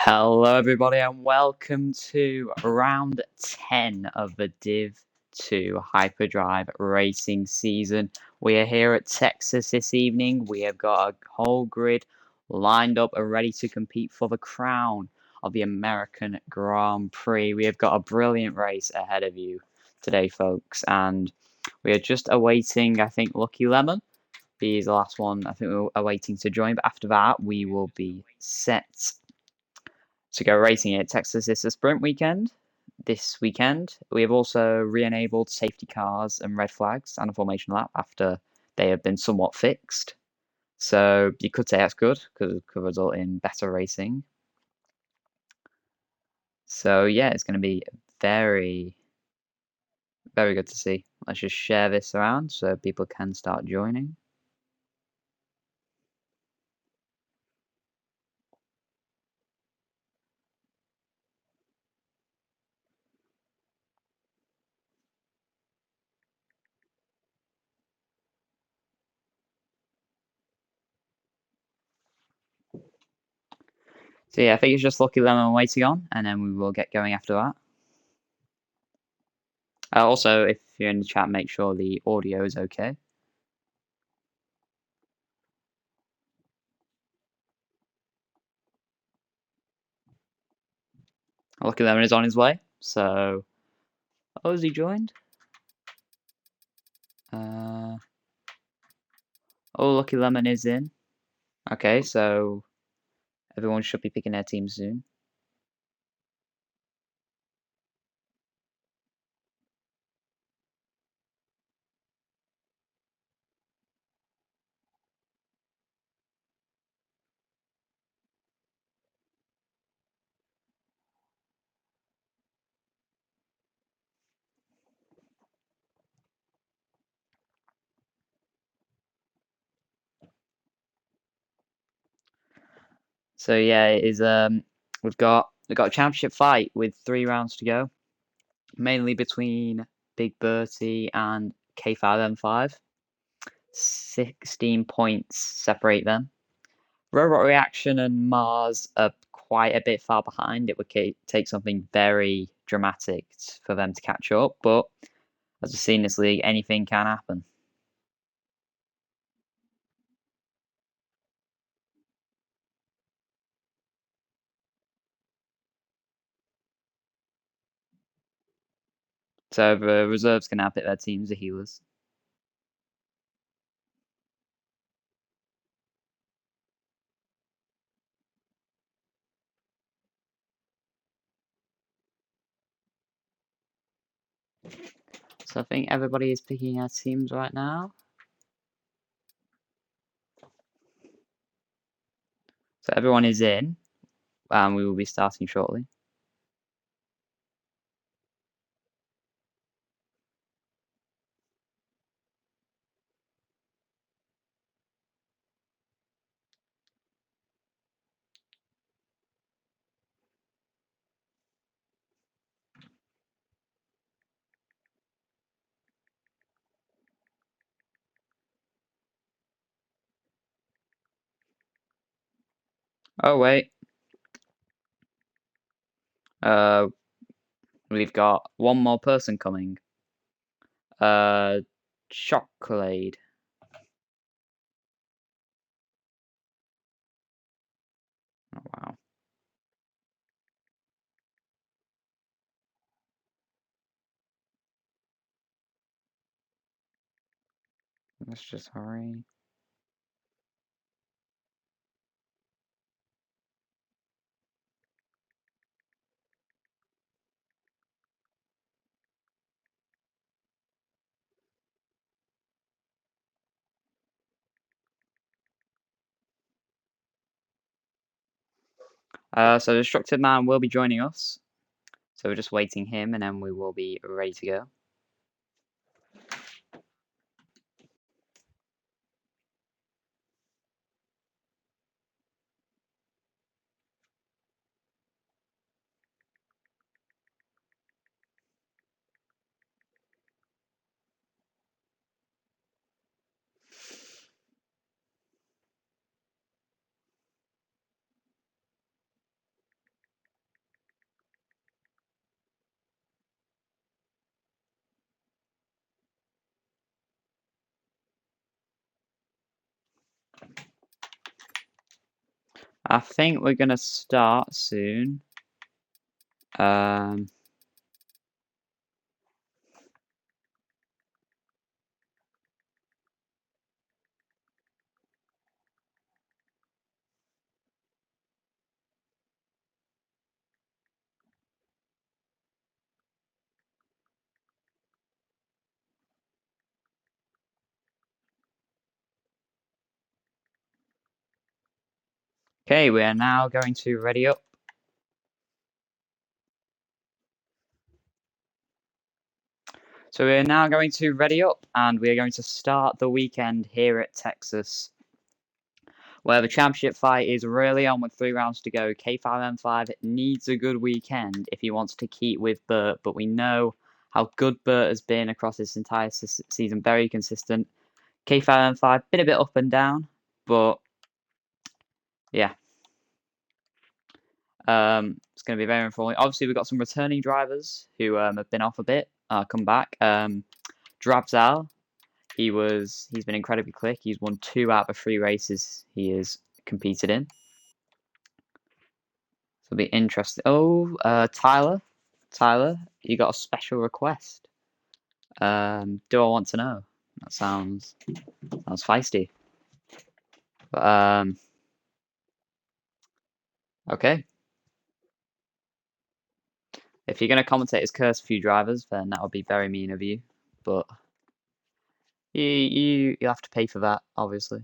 Hello everybody and welcome to round 10 of the Div 2 Hyperdrive Racing season. We are here at Texas this evening. We have got a whole grid lined up and ready to compete for the crown of the American Grand Prix. We have got a brilliant race ahead of you today, folks, and we are just awaiting, I think, Lucky Lemon. He's the last one I think we're awaiting to join, but after that we will be set to go racing at Texas. It's a sprint weekend this weekend. We have also re-enabled safety cars and red flags and a formation lap after they have been somewhat fixed. So you could say that's good because it could result in better racing. So yeah, it's going to be very, very good to see. Let's just share this around so people can start joining. So yeah, I think it's just Lucky Lemon waiting on, and then we will get going after that. Also, if you're in the chat, make sure the audio is okay. Lucky Lemon is on his way, so... Oh, has he joined? Oh, Lucky Lemon is in. Okay, so everyone should be picking their team soon. So yeah, it is we've got a championship fight with 3 rounds to go, mainly between Big Bertie and K5M5. 16 points separate them. Robot Reaction and Mars are quite a bit far behind. It would take something very dramatic for them to catch up, but as we've seen this league, anything can happen. So the reserves can now pick their teams, the healers. So I think everybody is picking their teams right now. So everyone is in, and we will be starting shortly. Oh wait, uh, we've got one more person coming. Chocolate. Oh wow. Let's just hurry. So the Destructive Man will be joining us. So we're just waiting him, and then we will be ready to go. I think we're gonna start soon. Okay, we are now going to ready up. So we're now going to ready up, and we are going to start the weekend here at Texas, where the championship fight is really on with 3 rounds to go. K5M5 needs a good weekend if he wants to keep with Burt, but we know how good Burt has been across this entire season, very consistent. K5M5 been a bit up and down, but yeah. It's going to be very informative. Obviously, we've got some returning drivers who have been off a bit, come back. Drabzal, he's been incredibly quick. He's won 2 out of 3 races he has competed in. So it'll be interesting. Oh, Tyler, you got a special request. Do I want to know? That sounds feisty. But okay. If you're going to commentate as curse a few drivers, then that would be very mean of you. But you have to pay for that, obviously.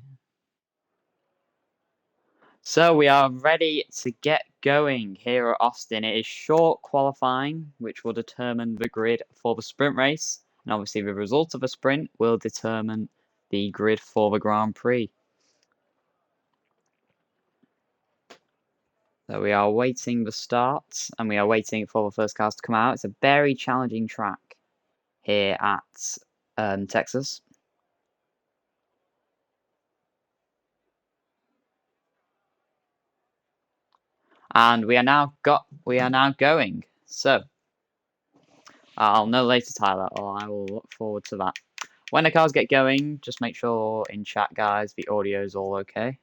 So we are ready to get going here at Austin. It is short qualifying, which will determine the grid for the sprint race. And obviously the result of a sprint will determine the grid for the Grand Prix. So we are waiting the start, and we are waiting for the first cars to come out. It's a very challenging track here at Texas. And we are now going. So I'll know later, Tyler, or I will look forward to that. When the cars get going, just make sure in chat, guys, the audio is all okay.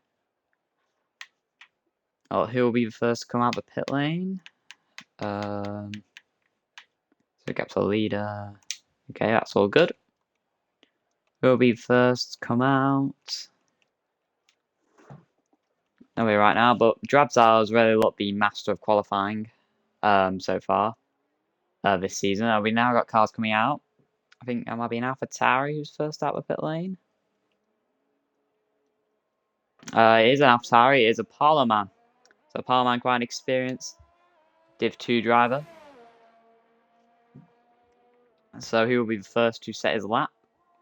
Oh, who will be the first to come out the pit lane? So get to the leader. Okay, that's all good. Who will be first to come out? Nowhere right now, but Drabzal has really looked the master of qualifying so far this season. We now got cars coming out. I think it might be an AlphaTauri who's first out the pit lane. It is an AlphaTauri. It is a Parloman. So Parloman quite an experienced Div 2 driver. So he will be the first to set his lap.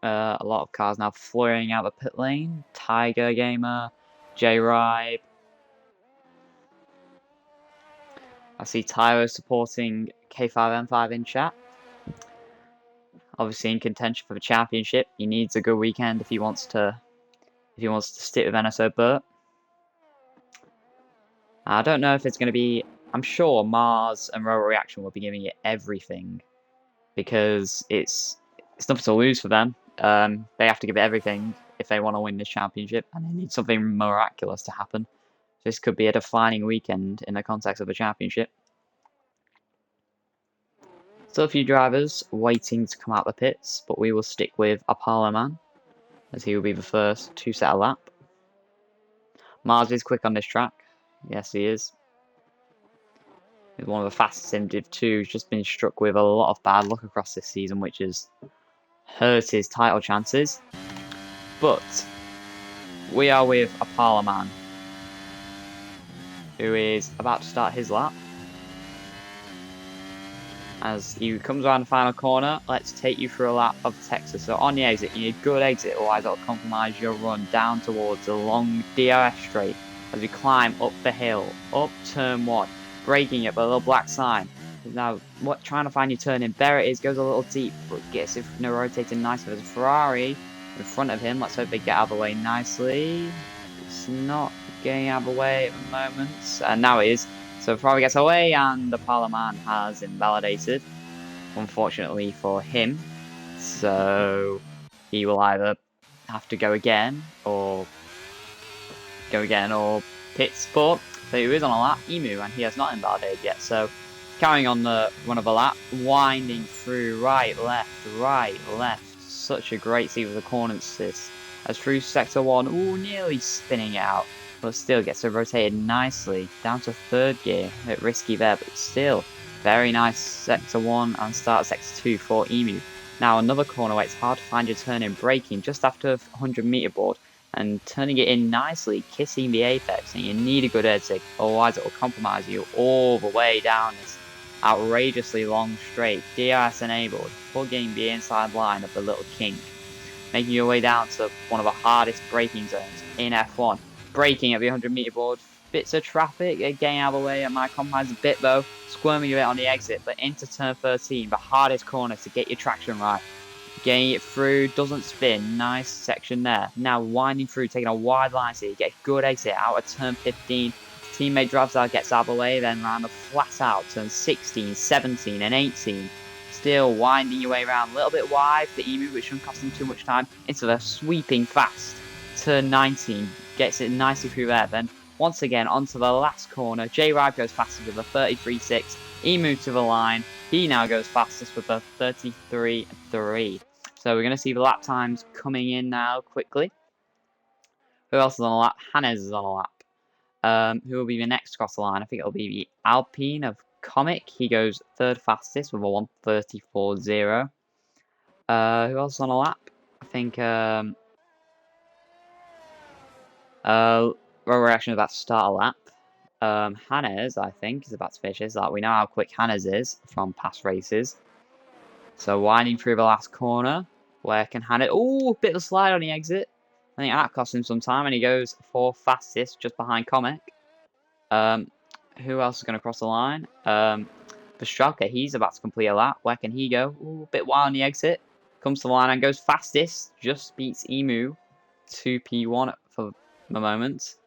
A lot of cars now flurrying out the pit lane. Tiger Gamer, J-Ribe. I see Tyro supporting K5M5 in chat. Obviously in contention for the championship. He needs a good weekend if he wants to stick with NSO Burt. I don't know if it's going to be... I'm sure Mars and Robo Reaction will be giving it everything, because it's nothing to lose for them. They have to give it everything if they want to win this championship, and they need something miraculous to happen. This could be a defining weekend in the context of a championship. Still a few drivers waiting to come out the pits, but we will stick with Apollo, as he will be the first to set a lap. Mars is quick on this track. Yes, he is. He's one of the fastest in Div 2. He's just been struck with a lot of bad luck across this season, which has hurt his title chances. But we are with Apollo, who is about to start his lap. As he comes around the final corner, let's take you through a lap of Texas. So on the exit, you need a good exit, otherwise it'll compromise your run down towards the long DRS straight as we climb up the hill, up turn 1, braking at the little black sign. Now, trying to find your turn in. There it is, goes a little deep, but gets it rotating nicely. There's a Ferrari in front of him. Let's hope they get out of the way nicely. It's not getting out of the way at the moment, and now it is. So Ferrari gets away, and the Parloman has invalidated, unfortunately for him. So he will either have to go again or pit sport. So who is on a lap? Emu, and he has not invalidated yet. So carrying on the run of a lap, winding through right, left. Such a great seat with the corner assist. As through sector 1, ooh, nearly spinning it out, but still gets it rotated nicely down to third gear. A bit risky there, but still very nice sector 1 and start sector 2 for Emu. Now another corner where it's hard to find your turn in, braking just after 100-meter board and turning it in nicely, kissing the apex, and you need a good exit, otherwise it will compromise you all the way down this outrageously long straight. DRS enabled, plugging the inside line of the Little King, making your way down to one of the hardest braking zones in F1. Braking at the 100-meter board, bits of traffic, getting out of the way, it might compromise a bit though, squirming a bit on the exit, but into turn 13, the hardest corner to get your traction right. Getting it through, doesn't spin, nice section there. Now winding through, taking a wide line so you get a good exit out of turn 15. Teammate drives out, gets out of the way, then round the flat out, turn 16, 17 and 18. Still winding your way around, a little bit wide for Emu, which shouldn't cost him too much time, into the sweeping fast. Turn 19, gets it nicely through there, then once again onto the last corner. J-Rive goes fastest with a 33.6. Emu to the line, he now goes fastest with a 33.3. So we're going to see the lap times coming in now quickly. Who else is on a lap? Hannes is on a lap. Who will be the next across the line? I think it'll be the Alpine of Comic. He goes third fastest with a 1:34.0. Who else is on a lap? I think Row Reaction is about to start a lap. Hannes, I think, is about to finish his lap. We know how quick Hannes is from past races. So winding through the last corner. Where can Hannes... Oh, bit of a slide on the exit. I think that cost him some time, and he goes fourth fastest, just behind Comic. Who else is going to cross the line? Pastrelka, he's about to complete a lap. Where can he go? Ooh, a bit wild on the exit. Comes to the line and goes fastest. Just beats Emu. 2P1 for the moment.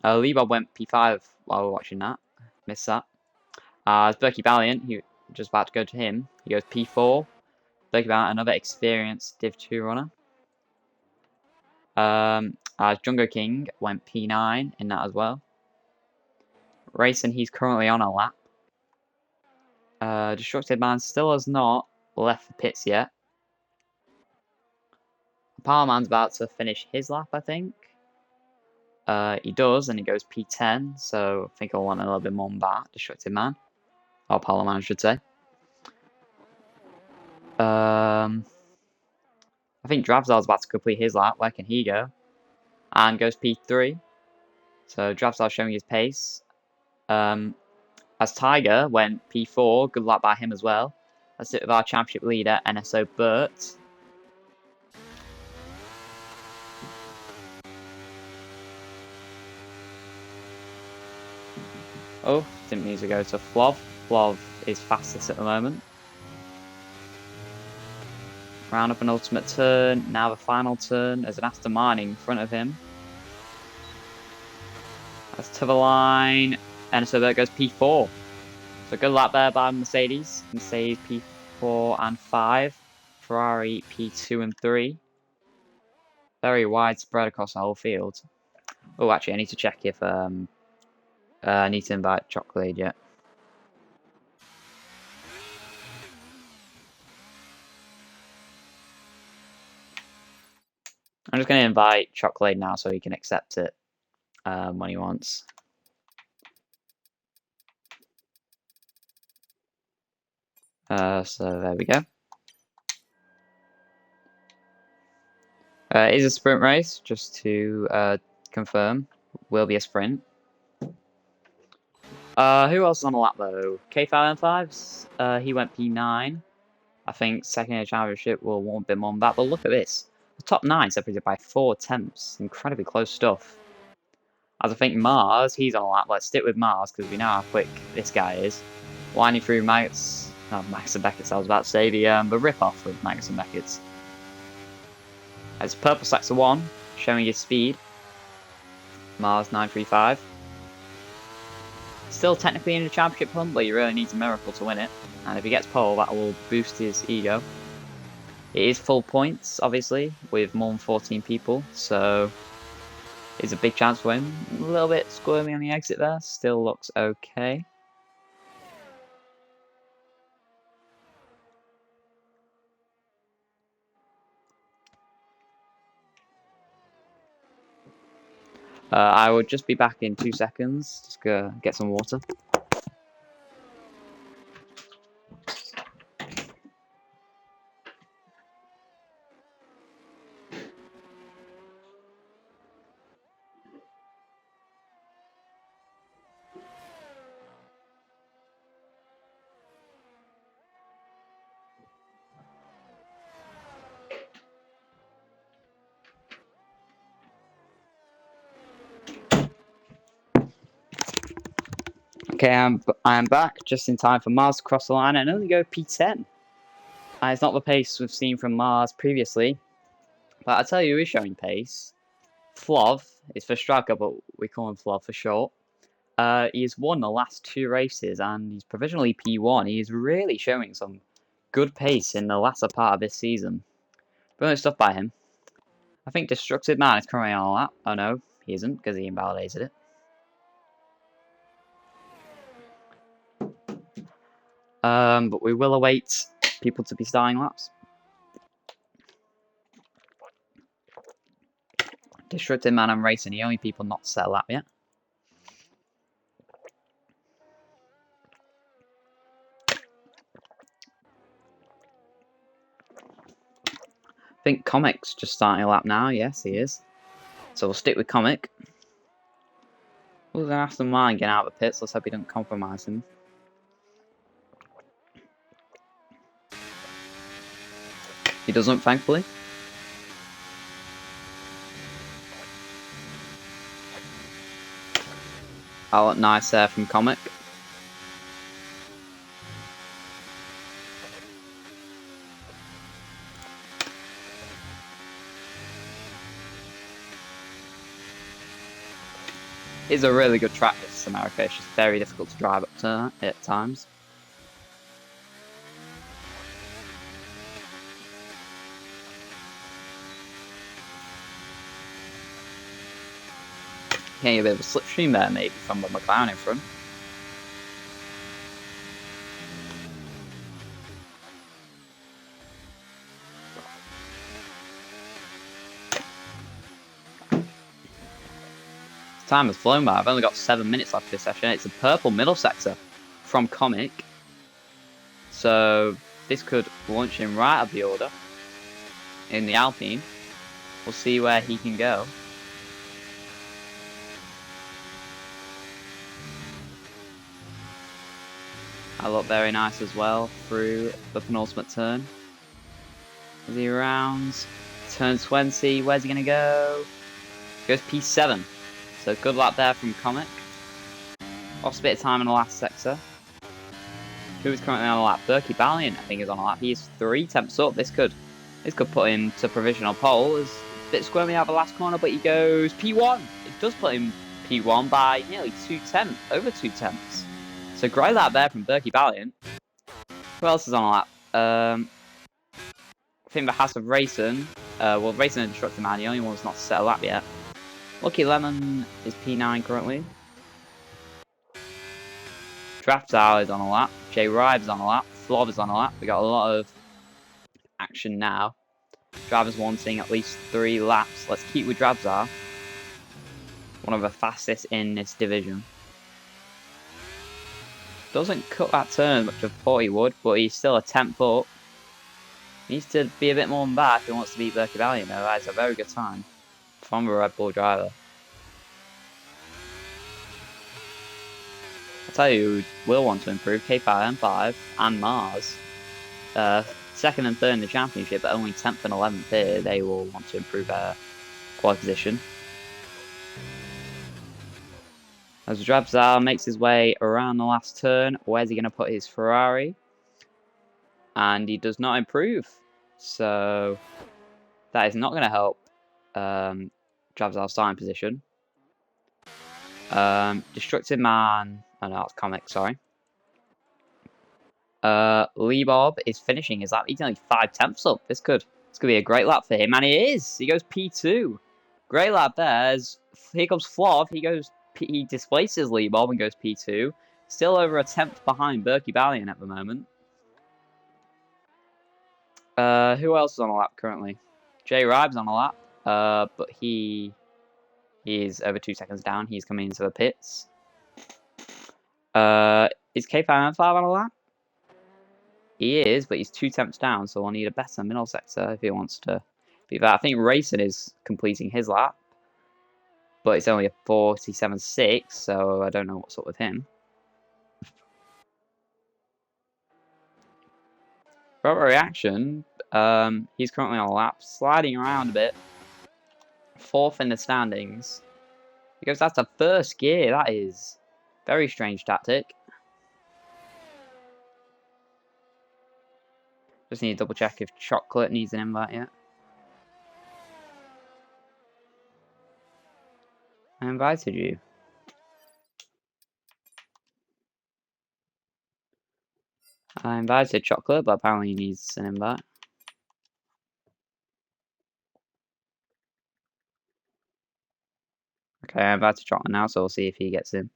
Lebob went P5 while we were watching that. Missed that. It's Berkey Valiant. He just about to go to him. He goes P4. Berkey Valiant, another experienced Div 2 runner. Jungo King went P9 in that as well. Racing, he's currently on a lap. Destructed Man still has not left the pits yet. Power Man's about to finish his lap, I think. He does, and he goes P10, so I think I'll want a little bit more on that, Destructed Man. Or Power Man, I should say. I think Dravzal's about to complete his lap. Where can he go? And goes P3. So Dravzal showing his pace. As Tiger went P4, good luck by him as well. Let's sit with our championship leader, NSO Burt. Oh, didn't need to go to Flov. Flov is fastest at the moment. Round up an ultimate turn. Now the final turn. There's an Aston Martin in front of him. That's to the line. And so there goes P4. So good lap there by Mercedes. Mercedes P4 and 5. Ferrari P2 and 3. Very widespread across the whole field. Oh, actually, I need to check if I need to invite Chocolate yet. I'm just going to invite Chocolate now so he can accept it when he wants. So there we go. It is a sprint race, just to confirm. Will be a sprint. Who else is on the lap though? K5M5s. He went P9. I think second year championship will want a bit more on that. But look at this. The top 9 separated by 4 attempts. Incredibly close stuff. As I think Mars, he's on a lap. Let's stick with Mars because we know how quick this guy is. Winding through Max and Beckett's, I was about to say, the rip-off of Max and Beckett's. It's purple sector 1, showing his speed. Mars 935. Still technically in the championship hunt, but he really needs a miracle to win it. And if he gets pole, that will boost his ego. It is full points, obviously, with more than 14 people, so Is a big chance for him. A little bit squirmy on the exit there. Still looks okay. I will just be back in 2 seconds. Just go get some water. Okay, I'm back just in time for Mars to cross the line and only go P10. It's not the pace we've seen from Mars previously, but I tell you who is showing pace. Flov is for Straka, but we call him Flov for short. He's won the last 2 races and he's provisionally P1. He is really showing some good pace in the latter part of this season. Brilliant stuff by him. I think Destructive Man is currently on a lap. Oh no, he isn't because he invalidated it. But we will await people to be starting laps. Destructive Man and Racing, the only people not to set a lap yet. I think Comic's just starting a lap now. Yes, he is. So we'll stick with Comic. We're going to Aston Martin getting out of the pits. Let's hope he doesn't compromise him. He doesn't, thankfully. Oh, look nice there from Comic. It's a really good track, this America. It's just very difficult to drive up to at times. Getting a bit of a slipstream there, maybe, from the McLaren in front. Time has flown by. I've only got 7 minutes left this session. It's a purple middle sector from Comic. So this could launch him right up the order in the Alpine. We'll see where he can go. That looked very nice as well through the penultimate turn. As he rounds turn 20, where's he going to go? Goes P7. So good luck there from Comic. Lost a bit of time in the last sector. Who is currently on a lap? Berkey Valiant, I think, is on a lap. He is 3 tenths up. This could put him to provisional pole. It's a bit squirmy out of the last corner, but he goes P1. It does put him P1 by nearly 2 tenths, over 2 tenths. So great lap there from Berkey Valiant. Who else is on a lap? I think the House of Racing. Well, Racing and Destructive Man, the only one's not set a lap yet. Lucky Lemon is P9 currently. Draftzal is on a lap. J Rive's on a lap. Flov is on a lap. We got a lot of action now. Drivers wanting at least 3 laps. Let's keep with Draftzal. One of the fastest in this division. Doesn't cut that turn as much as I thought he would, but he's still a 10th up. Needs to be a bit more than that if he wants to beat Berkey Valiant though. That is a very good time from a Red Bull driver. I'll tell you who will want to improve, K5M5 and Mars. 2nd and 3rd in the championship, but only 10th and 11th here. They will want to improve their quality position. As Drabzal makes his way around the last turn, where's he going to put his Ferrari? And he does not improve. So that is not going to help Drabzal's starting position. Destructive Man. Oh no, that's Comic, sorry. Lee Bob is finishing his lap. He's only 5 tenths up. This could be a great lap for him, and it is. He goes P2. Great lap there as here comes Flav. He displaces Lee Bob and goes P2. Still over a tenth behind Berkey Valiant at the moment. Who else is on a lap currently? Jay Ribe's on a lap, but he is over 2 seconds down. He's coming into the pits. Is K5M5 on a lap? He is, but he's 2 tenths down, so we'll need a better middle sector if he wants to be that. I think Racing is completing his lap, but it's only a 47.6, so I don't know what's up with him. Rubber Reaction, he's currently on a lap, sliding around a bit. 4th in the standings. Because that's the first gear, that is very strange tactic. Just need to double check if Chocolate needs an invite yet. I invited you. I invited Chocolate, but apparently he needs an invite. Okay, I invited Chocolate now, so we'll see if he gets in.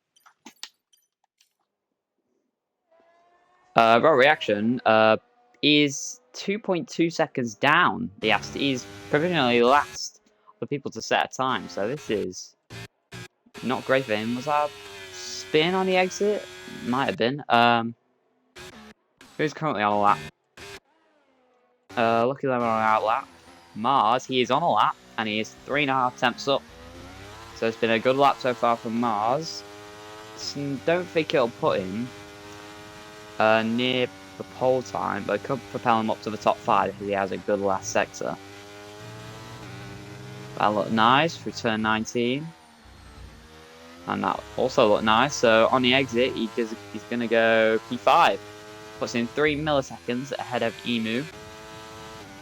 Raw Reaction is 2.2 seconds down. He's provisionally last for people to set a time, so this is not great for him. Was that a spin on the exit? Might have been. Who's currently on a lap? Lucky Lemon on an out lap. Mars, he is on a lap, and he is 3.5 tenths up. So it's been a good lap so far from Mars. Don't think it'll put him near the pole time, but it could propel him up to the top 5 if he has a good last sector. That looked nice for turn 19. And that also looked nice. So on the exit, he's going to go P5. Puts in 3 milliseconds ahead of Emu.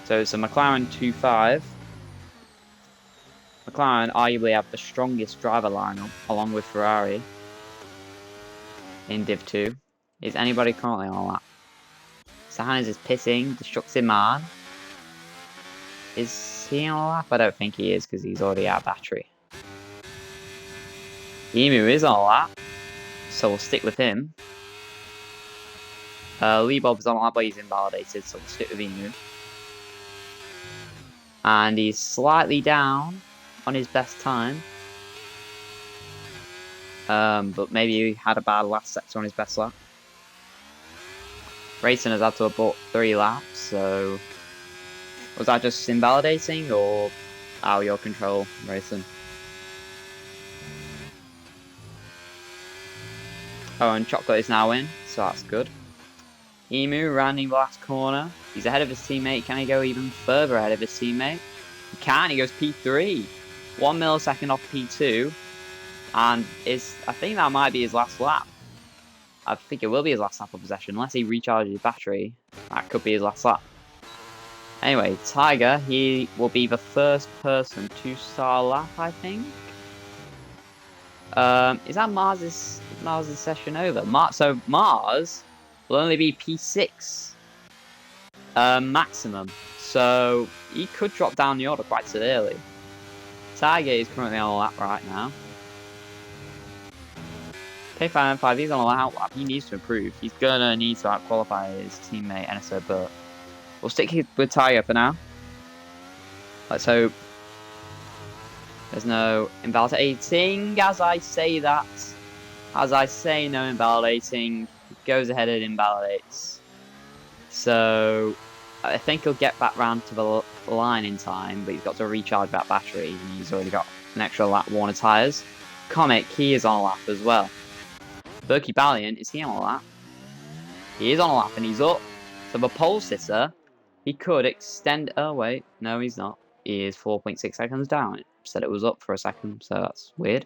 So it's a McLaren 2.5. McLaren arguably have the strongest driver lineup, along with Ferrari, in Div 2. Is anybody currently on a lap? Sahanz is pitting, Destructive Man. Is he on a lap? I don't think he is, because he's already out of battery. Emu is on a lap, so we'll stick with him. Lee Bob's on a lap, but he's invalidated, so we'll stick with Emu. And he's slightly down on his best time. But maybe he had a bad last sector on his best lap. Racing has had to abort 3 laps, so was that just invalidating or out of your control, Racing? Oh, and Chocolate is now in, so that's good. Emu rounding the last corner. He's ahead of his teammate. Can he go even further ahead of his teammate? He can. He goes P3. 1 millisecond off P2. And I think that might be his last lap. I think it will be his last lap of possession. Unless he recharges his battery, that could be his last lap. Anyway, Tiger, he will be the first person to star lap, I think. Is that Mars's session over? So Mars will only be P6 maximum. So he could drop down the order quite severely. Tiger is currently on a lap right now. K5M5, he's on a lap. He needs to improve. He's gonna need to out-qualify his teammate NSO, but we'll stick with Tiger for now. Let's hope there's no invalidating. As I say no invalidating, he goes ahead and invalidates. So I think he'll get back round to the line in time, but he's got to recharge that battery, and he's already got an extra lap Warner tyres. Comic, he is on a lap as well. Berkey Valiant, is he on a lap? He is on a lap, and he's up. So the pole sitter, he could extend. Oh wait, no, he's not. He is 4.6 seconds down. It said it was up for a second, so that's weird.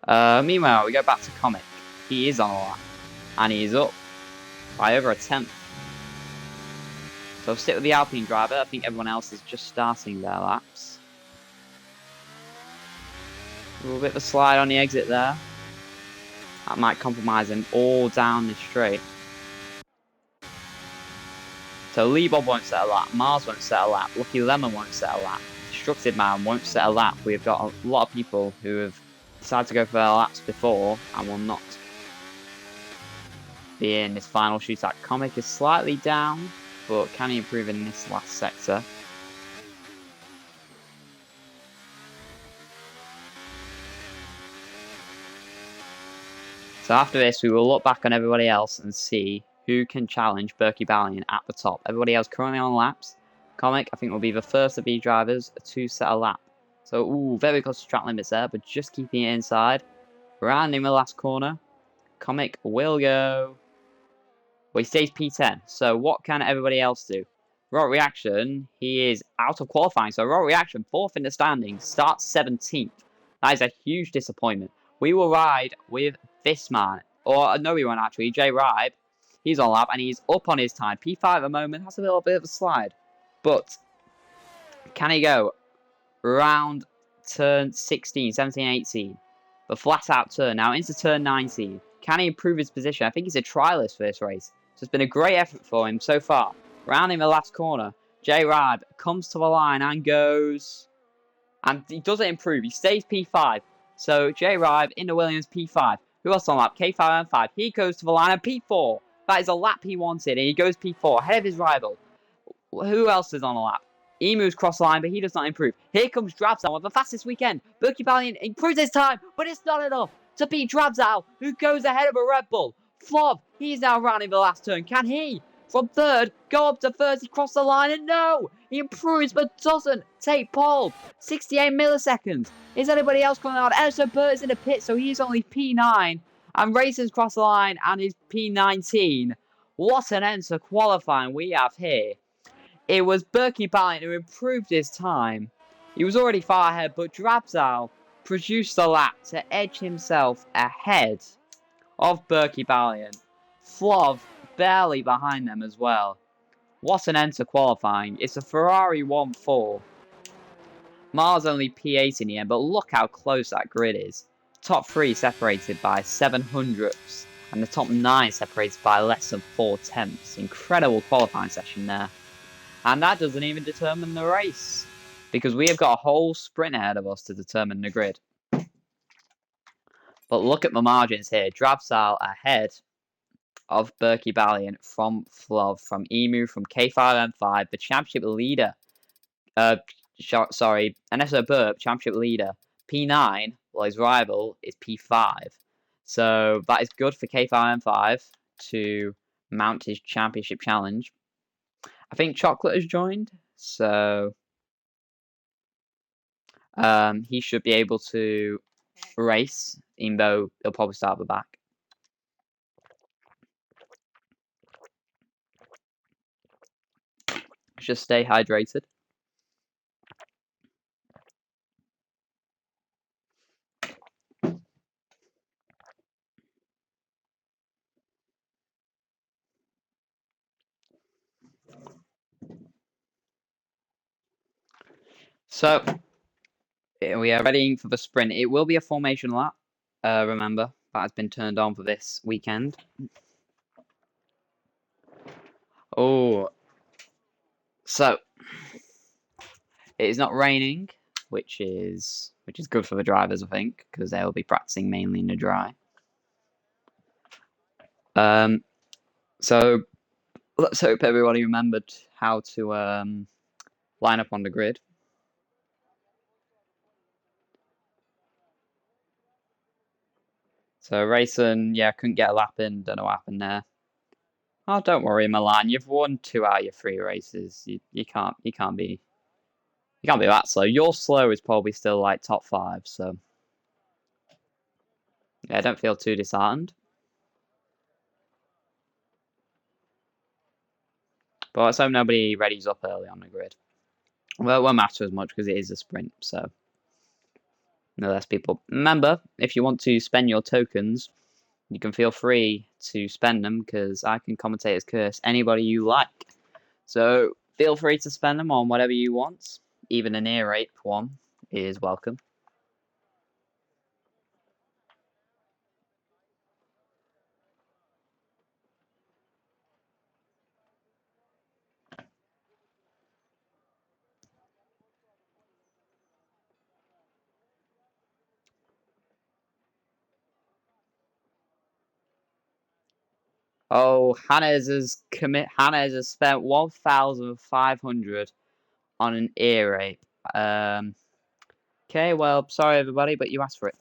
Meanwhile, we go back to Comic. He is on a lap, and he is up by over a tenth. So I'll stick with the Alpine driver. I think everyone else is just starting their laps. A little bit of a slide on the exit there. That might compromise him all down this straight. So Lee Bob won't set a lap, Mars won't set a lap, Lucky Lemon won't set a lap, constructed man won't set a lap. We've got a lot of people who have decided to go for their laps before and will not be in this final shootout. Comic is slightly down, but can he improve in this last sector? So after this, we will look back on everybody else and see who can challenge Berkey Ballion at the top. Everybody else currently on laps. Comic, I think, will be the first of these drivers to set a lap. So, ooh, very close to track limits there, but just keeping it inside. Rounding the last corner. Comic will go. Well, he stays P10. So what can everybody else do? Raw Reaction, he is out of qualifying. So Raw Reaction, 4th in the standings, starts 17th. That is a huge disappointment. We will ride with this man. Or, no, we won't actually. Jay Ribe, he's on lap and he's up on his time. P5 at the moment, has a little bit of a slide. But can he go round turn 16, 17, 18? The flat out turn. Now into turn 19. Can he improve his position? I think he's a trialist for this race. So it's been a great effort for him so far. Rounding the last corner, Jay Ribe comes to the line and goes. And he doesn't improve. He stays P5. So Jay Ribe into Williams P5. Who else on lap? K5 and 5. He goes to the line and P4. That is a lap he wanted. And he goes P4 ahead of his rival. Who else is on a lap? Emu's cross line, but he does not improve. Here comes Drabzal with the fastest weekend. Berkey Ballion improves his time, but it's not enough to beat Drabzal, who goes ahead of a Red Bull. Flob, he's now rounding the last turn. Can he, from 3rd, go up to 30, cross the line? And no, he improves, but doesn't take pole. 68 milliseconds. Is anybody else coming out? Edison Burt is in the pit, so he's only P9. And Racer's cross the line and is P19. What an end to qualifying we have here. It was Berkey Ballion who improved his time. He was already far ahead, but Drabzal produced a lap to edge himself ahead of Berkey Ballion. Flov barely behind them as well. What an end to qualifying. It's a Ferrari 1-4. Mars only P8 in the end, but look how close that grid is. Top 3 separated by 700ths, and the top 9 separated by less than 4/10. Incredible qualifying session there. And that doesn't even determine the race, because we have got a whole sprint ahead of us to determine the grid. But look at the margins here. Drabzal ahead of Berkey Ballion from Flov, from Emu, from K5M5, the championship leader. Ernesto Burp, championship leader, P9, while his rival is P5. So that is good for K5M5 to mount his championship challenge. I think Chocolate has joined, so he should be able to race, even though he'll probably start at the back. Just stay hydrated. So, we are readying for the sprint. It will be a formation lap, remember. That has been turned on for this weekend. Oh, so it is not raining, which is good for the drivers, I think, because they'll be practicing mainly in the dry. So let's hope everybody remembered how to line up on the grid. So racing, yeah, couldn't get a lap in. Don't know what happened there. Oh, don't worry, Milan. You've won 2 out of your 3 races. You can't be that slow. Your slow is probably still like top 5. So yeah, don't feel too disheartened. But let's hope nobody readies up early on the grid. Well, it won't matter as much because it is a sprint. So no less people. Remember, if you want to spend your tokens, you can feel free to spend them because I can commentate as Curse anybody you like. So feel free to spend them on whatever you want. Even a near rape one is welcome. Oh, Hannes has spent 1,500 on an ear rape. Okay, well, sorry everybody, but you asked for it.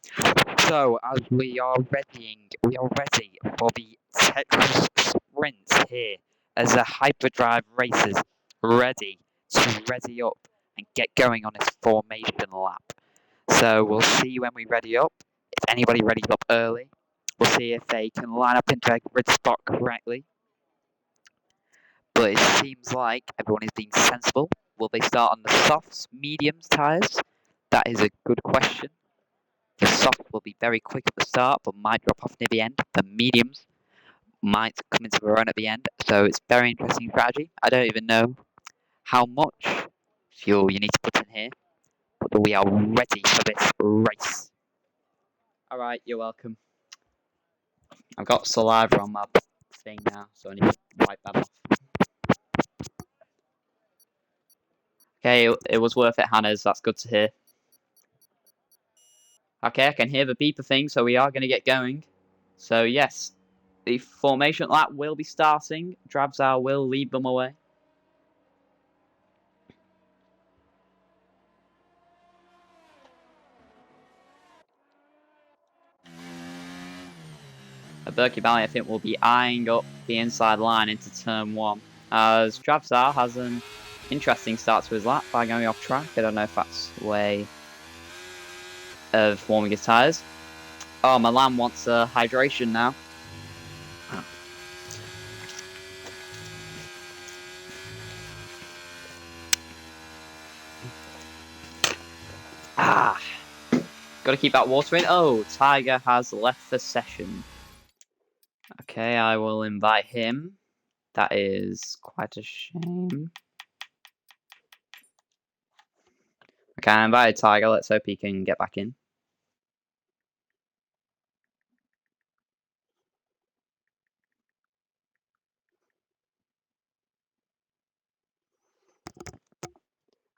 So, as we are ready for the Texas Sprint here, as the Hyperdrive Racers ready up and get going on this formation lap. So, we'll see when we ready up. If anybody readies up early, we'll see if they can line up into a grid spot correctly. But it seems like everyone is being sensible. Will they start on the softs, mediums tyres? That is a good question. The softs will be very quick at the start, but might drop off near the end. The mediums might come into their own at the end. So it's very interesting strategy. I don't even know how much fuel you need to put in here, but we are ready for this race. Alright, you're welcome. I've got saliva on my thing now, so I need to wipe that off. Okay, it was worth it, Hannes. That's good to hear. Okay, I can hear the beeper thing, so we are going to get going. So, yes, the formation lap will be starting. Drabzar will lead them away. Berkey Valley, I think, will be eyeing up the inside line into turn 1. As Drabzar has an interesting start to his lap by going off track. I don't know if that's the way of warming his tyres. Oh, Milan wants hydration now. Got to keep that water in. Oh, Tiger has left the session. Okay, I will invite him. That is quite a shame. Okay, I invited Tiger. Let's hope he can get back in.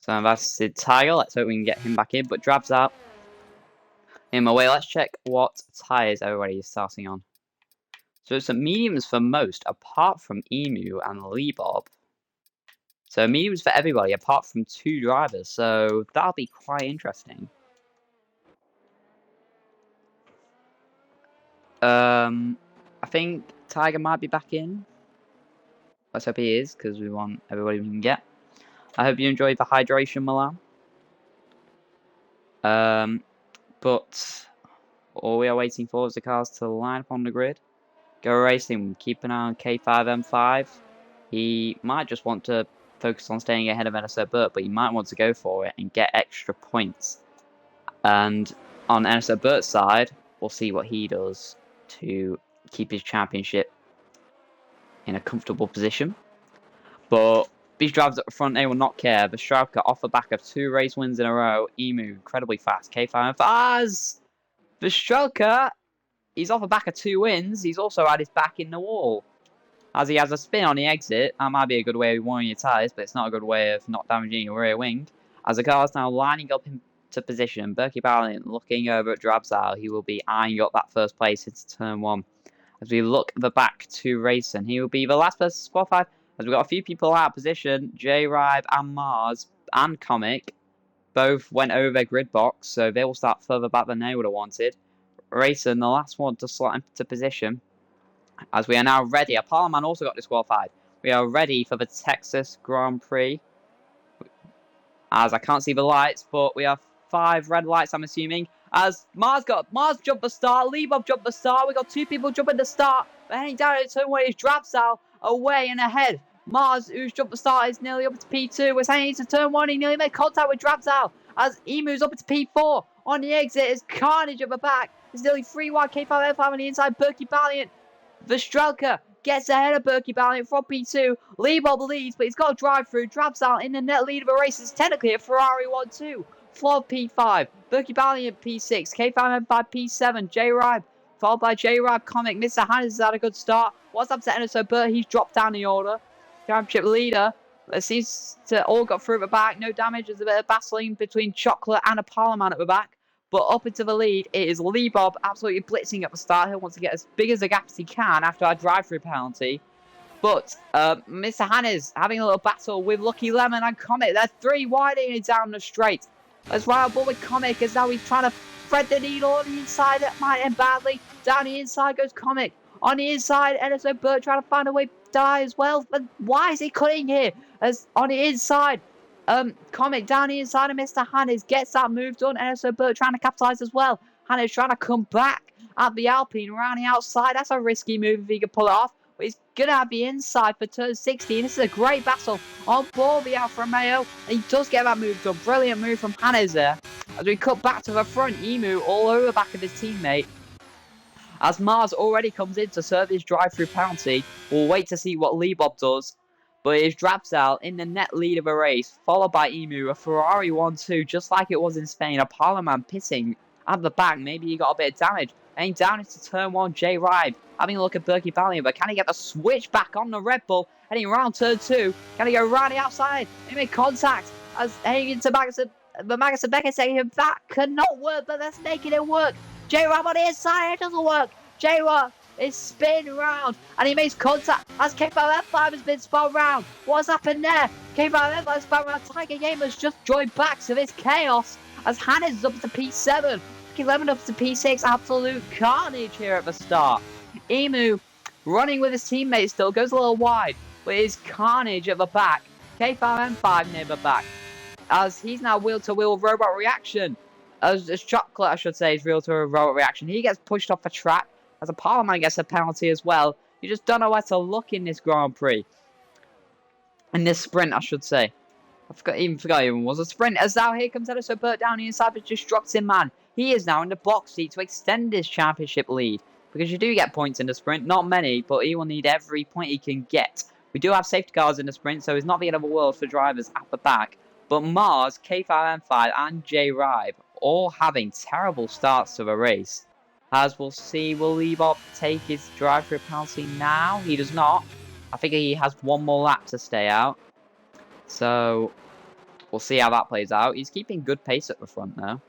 So I invited Tiger. Let's hope we can get him back in. But Drab's out. In my way, let's check what tyres everybody is starting on. So it's a mediums for most, apart from Emu and Leebob. So mediums for everybody, apart from 2 drivers. So that'll be quite interesting. I think Tiger might be back in. Let's hope he is, because we want everybody we can get. I hope you enjoyed the hydration, Milan. But all we are waiting for is the cars to line up on the grid. Go racing, keep an eye on K5M5. He might just want to focus on staying ahead of NSO Burt, but he might want to go for it and get extra points. And on NSO Burt's side, we'll see what he does to keep his championship in a comfortable position. But these drivers at the front, they will not care. Vystrelka off the back of 2 race wins in a row. Emu incredibly fast. K5M5. Vystrelka, he's off the back of 2 wins. He's also had his back in the wall. As he has a spin on the exit, that might be a good way of warming your tyres, but it's not a good way of not damaging your rear wing. As the car is now lining up into position, Berkey Valiant looking over at Drabzal, he will be eyeing up that first place into turn 1. As we look at the back to Racing, he will be the last person to qualify. As we've got a few people out of position, J-Ribe and Mars and Comic both went over their grid box, so they will start further back than they would have wanted. Racing, the last one to slot into position. As we are now ready, a Parliament also got disqualified. We are ready for the Texas Grand Prix. As I can't see the lights, but we have 5 red lights, I'm assuming. As Mars jumped the start, Leebob jumped the start. We got 2 people jumping the start. But heading down at turn 1 is Drabsal away and ahead. Mars, who's jumped the start, is nearly up to P2. We're heading into turn 1. He nearly made contact with Drabsal. As Emu's up to P4. On the exit is Carnage at the back. There's nearly 3 wide K5 F5 on the inside. Berkey Valiant. Vystrelka gets ahead of Berkey Valiant from P2. Leebob leads, but he's got a drive through. Drabsal in the net lead of a race. It's technically a Ferrari 1-2. Flod P5. Berkey Valiant P6. K5M5 P7. J-Ribe. Followed by J-Ribe Comic. Mr. Hannes has had a good start. What's up to Enzo Burt? He's dropped down the order. Championship leader. It seems to all got through at the back. No damage. There's a bit of battling between Chocolate and a Parliament at the back. But up into the lead, it is Lee Bob absolutely blitzing at the start. He wants to get as big as a gap as he can after our drive-through penalty. But Mr. Hannes having a little battle with Lucky Lemon and Comet. They're 3 widening it down the straight. As right on board with Comet, because now he's trying to thread the needle on the inside. That might end badly. Down the inside goes Comet. On the inside, NSO Burt trying to find a way to die as well. But why is he cutting here? As on the inside, Comet down the inside of Mr. Hannes gets that move done. NSO Burt trying to capitalise as well. Hannes trying to come back at the Alpine around the outside. That's a risky move if he can pull it off. But he's going to have the inside for turn 16. This is a great battle on board the Alfa Romeo. And he does get that move done. Brilliant move from Hannes there. As we cut back to the front, Emu all over the back of his teammate. As Mars already comes in to serve his drive-through penalty, we'll wait to see what Lee Bob does. But it is Drabsal in the net lead of a race, followed by Emu, a Ferrari 1-2, just like it was in Spain. A Parliament pitting at the back, maybe he got a bit of damage. Heading down into turn 1, J. Ribe, having a look at Berkey Valiant, but can he get the switch back on the Red Bull? Heading around turn 2, can he go around the outside? He made contact as heading into Magnussen. But Magnussen Becker saying that cannot work, but that's making it work. J. Ribe on the inside, it doesn't work. J. Ribe is spin round, and he makes contact as K5M5 has been spun round. What's happened there? K5M5 has spun round. Tiger Gamers just joined back to this chaos as Hannes is up to P7. 11 up to P6. Absolute carnage here at the start. Emu running with his teammates still, goes a little wide, but it is carnage at the back. K5M5 near the back as he's now wheel-to-wheel robot reaction. As Chocolate, I should say, is wheel-to-wheel robot reaction. He gets pushed off the track as a Parliament gets a penalty as well. You just don't know where to look in this Grand Prix. In this sprint, I should say. I forgot it was a sprint. As now here comes NSO Burt down the inside, but Destructive Man. He is now in the box seat to extend his championship lead. Because you do get points in the sprint. Not many, but he will need every point he can get. We do have safety cars in the sprint, so it's not the end of the world for drivers at the back. But Mars, K5M5 and J. Ribe all having terrible starts to the race. As we'll see, will Lee Bob take his drive-through penalty now? He does not. I think he has one more lap to stay out. So, we'll see how that plays out. He's keeping good pace at the front though.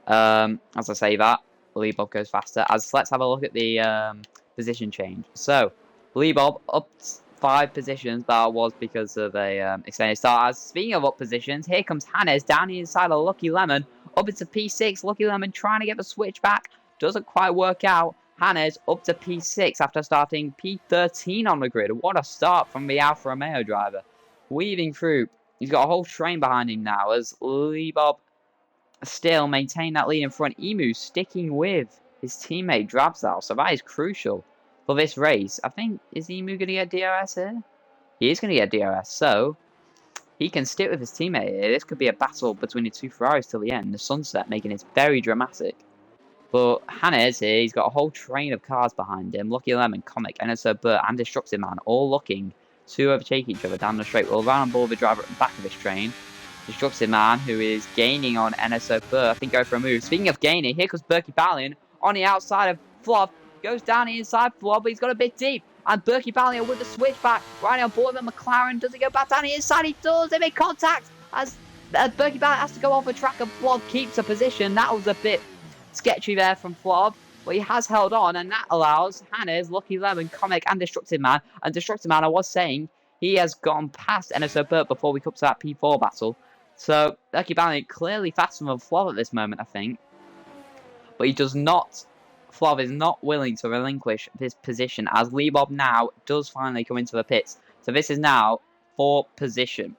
As I say that, Lee Bob goes faster. As let's have a look at the position change. So, Lee Bob up 5 positions. That was because of a extended start. As speaking of up positions, here comes Hannes down the inside of Lucky Lemon. Up into P6. Lucky Lemon trying to get the switch back. Doesn't quite work out. Hannes up to P6 after starting P13 on the grid. What a start from the Alfa Romeo driver. Weaving through. He's got a whole train behind him now as Lee Bob still maintain that lead in front. Emu sticking with his teammate Drabsal. So that is crucial for this race. I think, is Emu going to get DRS here? He is going to get DRS. So he can stick with his teammate here. This could be a battle between the 2 Ferraris till the end. The sunset making it very dramatic. But Hannes here, he's got a whole train of cars behind him. Lucky Lemon, Comic, NSO Burt and Destructive Man all looking to overtake each other down the straight. We'll run on board the driver at the back of this train. Destructive Man, who is gaining on NSO Burt, I think go for a move. Speaking of gaining, here comes Berkey Valiant on the outside of Fluff. Goes down the inside Fluff, but he's got a bit deep. And Berkey Valiant with the switchback, riding on board with McLaren. Does he go back down the inside? He does. They make contact as Berkey Valiant has to go off the track and Fluff keeps a position. That was a bit sketchy there from Flob, but he has held on, and that allows Hannes, Lucky Lemon, Comic, and Destructive Man. And Destructive Man, I was saying, he has gone past NSO Burt before we come to that P4 battle. So, Lucky Valiant clearly faster than Flob at this moment, I think. But he does not, Flob is not willing to relinquish this position, as Lee Bob now does finally come into the pits. So this is now 4th position.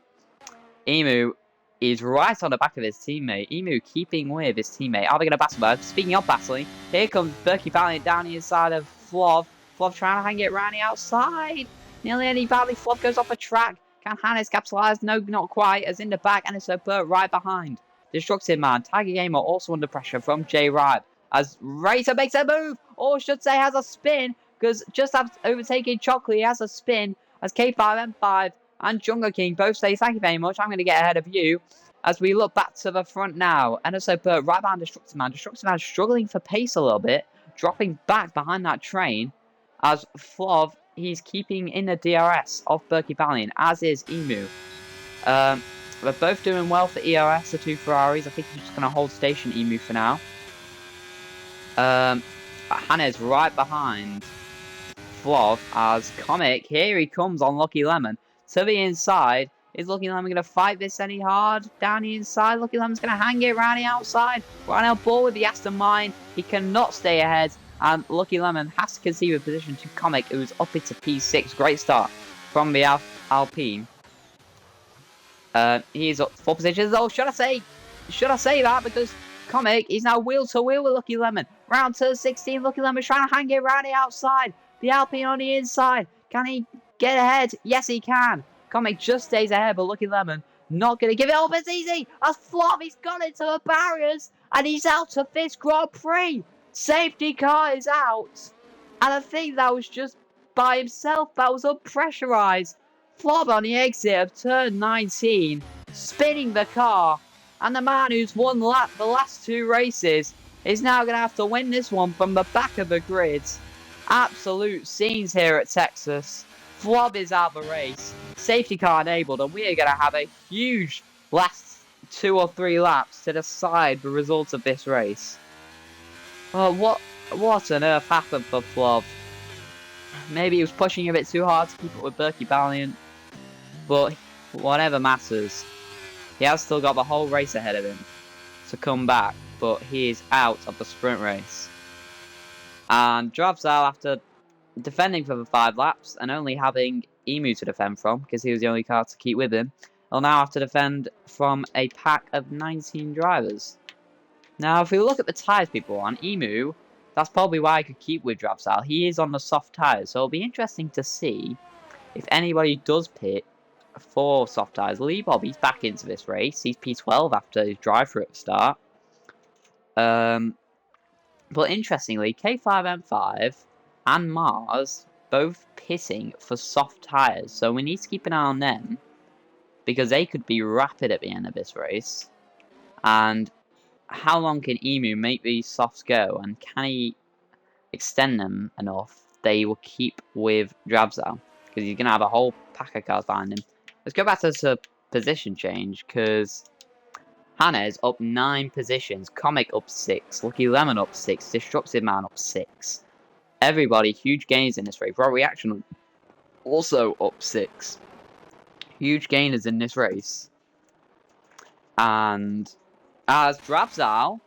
Emu is right on the back of his teammate. Emu keeping with his teammate. Are they going to battle there? Speaking of battling, here comes Berkey Valiant down the inside of Flov. Flov trying to hang it around the outside. Nearly any badly. Flov goes off a track. Can Hannes capitalise? No, not quite. As in the back, and it's Burt right behind. Destructive Man. Tiger Gamer also under pressure from J. Ribe. As Racer makes a move, or should say has a spin, because just after overtaking Chocolate, he has a spin. As K5M5 and Jungle King both say, thank you very much, I'm going to get ahead of you. As we look back to the front now, NSO Burt right behind Destructive Man. Destructive Man struggling for pace a little bit, dropping back behind that train. As Flov, he's keeping in the DRS of Berkey Valiant, as is Emu. They're both doing well for ERS, the 2 Ferraris. I think he's just going to hold station Emu for now. Hannah's right behind Flav as Comic. Here he comes on Lucky Lemon to the inside. Is Lucky Lemon going to fight this any hard? Down the inside, Lucky Lemon's going to hang it around the outside. Right now, ball with the Aston Mine. He cannot stay ahead. And Lucky Lemon has to concede a position to Comic, who's up into P6. Great start from the Alpine. He's up 4 positions. Oh, should I say that? Because Comic is now wheel to wheel with Lucky Lemon. Round turn 16, Lucky Lemon's trying to hang it around the outside. The Alpine on the inside. Can he get ahead? Yes, he can. Comic just stays ahead, but Lucky Lemon not going to give it up as easy as Flop. He's gone into the barriers and he's out of this Grand Prix. Safety car is out. And I think that was just by himself. That was unpressurized. Flop on the exit of turn 19, spinning the car. And the man who's won the last 2 races is now going to have to win this one from the back of the grid. Absolute scenes here at Texas. Flob is out of the race. Safety car enabled, and we are going to have a huge last 2 or 3 laps to decide the results of this race. Oh, what on earth happened for Flob? Maybe he was pushing a bit too hard to keep up with Berkey Valiant, but whatever matters. He has still got the whole race ahead of him to come back, but he is out of the sprint race. And Dravsal, after defending for the 5 laps and only having Emu to defend from, because he was the only car to keep with him, will now have to defend from a pack of 19 drivers. Now, if we look at the tyres people on, Emu, that's probably why I could keep with Dravsal. He is on the soft tyres, so it'll be interesting to see if anybody does pit for soft tyres. Lee Bobby's back into this race. He's P12 after his drive-through at the start. But interestingly, K5M5 and Mars both pitting for soft tyres, so we need to keep an eye on them because they could be rapid at the end of this race. And how long can Emu make these softs go, and can he extend them enough they will keep with Drabzal? Because he's going to have a whole pack of cars behind him. Let's go back to the position change, because Hannah's up 9 positions, Comic up 6, Lucky Lemon up 6, Destructive Man up 6. Everybody, huge gains in this race. Raw Reaction also up 6. Huge gainers in this race. And as Drabzal,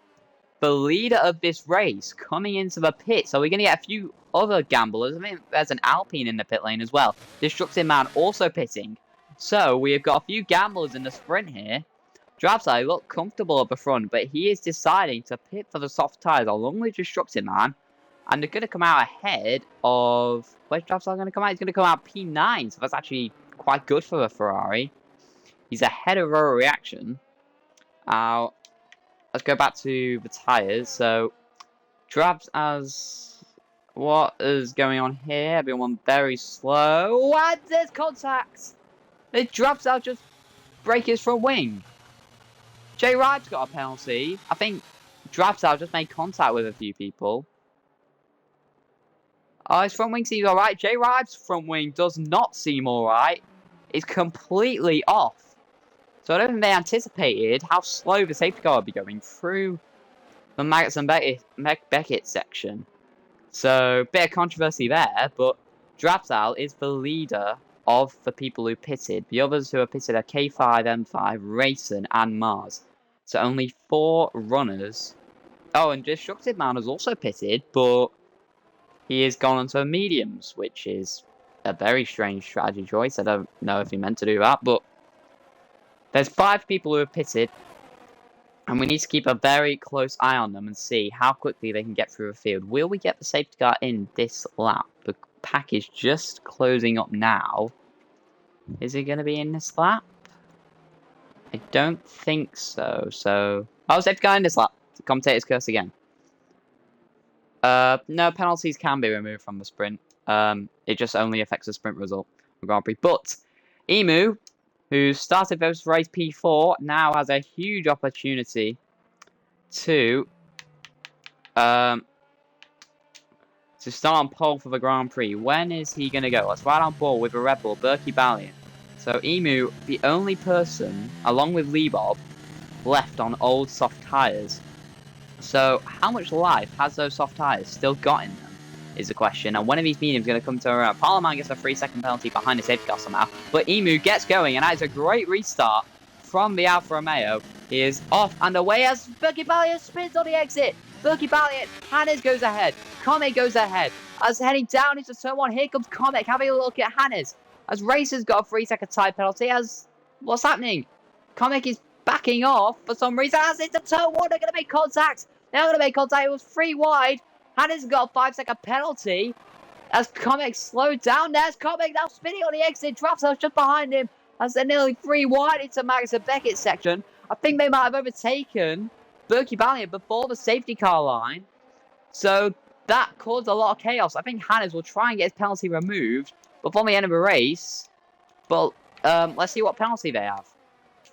the leader of this race, coming into the pit. So we're going to get a few other gamblers. I mean, there's an Alpine in the pit lane as well. Destructive Man also pitting. So we have got a few gamblers in the sprint here. Drabzal look comfortable at the front, but he is deciding to pit for the soft tyres along with Destructive Man. And they're going to come out ahead of... Where's Drabzal going to come out? He's going to come out P9, so that's actually quite good for the Ferrari. He's ahead of Raw Reaction. Let's go back to the tyres. So, Drabs as... What is going on here? Everyone very slow. What? There's contact! Did Drabzal just break his front wing? J Ride's got a penalty. I think Drabzal just made contact with a few people. Oh, his front wing seems alright. J Ride's front wing does not seem alright. It's completely off. So I don't think they anticipated how slow the safety car would be going through the Maggots and Beckett section. So, bit of controversy there, but Drabzal is the leader of the people who pitted. The others who are pitted are K5, M5, Racing, and Mars. So only 4 runners. Oh, and Destructive Man has also pitted, but he has gone onto mediums, which is a very strange strategy choice. I don't know if he meant to do that, but there's 5 people who have pitted, and we need to keep a very close eye on them and see how quickly they can get through the field. Will we get the safety car in this lap? The pack is just closing up now. Is it going to be in this lap? I don't think so. Oh, safety car in this lap. The commentator's curse again. No, penalties can be removed from the sprint. It just only affects the sprint result of Grand Prix. But Emu, who started this race P4, now has a huge opportunity to start on pole for the Grand Prix. When is he going to go? Let's ride on ball with a Red Bull, Berkey Valiant. So Emu, the only person, along with Lee Bob, left on old soft tyres. So, how much life has those soft tyres still got in them? Is the question. And one of these mediums is going to come to around. Parliament gets a 3-second penalty behind the safety car somehow. But Emu gets going, and that is a great restart from the Alfa Romeo. He is off and away as Berkey Balliet spins on the exit. Berkey Balliet, Hannes goes ahead. Comet goes ahead. As heading down into turn 1, here comes Comet having a look at Hannes. As Racer's got a 3-second tyre penalty. As what's happening? Comet is backing off for some reason. As into turn 1, they're going to make contact. They're going to make contact. It was 3 wide. Hannes got a 5-second penalty. As Comet slowed down. There's Comet now spinning on the exit. Drops out just behind him. As they're nearly 3 wide into Max and Beckett's section. I think they might have overtaken Berkey Balliet before the safety car line. So that caused a lot of chaos. I think Hannes will try and get his penalty removed before the end of the race. But let's see what penalty they have.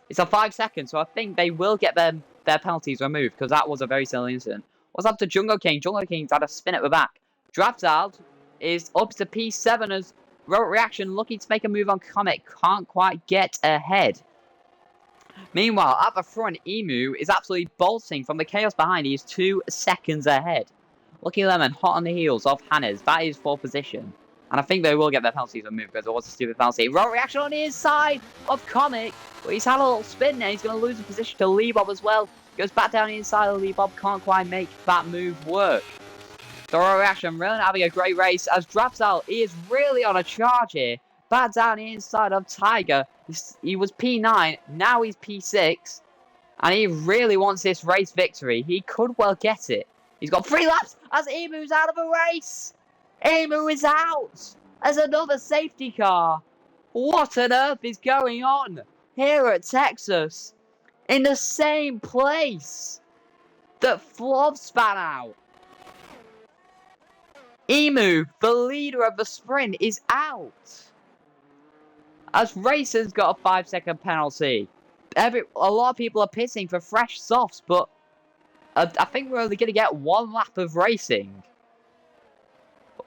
It's a 5 seconds, so I think they will get their penalties removed because that was a very silly incident. What's up to Jungle King? Jungle King's had a spin at the back. Draftal is up to P7 as Road Reaction looking to make a move on Comet. Can't quite get ahead. Meanwhile, at the front, Emu is absolutely bolting from the chaos behind. He is 2 seconds ahead. Lucky Lemon hot on the heels of Hannes. That is 4th position. And I think they will get their penalties removed because it was a stupid penalty. Road Reaction on the inside of Comet. But he's had a little spin there. He's going to lose the position to Leebob as well. Goes back down the inside of Leebob. Can't quite make that move work. The Road Reaction really having a great race as Drapsal is really on a charge here. Back down the inside of Tiger. He was P9. Now he's P6. And he really wants this race victory. He could well get it. He's got 3 laps as Emu's out of the race. Emu is out as another safety car. What on earth is going on here at Texas? In the same place that Flob span out. Emu, the leader of the sprint, is out. As Racer's got a 5-second penalty. A lot of people are pissing for fresh softs, but I think we're only going to get 1 lap of racing.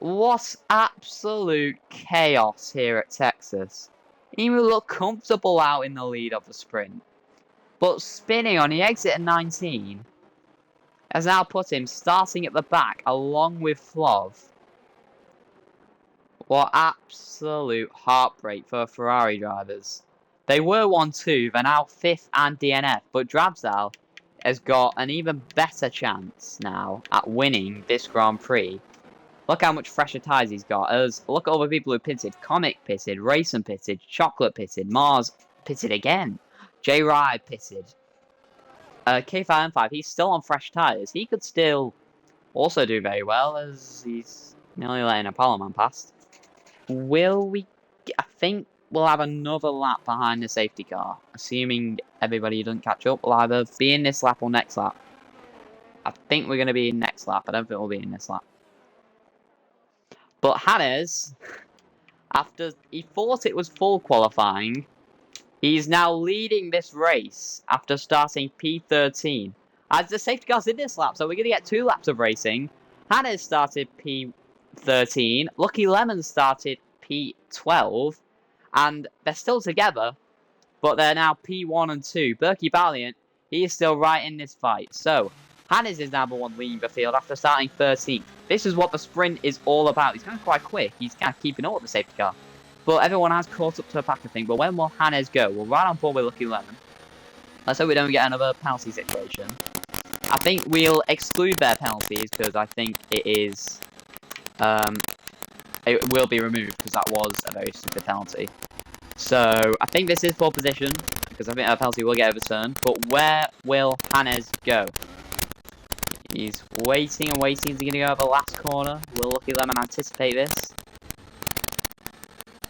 What absolute chaos here at Texas. Emu looked comfortable out in the lead of the sprint. But spinning on the exit at 19 has now put him starting at the back along with Flov. What absolute heartbreak for Ferrari drivers. They were 1-2, they're now 5th and DNF, but Drabsal has got an even better chance now at winning this Grand Prix. Look how much fresher tyres he's got. Look at all the people who pitted. Comic pitted, Racing pitted, Chocolate pitted, Mars pitted again. J. Rye pitted. K5M5, he's still on fresh tyres. He could still also do very well as he's nearly letting a Parliament past. I think we'll have another lap behind the safety car. Assuming everybody doesn't catch up, we'll either be in this lap or next lap. I think we're going to be in next lap. I don't think we'll be in this lap. But Hannes, after he thought it was full qualifying, he's now leading this race after starting P13. As the safety car's in this lap, so we're going to get 2 laps of racing. Hannes started P13. Lucky Lemon started P12. And they're still together, but they're now P1 and 2. Berkey Balliet, he is still right in this fight. So, Hannes is now the one leading the field after starting 13th. This is what the sprint is all about. He's going quite quick. He's kind of keeping up with the safety car. But everyone has caught up to the pack, I think. But when will Hannes go? We're right on board with Lucky Lemon. Let's hope we don't get another penalty situation. I think we'll exclude their penalties because I think it is... it will be removed because that was a very stupid penalty. So, I think this is pole position because I think our penalty will get overturned. But where will Hannes go? He's waiting and waiting. Is he going to go over the last corner? Will Lucky Lemon anticipate this?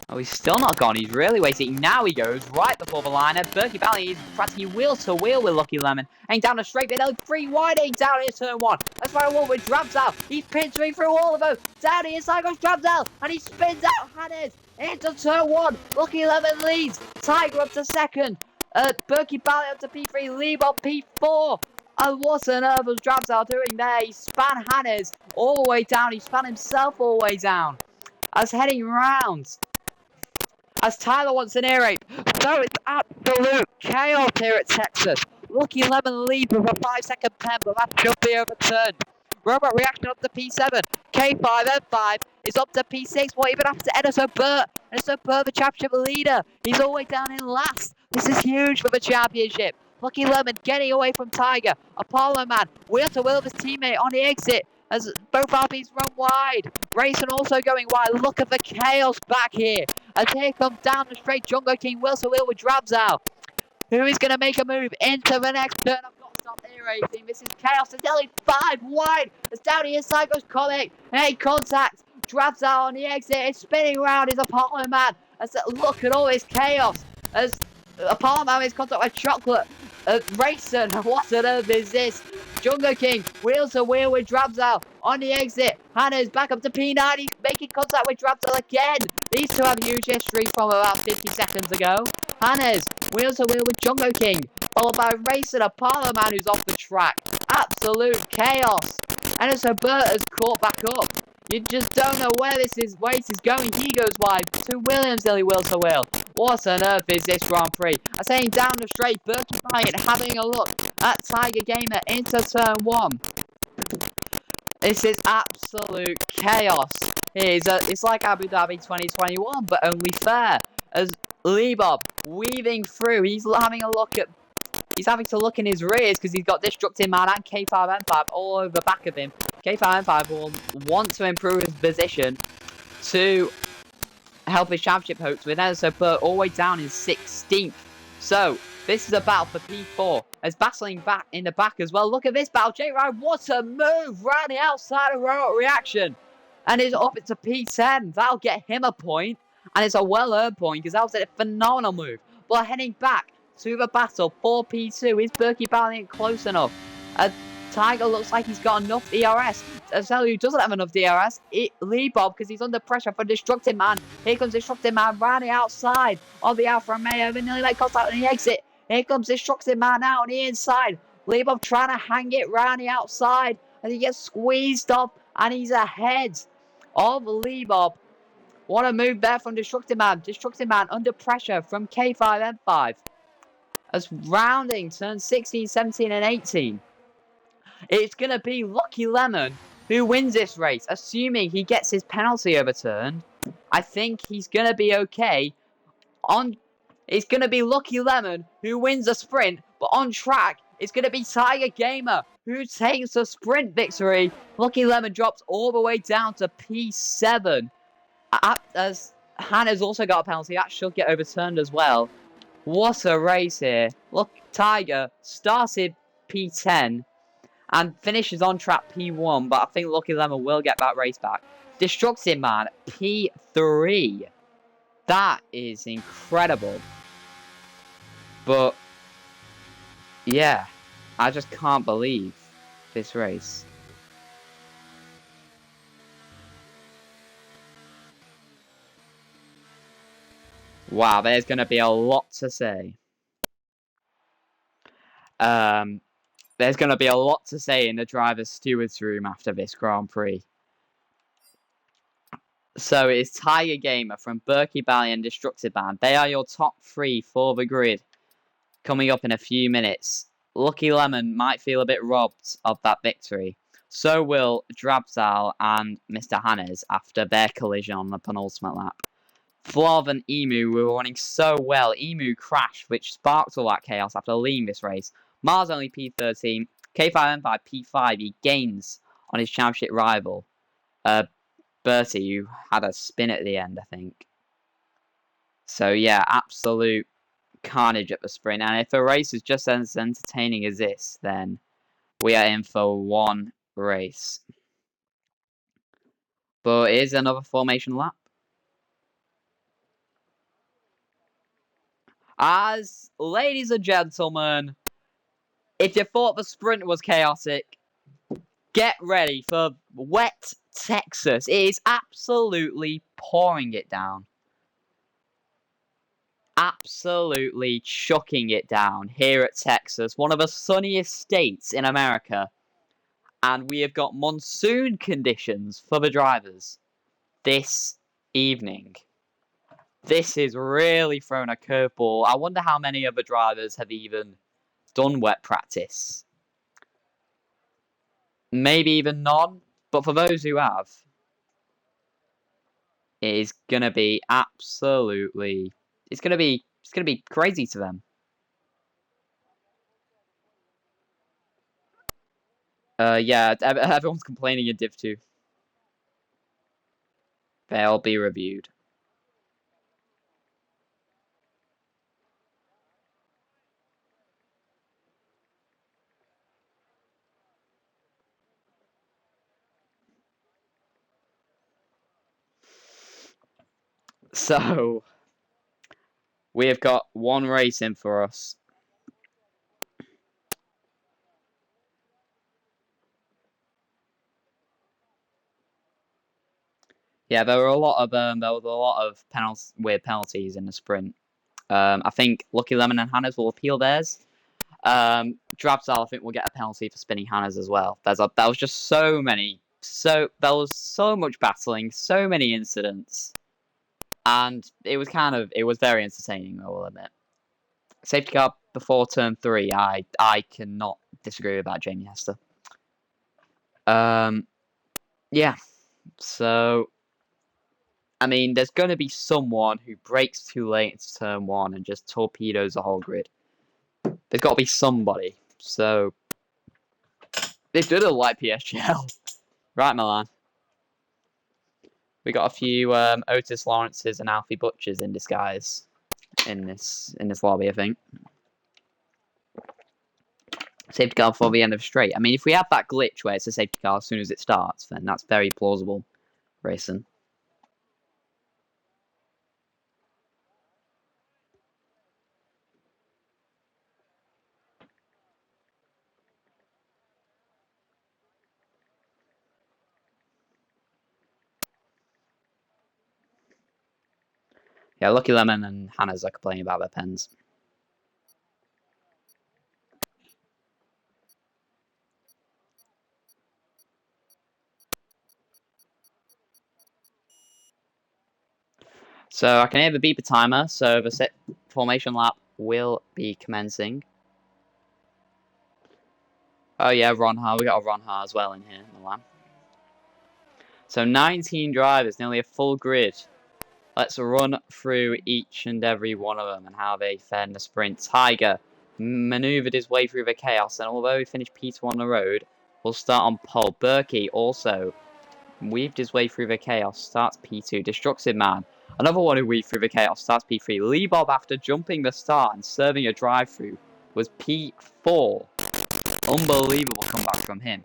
Oh, he's still not gone. He's really waiting. Now he goes right before the line. Berkey Balliet is practically wheel to wheel with Lucky Lemon. And down the straight bit. 3 wide. Down into turn 1. That's why I want with Drabsal. He's pinching through all of them. Down the inside goes Drabsal. And he spins out Hannes into turn 1. Lucky Lemon leads. Tiger up to 2nd. Berkey Balliet up to P3. Leebob P4. And what on earth was Drabsal doing there? He span Hannes all the way down. He span himself all the way down. As heading round. As Tyler wants an ear rape. So it's absolute chaos here at Texas. Lucky Lemon lead with a 5-second pen, but that should be overturned. Robot Reaction up to P7. K5 N5 is up to P6. What even happened to Edison Burt? Edison Burt, the championship leader. He's all the way down in last. This is huge for the championship. Lucky Lemon getting away from Tiger. Apollo Man wheel to wheel with his teammate on the exit as both RPs run wide. Racing also going wide. Look at the chaos back here. As here comes down the straight Jungle King wheel to wheel with Drabzow, who is going to make a move into the next turn. I've got to stop there, racing. This is chaos. It's only 5 wide. As down the inside goes Comic. Hey, contact. Drabzow on the exit. It's spinning around. Is Apollo Man. As look at all this chaos. As Apollo Man is contact with Chocolate. Racing. What on earth is this? Jungle King wheel to wheel with Drabzow on the exit. Hannah's back up to P9. He's making contact with Drabzow again. These two have huge history from about 50 seconds ago. Hannah's wheel to wheel with Jungle King, followed by Racing Apollo Man, who's off the track. Absolute chaos. And so Burt has caught back up. You just don't know where this is going. He goes wide to Williams, Lily wheel to wheel. What on earth is this Grand Prix? I'm saying down the straight, Berkey Bryant having a look at Tiger Gamer into turn 1. This is absolute chaos. It's like Abu Dhabi 2021, but only fair. As Lebob weaving through, he's having to look in his rears because he's got Destructive Man and K5M5 all over the back of him. K5M5 will want to improve his position to help his championship hopes with Edison Burt all the way down in 16th. So this is a battle for P4 as battling back in the back as well. Look at this battle. J Ryan, what a move right the outside of Robot Reaction. And it's up into P10. That'll get him a point. And it's a well-earned point because that was a phenomenal move. But heading back to the battle for P2. Is Berkey Valiant close enough? Tiger looks like he's got enough DRS. Tell you who doesn't have enough DRS, Lebob, because he's under pressure for Destructive Man. Here comes Destructive Man round the outside of the Alfa Romeo. They nearly make contact on the exit. Here comes Destructive Man out on the inside. Lebob trying to hang it round the outside as he gets squeezed off and he's ahead of Lebob. What a move there from Destructive Man. Destructive Man under pressure from K5M5. As rounding turns 16, 17 and 18. It's going to be Lucky Lemon who wins this race. Assuming he gets his penalty overturned, I think he's going to be okay. It's going to be Lucky Lemon who wins a sprint, but on track, it's going to be Tiger Gamer who takes a sprint victory. Lucky Lemon drops all the way down to P7. As Hannah's also got a penalty, that should get overturned as well. What a race here. Look, Tiger started P10 and finishes on track P1, but I think Lucky Lemon will get that race back. Destructive Man, P3. That is incredible. But, yeah, I just can't believe this race. Wow, there's going to be a lot to say. There's going to be a lot to say in the driver's stewards room after this Grand Prix. So it's Tiger Gamer from Berkey Bally and Destructive Man. They are your top 3 for the grid. Coming up in a few minutes. Lucky Lemon might feel a bit robbed of that victory. So will Drabzow and Mr. Hannes after their collision on the penultimate lap. Flav and Emu were running so well. Emu crashed, which sparked all that chaos after leading this race. Mars only P13. K5M5 P5. He gains on his championship rival. Bertie, who had a spin at the end, I think. So yeah, absolute carnage at the sprint. And if a race is just as entertaining as this, then we are in for one race. But here's another formation lap. As, ladies and gentlemen, if you thought the sprint was chaotic, get ready for wet Texas. It is absolutely pouring it down. Absolutely chucking it down here at Texas, one of the sunniest states in America. And we have got monsoon conditions for the drivers this evening. This is really thrown a curveball. I wonder how many of the drivers have even done wet practice. Maybe even none, but for those who have, it is gonna be absolutely. It's gonna be crazy to them. Yeah, everyone's complaining in Div 2. They'll be reviewed. So, we have got one race in for us. Yeah, there was a lot of weird penalties in the sprint. I think Lucky Lemon and Hannah's will appeal theirs. Drabsal, I think, will get a penalty for spinning Hannah's as well. There was just so many, there was so much battling, so many incidents, and it was very entertaining, I will admit. Safety car before turn 3, I cannot disagree with that, Jamie Hester. Yeah, so I mean, there's going to be someone who breaks too late into turn 1 and just torpedoes the whole grid. There's got to be somebody. So, they did a light PSGL. Right, Milan. We got a few Otis Lawrences and Alfie Butchers in disguise in this lobby, I think. Safety car before the end of straight. I mean, if we have that glitch where it's a safety car as soon as it starts, then that's very plausible racing. Yeah, Lucky Lemon and Hannah's are complaining about their pens. So I can hear the beeper timer, so the set formation lap will be commencing. Oh yeah, Ronha. We got a Ronha as well in here, Milan. So 19 drivers, nearly a full grid. Let's run through each and every one of them and how they fared in the sprint. Tiger manoeuvred his way through the chaos, and although he finished P2 on the road, we'll start on pole. Berkey also weaved his way through the chaos, starts P2. Destructive Man, another one who weaved through the chaos, starts P3. Lee Bob, after jumping the start and serving a drive-through, was P4. Unbelievable comeback from him.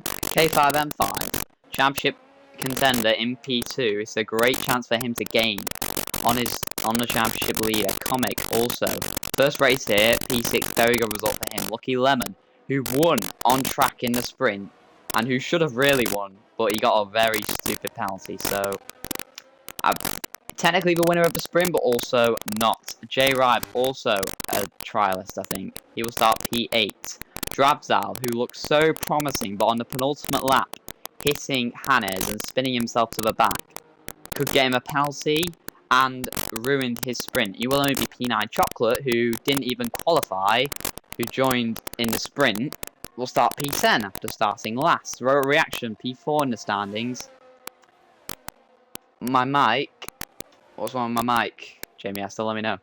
K5M5, championship contender in P2. It's a great chance for him to gain on the championship leader. Comic also. First race here, P6, very good result for him. Lucky Lemon, who won on track in the sprint, and who should have really won, but he got a very stupid penalty, so technically the winner of the sprint, but also not. J Ribe, also a trialist, I think. He will start P8. Drabzal, who looks so promising, but on the penultimate lap, hitting Hannes and spinning himself to the back, could get him a penalty and ruined his sprint. He will only be P9. Chocolate, who didn't even qualify, who joined in the sprint, will start P10 after starting last. Reaction, P4 in the standings. My mic, what's wrong with my mic? Jamie has to let me know.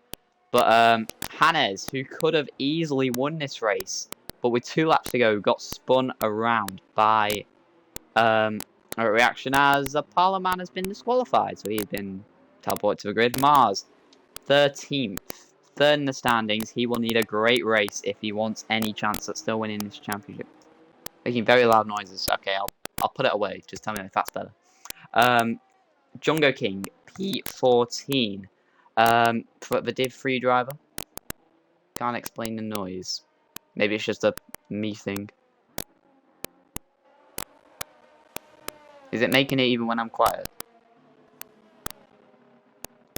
But Hannes, who could have easily won this race, but with 2 laps to go, got spun around by a reaction as a Parliament has been disqualified, so he's been teleported to the grid. Mars, 13th, third in the standings. He will need a great race if he wants any chance at still winning this championship. Making very loud noises. Okay, I'll put it away. Just tell me if that's better. Jungo King, P14. For the Div 3 driver. Can't explain the noise. Maybe it's just a me thing. Is it making it even when I'm quiet?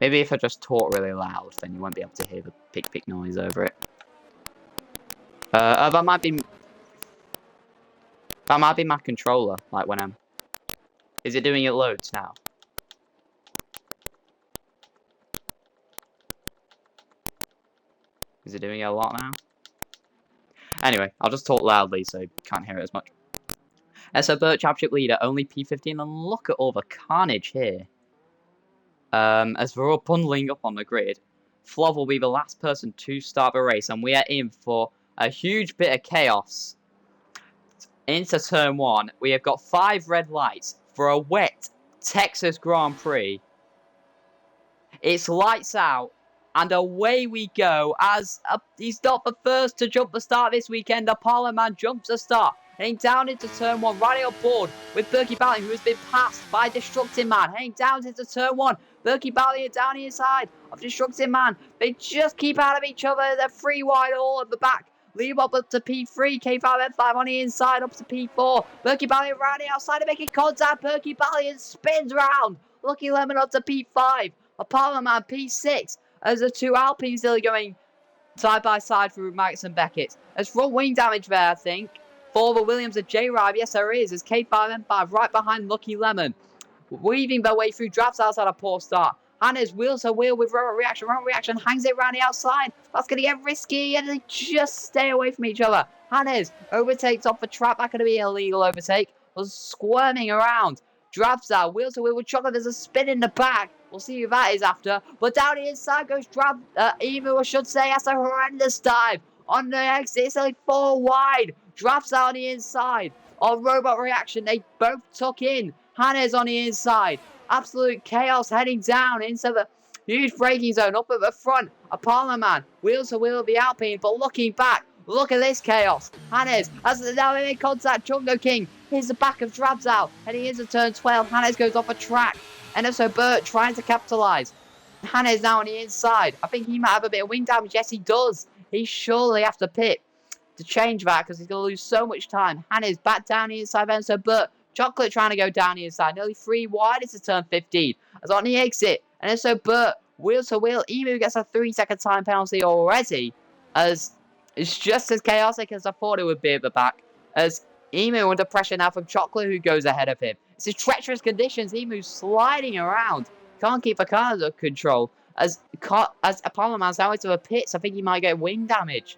Maybe if I just talk really loud, then you won't be able to hear the pick noise over it. That might be my controller, like when I'm... Is it doing it loads now? Is it doing it a lot now? Anyway, I'll just talk loudly so you can't hear it as much. So Burt championship leader, only P15, and look at all the carnage here. As we're all bundling up on the grid, Flov will be the last person to start the race, and we are in for a huge bit of chaos. Into turn 1, we have got 5 red lights for a wet Texas Grand Prix. It's lights out, and away we go. As he's not the first to jump the start this weekend, the Parliament jumps the start. Heading down into turn 1, riding on board with Berkey Bally, who has been passed by Destructive Man. Heading down into turn 1, Berkey Bally down the inside of Destructive Man. They just keep out of each other. They're 3 wide all at the back. Leave up to P3, K5M5 on the inside, up to P4. Berkey Bally around the outside and making contact. Berkey Bally spins round. Lucky Lemon up to P5. Apollo Man P6. As the 2 Alpines still going side by side through Max and Beckett. There's front wing damage there, I think. For the Williams and J-Rive, yes there is. There's K5M5 right behind Lucky Lemon. Weaving their way through drafts outside a poor start. Hannah's wheel to wheel with Rotor Reaction. Rotor Reaction hangs it around the outside. That's going to get risky and they just stay away from each other. Hannah's overtakes off the track. That's going to be an illegal overtake. Was squirming around. Drafts out. Wheel to wheel with Chocolate. There's a spin in the back. We'll see who that is after. But down the inside goes Emu, I should say. That's a horrendous dive. On the exit, it's only 4 wide. Drafts out on the inside. On Robot Reaction, they both tuck in. Hannah's on the inside. Absolute chaos heading down into the huge braking zone up at the front. Apollo Man, wheel to wheel of the Alpine, but looking back, look at this chaos. Hannah's, as now they make contact, Chungo King, here's the back of Drabs out, heading into turn 12, Hannah's goes off a track, and also Burt trying to capitalise. Hannah's now on the inside. I think he might have a bit of wing damage, yes he does. He surely have to pit to change that, because he's going to lose so much time. Hannah's back down the inside, and so Burt, Chocolate trying to go down the inside, nearly 3 wide into turn 15. As on the exit, and then so Burt, wheel to wheel, Emu gets a 3-second time penalty already, as it's just as chaotic as I thought it would be at the back, as Emu under pressure now from Chocolate, who goes ahead of him. It's his treacherous conditions, Emu's sliding around, can't keep the car under control, as Apollo Man's now into the pits. I think he might get wing damage.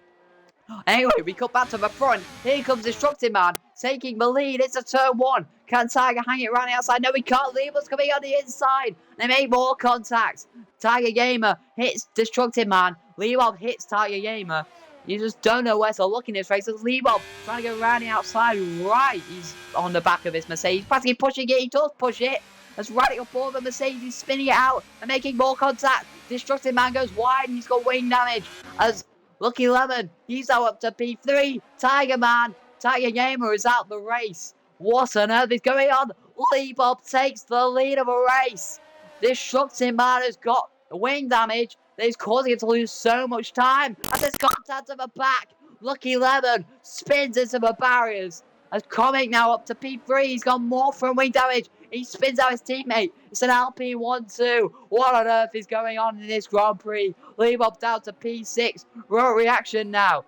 Anyway, we cut back to the front. Here comes Destructive Man, taking the lead. It's a turn 1. Can Tiger hang it around the outside? No, he can't. Lever's coming on the inside. They make more contacts. Tiger Gamer hits Destructive Man. Leebob hits Tiger Gamer. You just don't know where to look in this race. As Leebob trying to go around the outside. Right, he's on the back of his Mercedes. Practically pushing it. He does push it. As right up for the Mercedes, he's spinning it out and making more contact. Destructive Man goes wide and he's got wing damage. As Lucky Lemon, he's now up to P3. Tiger Man, Tiger Gamer is out the race. What on earth is going on? Leebob takes the lead of a race. Destructive Man has got wing damage that is causing him to lose so much time. And there's contact at the back. Lucky Lemon spins into the barriers. As Comic now up to P3, he's got more from wing damage. He spins out his teammate. It's an Alpine 1-2. What on earth is going on in this Grand Prix? Leebob down to P6. Rotor Reaction now.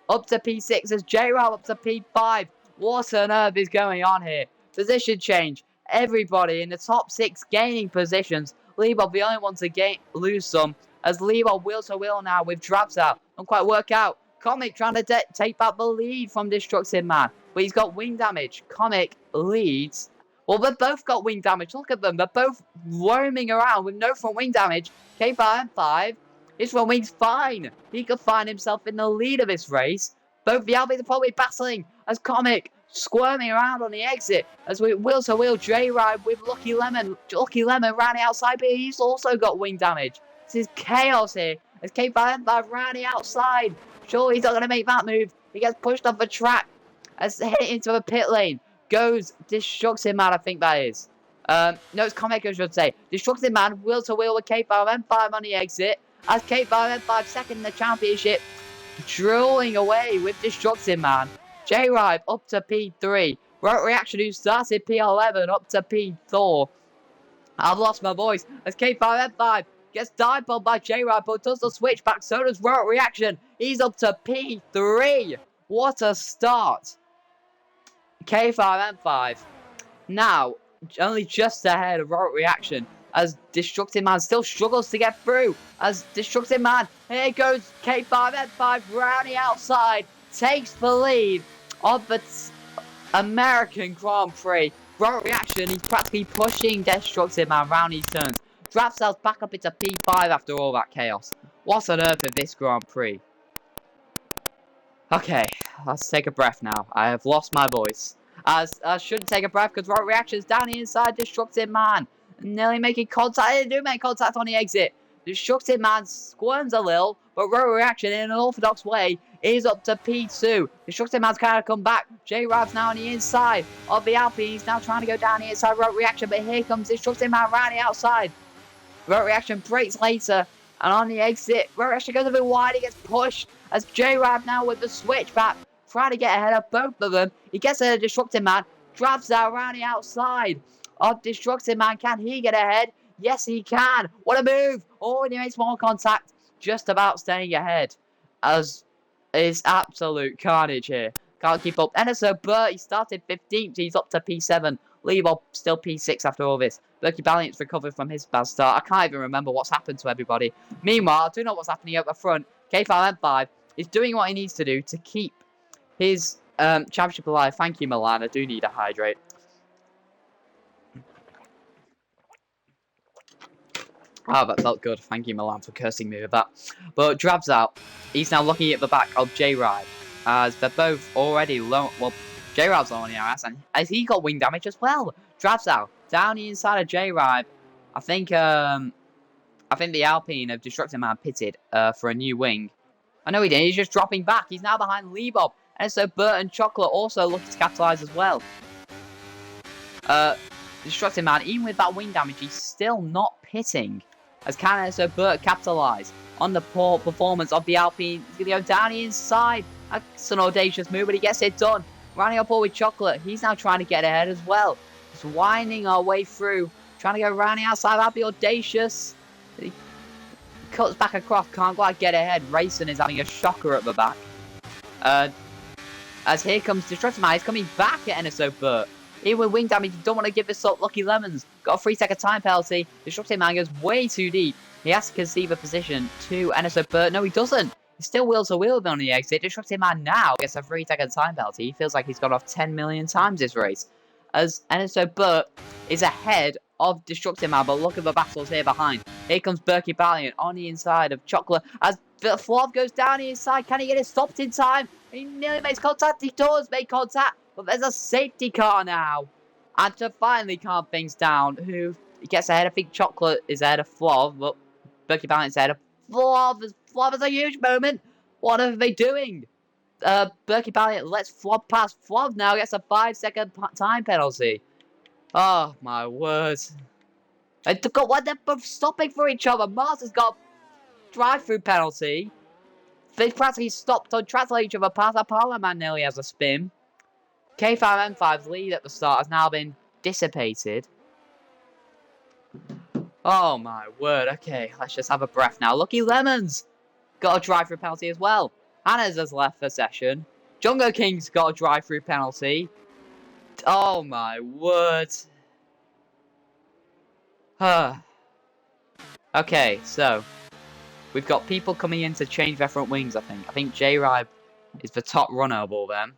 Up to P6 as J-Rob up to P5. What on earth is going on here? Position change. Everybody in the top 6 gaining positions. Leebob the only one to lose some. As Leebob wheel to wheel now with Drabs out. Don't quite work out. Comic trying to take back the lead from Destructive Man. But he's got wing damage. Comic leads. Well, they've both got wing damage. Look at them. They're both roaming around with no front wing damage. K5M5. His front wing's fine. He could find himself in the lead of this race. Both the Albies are probably battling as Comic squirming around on the exit. As we wheel to wheel J-Ride with Lucky Lemon. Lucky Lemon round the outside, but he's also got wing damage. This is chaos here. As K5M5 round the outside. Surely he's not going to make that move. He gets pushed off the track. As hit into the pit lane. Goes Destructive Man, I think that is. No, it's Comic, I should say. Destructive Man, wheel to wheel with K5M5 on the exit. As K5M5 second in the championship. Drilling away with Destructive Man. J-Rive up to P3. Rotor Reaction, who started P11, up to P4. I've lost my voice. As K5M5 gets dive bombed by J-Rive, but does the switch back. So does Rotor Reaction. He's up to P3. What a start. K5M5 now only just ahead of Rotor Reaction as Destructive Man still struggles to get through as Destructive Man, here goes K5M5 round the outside, takes the lead of the American Grand Prix. Road reaction, he's practically pushing Destructive Man around these turns. Draftsell's back up into P5 after all that chaos. What on earth is this Grand Prix? Okay, let's take a breath now. I have lost my voice. I shouldn't take a breath because Road reaction's down the inside. Destructive Man nearly making contact. They do make contact on the exit. Destructive Man squirms a little, but Road reaction in an orthodox way is up to P2. Destructive Man's kind of come back. J-Rab's now on the inside of the Alpine. He's now trying to go down the inside Road reaction, but here comes Destructive Man around the outside. Road reaction breaks later, and on the exit, Road reaction goes a bit wide. He gets pushed as J-Rab now with the switchback, trying to get ahead of both of them. He gets ahead of Destructive Man, drives that around the outside of Destructive Man. Can he get ahead? Yes, he can. What a move! Oh, and he makes more contact, just about staying ahead. As is absolute carnage here. Can't keep up. NSO Burt, he started 15th. He's up to P7. Leebob still P6 after all this. Berkey Valiant's recovered from his bad start. I can't even remember what's happened to everybody. Meanwhile, I do know what's happening at the front. K5M5 is doing what he needs to do to keep his championship alive. Thank you, Milan. I do need a hydrate. Oh, that felt good. Thank you, Milan, for cursing me with that. But Drab's out. He's now looking at the back of J-Ride. As they're both already low. Well, J-Rab's low on the RS, and as he got wing damage as well. Drab's out. Down the inside of J-Ride. I think the Alpine of Destructive Man pitted for a new wing. I know he didn't. He's just dropping back. He's now behind Leebob. And so Burt and Chocolate also looking to capitalise as well. Destructive Man, even with that wing damage, he's still not pitting. As can and so Burt capitalise on the poor performance of the Alpine. He's going to go down the inside. That's an audacious move, but he gets it done. Rounding up all with Chocolate. He's now trying to get ahead as well. Just winding our way through. Trying to go around the outside. That'd be audacious. He cuts back across. Can't quite get ahead. Racing is having a shocker at the back. As here comes Destructive Man. He's coming back at NSO Burt. Even with wing damage, you don't want to give this up. Lucky Lemons got a 3-second time penalty. Destructive Man goes way too deep. He has to concede a position to NSO Burt. No, he doesn't. He still wheels to wheel on the exit. Destructive Man now gets a 3-second time penalty. He feels like he's gone off 10 million times this race. As NSO Burt is ahead of Destructive Man, but look at the battles here behind. Here comes Berkey Valiant on the inside of Chocolate. As Flav goes down the inside, can he get it stopped in time? He nearly makes contact. He does make contact. But there's a safety car now. And to finally calm things down, who gets ahead? I think Chocolate is ahead of Flav, but Berkey Valiant's ahead of Flav. Flav is a huge moment. What are they doing? Berkey Valiant lets Flav pass. Flav now gets a 5-second time penalty. Oh, my word. They've got what they're both stopping for each other. Mars has got a drive-through penalty. They practically stopped on track to let each other pass. Apollo Man nearly has a spin. K5M5's lead at the start has now been dissipated. Oh my word. Okay, let's just have a breath now. Lucky Lemons got a drive-through penalty as well. Hannah's has left the session. Jungo King's got a drive-through penalty. Oh my word. Okay, so we've got people coming in to change their front wings, I think. I think J-Ribe is the top runner of all them.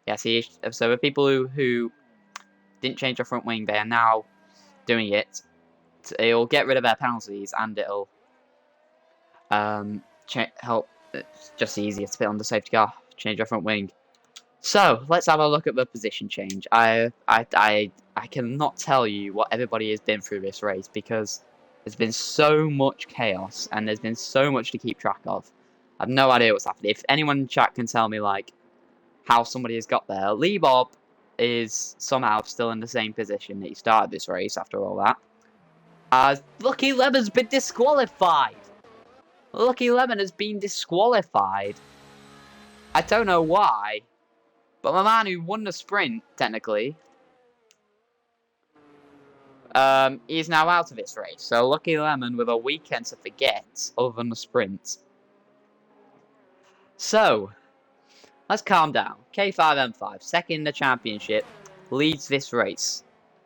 Yes, he is. So the people who didn't change their front wing, they are now doing it. It'll get rid of their penalties, and it'll help. It's just easier to put on the safety car, change their front wing. So let's have a look at the position change. I cannot tell you what everybody has been through this race because there's been so much chaos and there's been so much to keep track of. I have no idea what's happening. If anyone in chat can tell me like how somebody has got there, Lee Bob is somehow still in the same position that he started this race after all that. Lucky Lemon's been disqualified. Lucky Lemon has been disqualified. I don't know why, but my man who won the sprint, technically, is now out of this race. So Lucky Lemon with a weekend to forget other than the sprint. So let's calm down. K5M5, second in the championship, leads this race.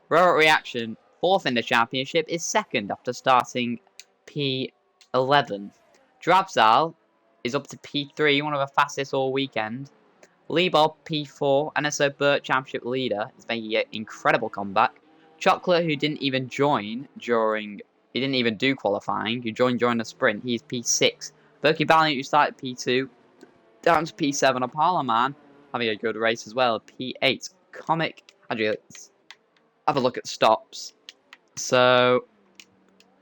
Robot Reaction, fourth in the championship, is second after starting P11. Drabzal is up to P3, one of the fastest all weekend. Lee Bob P4, NSO Burt Championship leader, is making an incredible comeback. Chocolate, who didn't even join during, he didn't even do qualifying, who joined during the sprint, he's P6. Berkey Valiant, who started P2, down to P7. Apollo Man, having a good race as well, P8. Comic, actually, let's have a look at stops. So,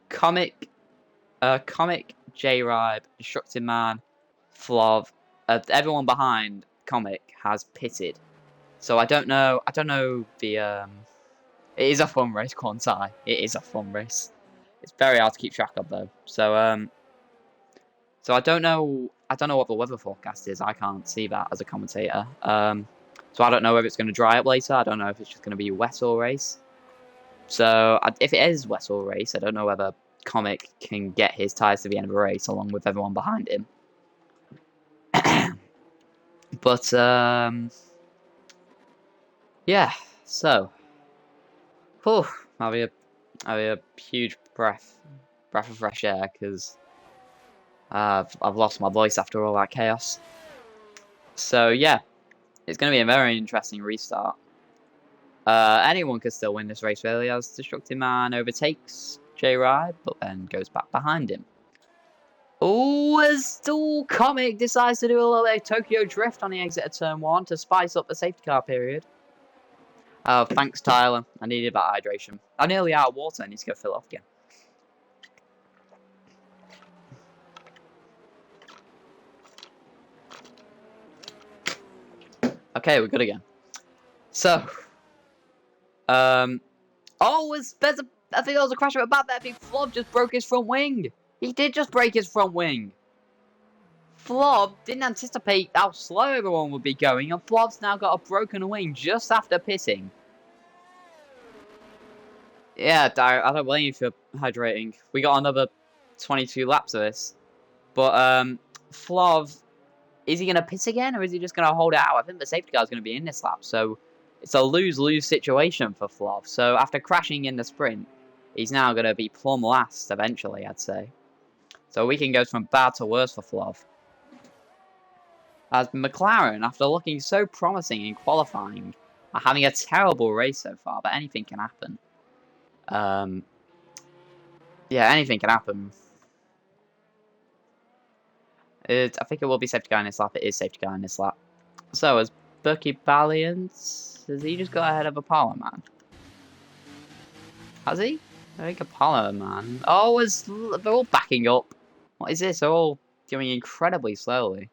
Comic, J-Ribe, Destructive Man, Flov, everyone behind Comic has pitted. So I don't know the, it is a fun race, Quantai. It is a fun race. It's very hard to keep track of though. So, so I don't know what the weather forecast is. I can't see that as a commentator. So I don't know if it's going to dry up later. I don't know if it's just going to be a wet all race. So if it is wet all race, I don't know whether Comic can get his tyres to the end of the race along with everyone behind him. But yeah. So, whew, I'll be a huge breath of fresh air because I've lost my voice after all that chaos. So yeah, it's going to be a very interesting restart. Anyone could still win this race really, as Destructive Man overtakes J-Ribe, but then goes back behind him. Oh, as Comic decides to do a little bit of Tokyo Drift on the exit of Turn 1 to spice up the safety car period. Oh, thanks, Tyler. I needed that hydration. I'm nearly out of water. I need to go fill it up again. Okay, we're good again. So, oh, I think there was a crash at the back there. I think Flov just broke his front wing. He did just break his front wing. Flov didn't anticipate how slow everyone would be going, and Flov's now got a broken wing just after pitting. Yeah, I don't blame you for hydrating. We got another 22 laps of this. But, Flov, is he going to pit again, or is he just going to hold it out? I think the safety car is going to be in this lap, so it's a lose-lose situation for Flov. So after crashing in the sprint, he's now going to be plumb last eventually, I'd say. So we can go from bad to worse for Flov. As McLaren, after looking so promising in qualifying, are having a terrible race so far, but anything can happen. Yeah, anything can happen. I think it will be safety car in this lap. It is safety car in this lap. So, as Berkey Valiant, has he just got ahead of Apollo Man? Has he? I think Apollo Man. Oh, they're all backing up. What is this? They're all going incredibly slowly.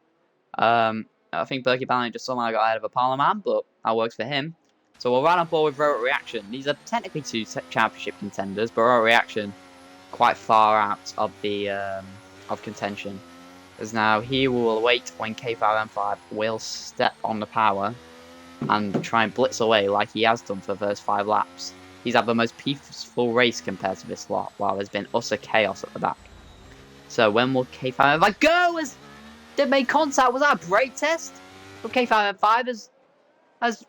I think Berkey Valiant just somehow got ahead of Apollo Man, but that works for him. So we'll run on board with Rotor Reaction. These are technically two championship contenders, but Rotor Reaction quite far out of the of contention. As now he will wait when K5M5 will step on the power and try and blitz away like he has done for the first 5 laps. He's had the most peaceful race compared to this lot, while there's been utter chaos at the back. So when will K5M5 go? As they made contact, was that a brake test? But K5M5 has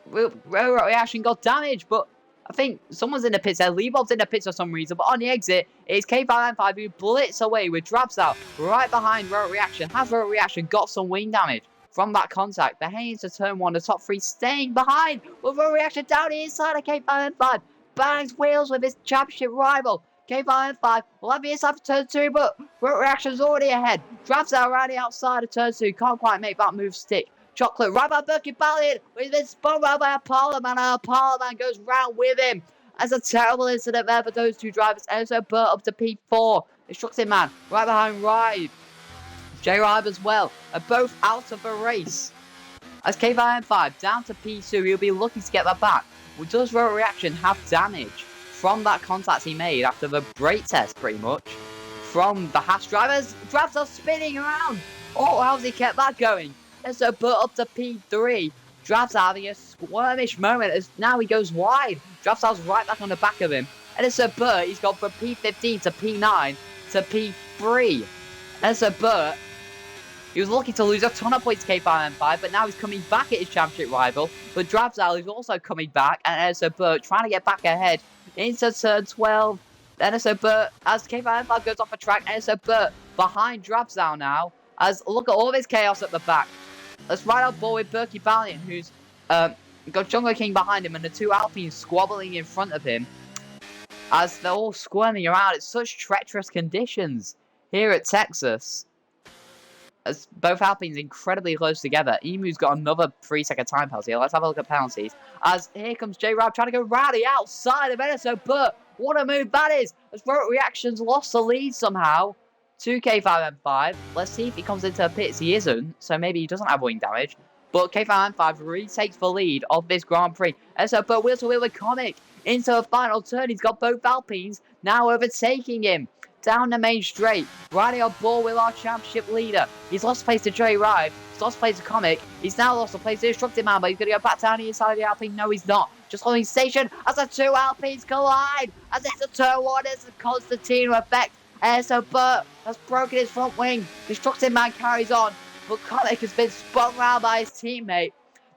Rotor Reaction got damaged, but I think someone's in the pits there. Leebob's in the pits for some reason, but on the exit, it's K5M5 who blitz away with Drabsdale right behind Rotor Reaction. Has Rotor Reaction got some wing damage from that contact? They're heading to turn 1, the top 3 staying behind, with Rotor Reaction down the inside of K5M5. Bangs wheels with his championship rival. K5M5 will have the inside for turn 2, but Rotor Reaction's already ahead. Drabsdale around the outside of turn 2, can't quite make that move stick. Chocolate right by Berkey Valiant, with been spun right by Apollo Man, and Apollo Man goes round with him. As a terrible incident there for those two drivers. Also Burt up to P4. Destructive Man right behind Ribe. J-Ribe as well are both out of the race. As K5M5 down to P2, he'll be lucky to get that back. Well, does Rotor Reaction have damage from that contact he made after the brake test, pretty much? From the Haas drivers, drafts are spinning around. Oh, how's he kept that going? And so Burt up to P3. Drafts having a squirmish moment as now he goes wide. Drafts right back on the back of him. And it's a Burt, he's gone from P15 to P9 to P3. And so Burt, he was lucky to lose a ton of points to K5M5, but now he's coming back at his championship rival. But Drabsdale is also coming back, and so Burt trying to get back ahead into turn 12. Then so Burt, as K5M5 goes off the track, and so Burt behind Drabsdale now. As look at all this chaos at the back. Let's ride our ball with Berkey Valiant, who's got Jungle King behind him and the two Alpines squabbling in front of him. As they're all squirming around, it's such treacherous conditions here at Texas. As both Alpines incredibly close together. Emu's got another 3-second time penalty. Let's have a look at penalties. As here comes J-Rab trying to go rally outside of Enzo, but what a move that is! As Road Reactions lost the lead somehow to K5M5. Let's see if he comes into the pits. He isn't, so maybe he doesn't have wing damage. But K5M5 retakes the lead of this Grand Prix. Enzo, but wheel to wheel with Comic into the final turn. He's got both Alpines now overtaking him. Down the main straight, riding on ball with our championship leader. He's lost place to J-Ride. He's lost place to Comic. He's now lost the place to Destructive Man, but he's going to go back down the inside of the Alpine. No, he's not. Just holding station as the two Alpines collide. As it's a turn one, it's a Constantino effect. So Burt has broken his front wing. Destructive Man carries on, but Comic has been spun round by his teammate.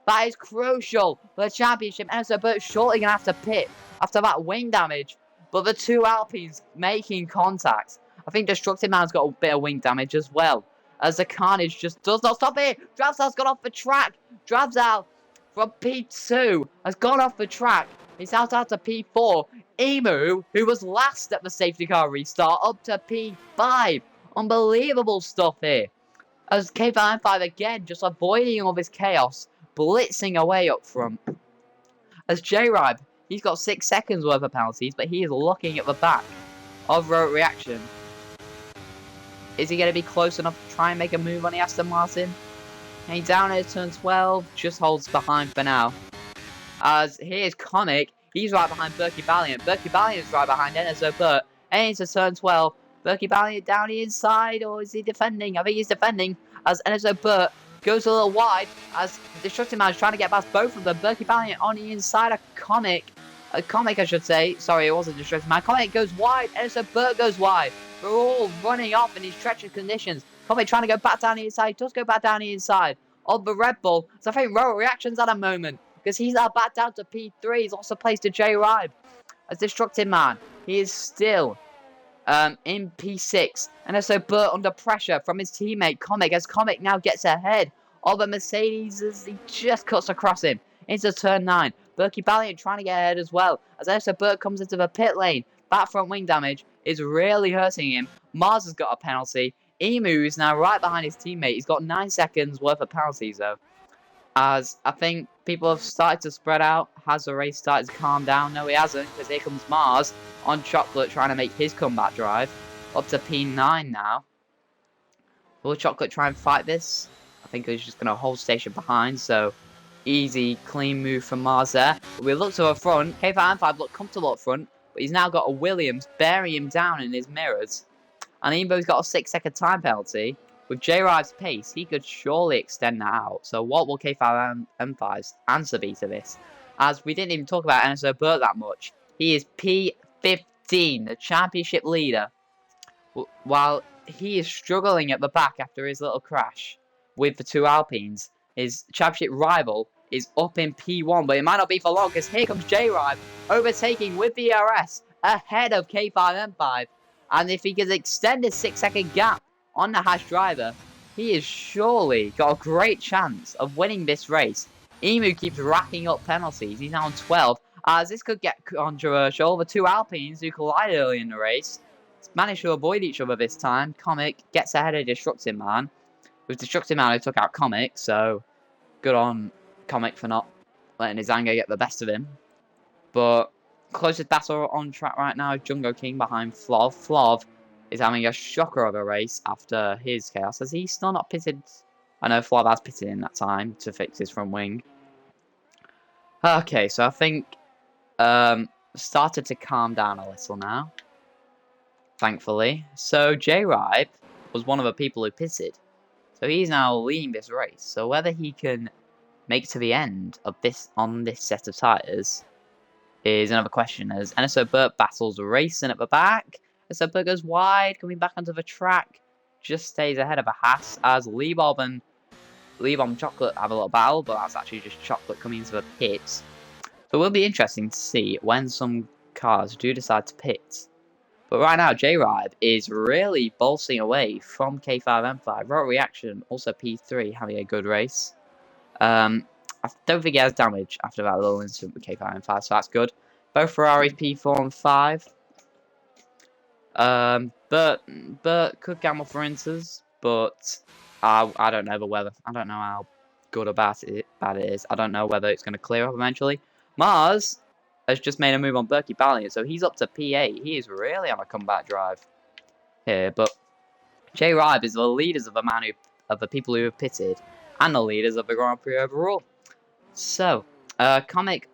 That is crucial for the championship. So Burt's shortly going to have to pit after that wing damage. But the two Alpines making contact. I think Destructive Man's got a bit of wing damage as well. As the carnage just does not stop here. Dravzal's gone off the track. Dravzal from P2 has gone off the track. He's out to P4. Emu, who was last at the safety car restart, up to P5. Unbelievable stuff here. As K5M5 again just avoiding all this chaos. Blitzing away up front. As J-Ride, he's got 6 seconds worth of penalties, but he is looking at the back of Road Reaction. Is he going to be close enough to try and make a move on the Aston Martin? And he's down at turn 12, just holds behind for now. As here's Comic, he's right behind Berkey Valiant. Berkey Valiant is right behind Enzo Burt. And into turn 12, Berkey Valiant down the inside, or is he defending? I think he's defending, as Enzo Burt goes a little wide, as Destructive Man is trying to get past both of them. Berkey Valiant on the inside of Comic. Comic, I should say. Sorry, it wasn't Destructive Man. Comic goes wide, and so Burt goes wide. We're all running off in these treacherous conditions. Comic trying to go back down the inside. Does go back down the inside of the Red Bull. So I think Road Reaction's at a moment, because he's now back down to P3. He's lost a place to J-Ride. As Destructive Man, he is still in P6. And so Burt under pressure from his teammate Comic, as Comic now gets ahead of a Mercedes as he just cuts across him into turn 9. Berkey Valiant trying to get ahead as well. As Enzo Burt comes into the pit lane. Back front wing damage is really hurting him. Mars has got a penalty. Emu is now right behind his teammate. He's got 9 seconds worth of penalties though. As I think people have started to spread out. Has the race started to calm down? No, he hasn't, because here comes Mars on Chocolate trying to make his comeback drive. Up to P9 now. Will Chocolate try and fight this? I think he's just going to hold station behind, so easy, clean move from Mars there. But we look to the front. K5M5 look comfortable up front, but he's now got a Williams bearing him down in his mirrors. And even though he's got a 6-second time penalty, with J-Rive's pace, he could surely extend that out. So what will K5M5's answer be to this? As we didn't even talk about Enzo Burt that much. He is P15, the championship leader, while he is struggling at the back after his little crash with the two Alpines. His championship rival is up in P1, but it might not be for long, because here comes J-Rive overtaking with the RS ahead of K5M5. And if he can extend his 6-second gap on the Hash driver, he has surely got a great chance of winning this race. Emu keeps racking up penalties. He's now on 12, as this could get controversial. The two Alpines who collided early in the race managed to avoid each other this time. Comic gets ahead of Destructive Man. With Destructive Man who took out Comic, so good on Comic for not letting his anger get the best of him. But closest battle on track right now is Jungle King behind Flov. Flov is having a shocker of a race after his chaos, as he's still not pitted. I know Flov has pitted in that time to fix his front wing. Okay, so I think started to calm down a little now, thankfully. So J-Rive was one of the people who pitted, so he's now leading this race. So whether he can make it to the end of this on this set of tyres is another question, as Enzo Burt battles racing at the back. Enzo Burt goes wide, coming back onto the track, just stays ahead of a Haas, as Leebob and Chocolate have a little battle, but that's actually just Chocolate coming into the pits. So it will be interesting to see when some cars do decide to pit. But right now, J-Rive is really bolting away from K5M5. Road Reaction, also P3, having a good race. I don't think he has damage after that little incident with K5 and 5, so that's good. Both Ferraris P4 and 5. Bert could gamble for inters, but I don't know the weather. I don't know how good or bad it is. I don't know whether it's going to clear up eventually. Mars has just made a move on Berkey Ballion, so he's up to P8. He is really on a comeback drive here, but J Rive is the leaders of the people who have pitted, and the leaders of the Grand Prix overall. So, Comic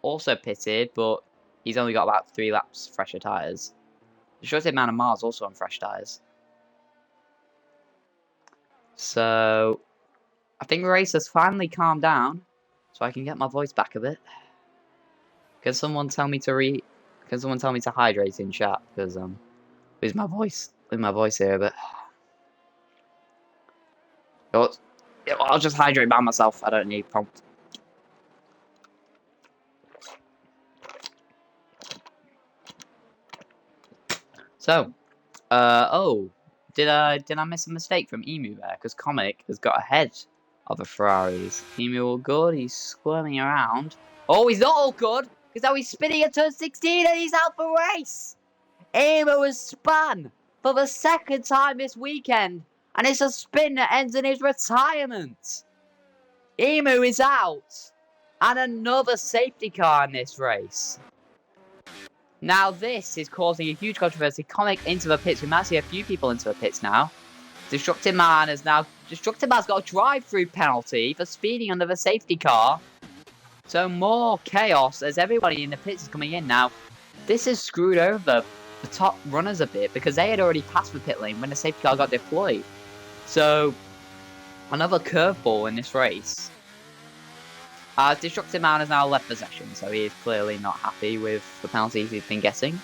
also pitted, but he's only got about 3 laps fresher tyres. Destructive Man and Mars also on fresh tyres. So, I think the race has finally calmed down, so I can get my voice back a bit. Can someone tell me to hydrate in chat? Because lose my voice here a bit. I'll just hydrate by myself. I don't need prompt. So, did I miss a mistake from Emu there? Because Comic has got ahead of the Ferraris. Emu all good. He's squirming around. Oh, he's not all good because now he's spinning at turn 16 and he's out the race. Emu has spun for the 2nd time this weekend, and it's a spin that ends in his retirement. Emu is out, and another safety car in this race. Now this is causing a huge controversy. Comic into the pits. We might see a few people into the pits now. Destructive Man's got a drive-through penalty for speeding under the safety car. So more chaos as everybody in the pits is coming in now. This has screwed over the top runners a bit because they had already passed the pit lane when the safety car got deployed. So another curveball in this race. Destructive Man has now left possession, so he is clearly not happy with the penalties he's been getting.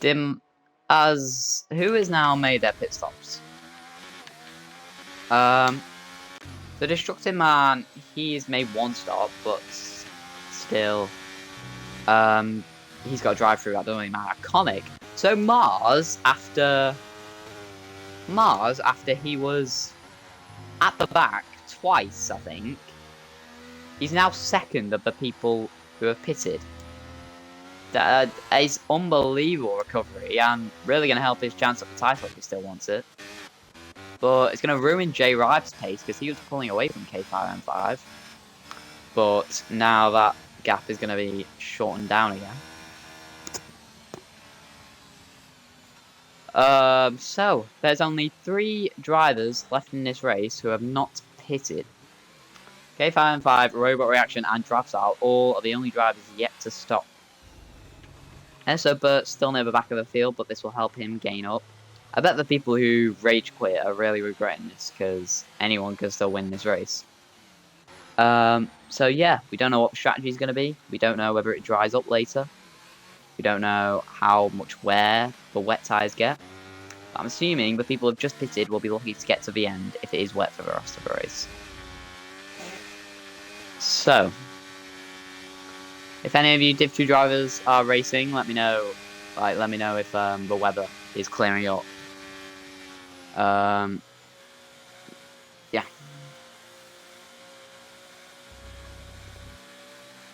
Who has now made their pit stops? The Destructive Man, he's made 1 stop, but still, he's got a drive through. That doesn't really matter. Comic. So Mars, after he was at the back twice, I think. He's now 2nd of the people who have pitted. That is unbelievable recovery and really going to help his chance at the title if he still wants it. But it's going to ruin J Rive's pace because he was pulling away from K5M5. But now that gap is going to be shortened down again. So, there's only 3 drivers left in this race who have not pitted. K5M5, Robot Reaction, and Draftsal, all are the only drivers yet to stop. And so Bert's still near the back of the field, but this will help him gain up. I bet the people who rage quit are really regretting this, because anyone can still win this race. So yeah, we don't know what the strategy is going to be. We don't know whether it dries up later. We don't know how much wear the wet tyres get. But I'm assuming the people who have just pitted will be lucky to get to the end if it is wet for the rest of the race. So, if any of you Div 2 drivers are racing, let me know. Let me know if the weather is clearing up. Yeah.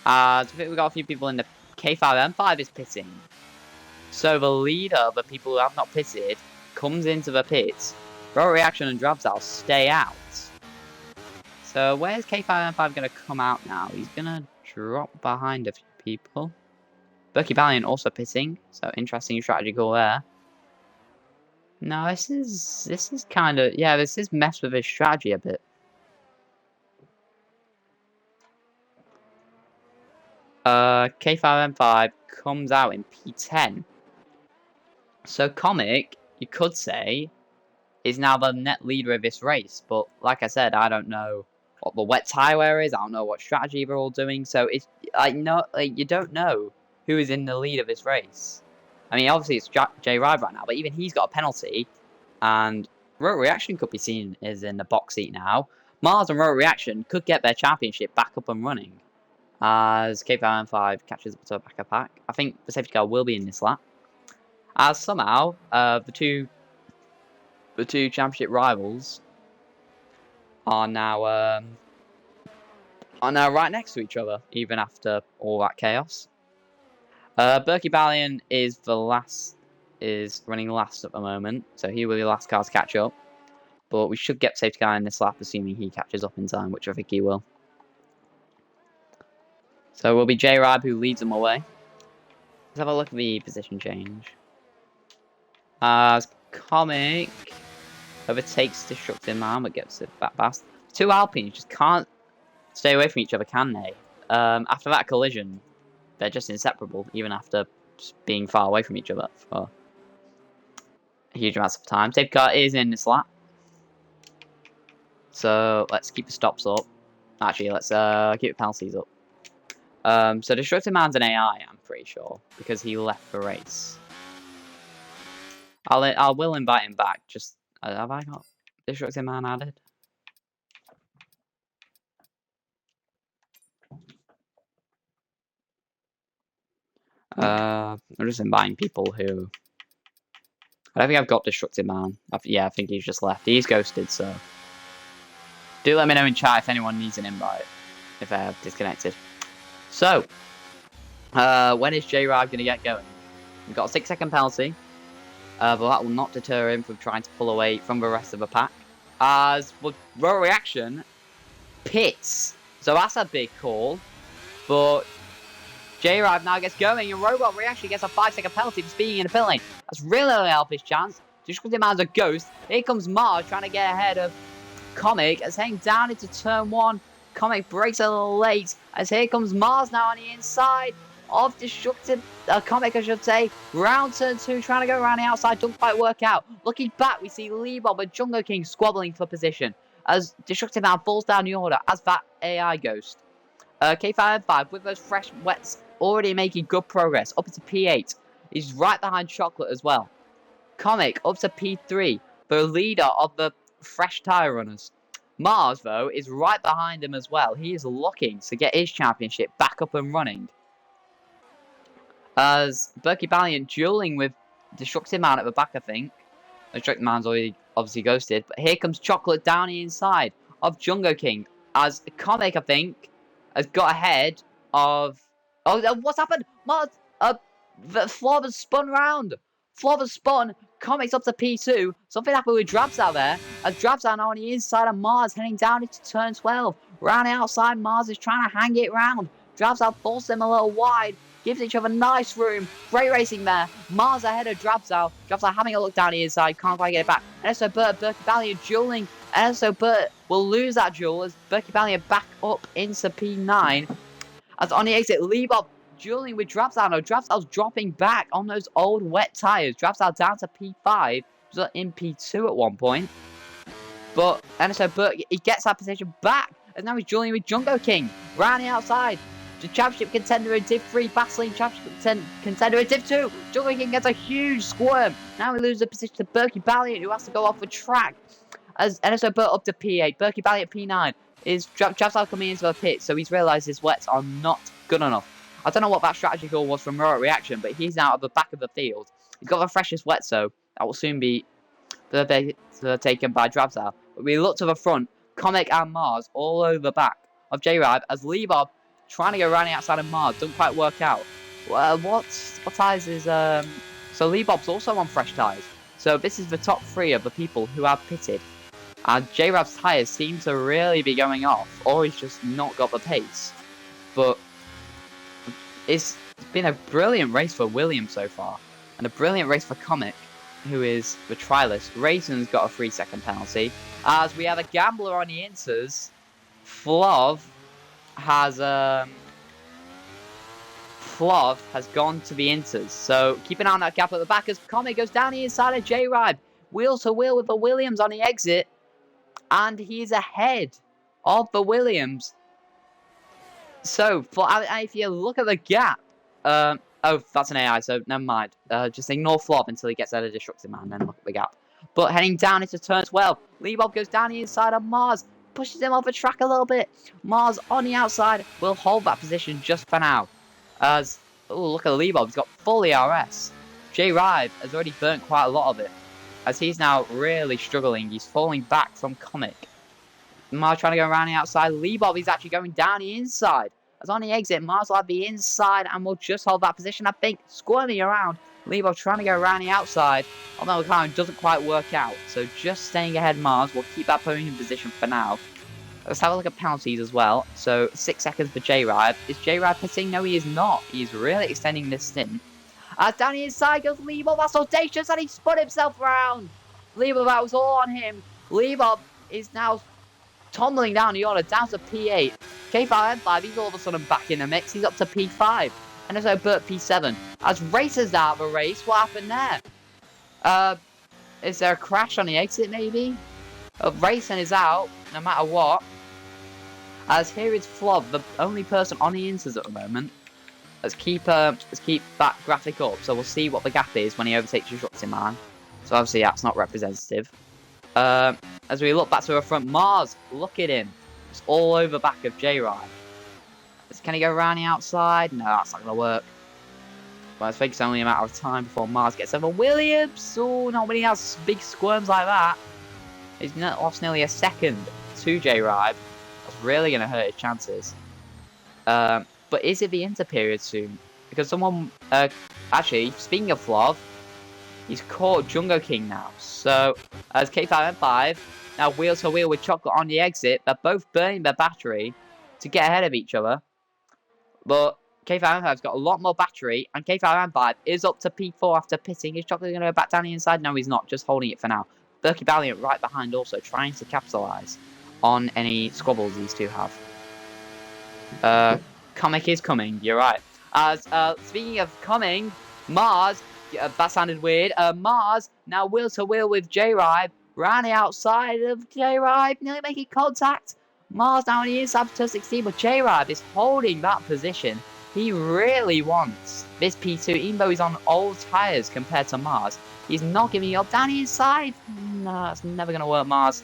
I think we got a few people in the K5M5 is pitting. So the leader, the people who have not pitted, comes into the pits. Roll Reaction and Drabsal stay out. So where's K5M5 going to come out now? He's going to drop behind a few people. Berkey Ballion also pitting, so interesting strategy call there. No, this is kind of, yeah, this is messed with his strategy a bit. K5M5 comes out in P10. So Comic, you could say, is now the net leader of this race, but like I said, I don't know what the wet tyre wear is. I don't know what strategy they're all doing. So it's you don't know who is in the lead of this race. I mean, obviously it's J Rive right now, but even he's got a penalty, and Road Reaction could be seen as in the box seat now. Mars and Road Reaction could get their championship back up and running as K5M5 catches up to the back of pack. I think the safety car will be in this lap. As somehow the two championship rivals are now right next to each other, even after all that chaos. Berkey Ballion is running last at the moment, so he will be the last car to catch up. But we should get safety car in this lap, assuming he catches up in time, which I think he will. So it will be J-Rab who leads them away. Let's have a look at the position change. As Comic overtakes Destructive Man, but gets it back past. Two Alpines just can't stay away from each other, can they? After that collision, they're just inseparable, even after being far away from each other for huge amounts of time. Safety car is in this lap. So let's keep the stops up. Actually, let's keep the penalties up. So Destructive Man's an AI, I'm pretty sure, because he left the race. I will invite him back. Just have I got Destructive Man added? I'm just inviting people who. I don't think I've got Destructive Man. Yeah, I think he's just left. He's ghosted, so do let me know in chat if anyone needs an invite. If I have disconnected. So, when is J-Rab going to get going? We've got a 6-second penalty, but that will not deter him from trying to pull away from the rest of the pack. As with Royal Reaction, pits. So that's a big call, but J-Rab now gets going, and Robot Reaction gets a 5-second penalty for speeding in the pit lane. That's really only help his chance. Destructive Man's a ghost. Here comes Mars trying to get ahead of Comic as heading down into turn 1. Comic breaks a little late as here comes Mars now on the inside of Destructive Comic, I should say. Round turn 2, trying to go around the outside, don't quite work out. Looking back, we see Lee Bob and Jungle King squabbling for position as Destructive Man falls down the order as that AI ghost. K5M5 with those fresh wets already making good progress up to P8. He's right behind Chocolate as well. Comic up to P3, the leader of the fresh tyre runners. Mars, though, is right behind him as well. He is looking to get his championship back up and running. As Berkey Ballion dueling with Destructive Man at the back, I think. Destructive Man's already obviously ghosted. But here comes Chocolate down the inside of Jungle King. As Comic, I think, has got ahead of... Oh, what's happened? Mars... Flav spun round. Flav spun. Comic's up to P2. Something happened with Drabs out there. As Drabs are now on the inside of Mars, heading down into turn 12. Round the outside, Mars is trying to hang it round. Drabs out forced them a little wide. Gives each other nice room. Great racing there. Mars ahead of Drabs are having a look down the inside. Can't quite get it back. And so Berkey Ballion dueling. And so Bert will lose that duel as Berkey Ballion back up into P9. As on the exit, Leebob dueling with Drabsal. No, Drabsal's dropping back on those old wet tyres. Drabsal down to P5. He was in P2 at one point. But, and so Bert, he gets that position back. And now he's dueling with Jungo King. Round the outside. The championship contender in Div 3. Battling championship contender in Div 2. Jungo King gets a huge squirm. Now we lose the position to Berkey Ballion, who has to go off the track. As NSO Bert up to P8. Berkey Ballion P9. Is Drabsal coming into the pit, so he's realised his wets are not good enough. I don't know what that strategy call was from Royal Reaction, but he's now at the back of the field. He's got the freshest wet, so that will soon be taken by Drabsal. But we look to the front, Comic and Mars all over the back of J-Rab as Leebob trying to go around the outside of Mars. Doesn't quite work out. What tyres is... So Leebob's also on fresh tyres. So this is the top 3 of the people who have pitted. And J-Rab's tyres seem to really be going off, or he's just not got the pace. But it's been a brilliant race for Williams so far, and a brilliant race for Comic, who is the trialist. Rayson's got a 3-second penalty, as we have a gambler on the inters. Flav has gone to the inters, so keep an eye on that gap at the back as Comic goes down the inside of J-Rab, wheel to wheel with the Williams on the exit. And he's ahead of the Williams. So, if you look at the gap... oh, that's an AI, so never mind. Just ignore Flob until he gets out of Destructive Man, then look at the gap. But heading down into turn 12. Leebob goes down the inside of Mars. Pushes him off the track a little bit. Mars on the outside will hold that position just for now. As, oh, look at Leebob. He's got full ERS. J-Rive has already burnt quite a lot of it. As he's now really struggling, he's falling back from Comic. Mars trying to go around the outside. Leebob is actually going down the inside. As on the exit, Mars will have the inside and will just hold that position, I think. Squirming around. Leebob trying to go around the outside. Although the climb doesn't quite work out. So just staying ahead Mars will keep that podium position for now. Let's have a look at penalties as well. So 6 seconds for J-Ride. Is J-Ride pitting? No, he is not. He's really extending this stint. As down the inside goes Leebob. That's audacious and he spun himself around. Leebob, that was all on him. Leebob is now tumbling down the order, down to P8. K5M5, he's all of a sudden back in the mix. He's up to P5. And also Burt P7. As Racer's out of the race, what happened there? Is there a crash on the exit, maybe? Racing is out, no matter what. As here is Flob, the only person on the inters at the moment. Let's keep that graphic up, so we'll see what the gap is when he overtakes Disrupting Man. So obviously that's not representative. As we look back to our front, Mars, look at him. It's all over back of J-Ride. Can he go around the outside? No, that's not going to work. But I think it's only a matter of time before Mars gets over Williams. Oh, not when he has big squirms like that. He's lost nearly a second to J-Ride. That's really going to hurt his chances. But is it the inter period soon? Because someone... actually, speaking of Flov, he's caught Jungo King now. So, as K5M5 now wheel to wheel with Chocolate on the exit. They're both burning their battery to get ahead of each other. But K5M5's got a lot more battery. And K5M5 is up to P4 after pitting. Is Chocolate going to go back down the inside? No, he's not. Just holding it for now. Berkey Valiant right behind also, trying to capitalise on any squabbles these two have. Comic is coming, you're right. As, speaking of coming, Mars, that sounded weird, Mars now wheel to wheel with J-Ride, round the outside of J-Ride, nearly making contact. Mars now on the inside for turn 16, but J-Ride is holding that position. He really wants this P2, even though he's on old tyres compared to Mars. He's not giving up down the inside. No, it's never going to work, Mars.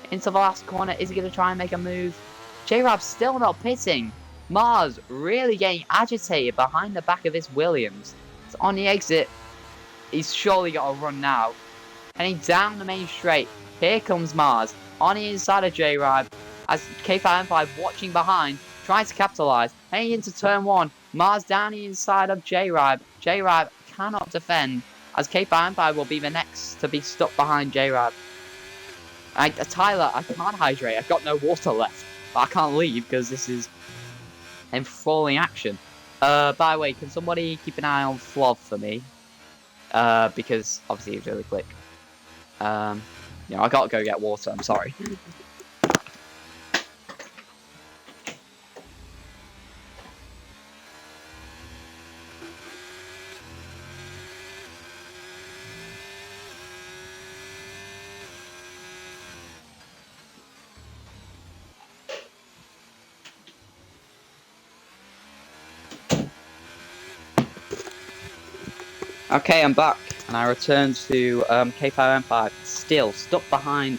Into the last corner, is he going to try and make a move? J-Rab's still not pitting. Mars really getting agitated behind the back of this Williams. It's on the exit. He's surely got to run now. Heading down the main straight. Here comes Mars on the inside of J-Rab. As K5M5 watching behind, trying to capitalise. Heading into turn 1. Mars down the inside of J-Rab. J-Rab cannot defend. As K5M5 will be the next to be stuck behind J-Rab. Tyler, I can't hydrate. I've got no water left. But I can't leave because this is enthralling action. By the way, can somebody keep an eye on Flov for me? Because obviously he's really quick. I gotta go get water, I'm sorry. Okay, I'm back, and I return to K5M5, still stuck behind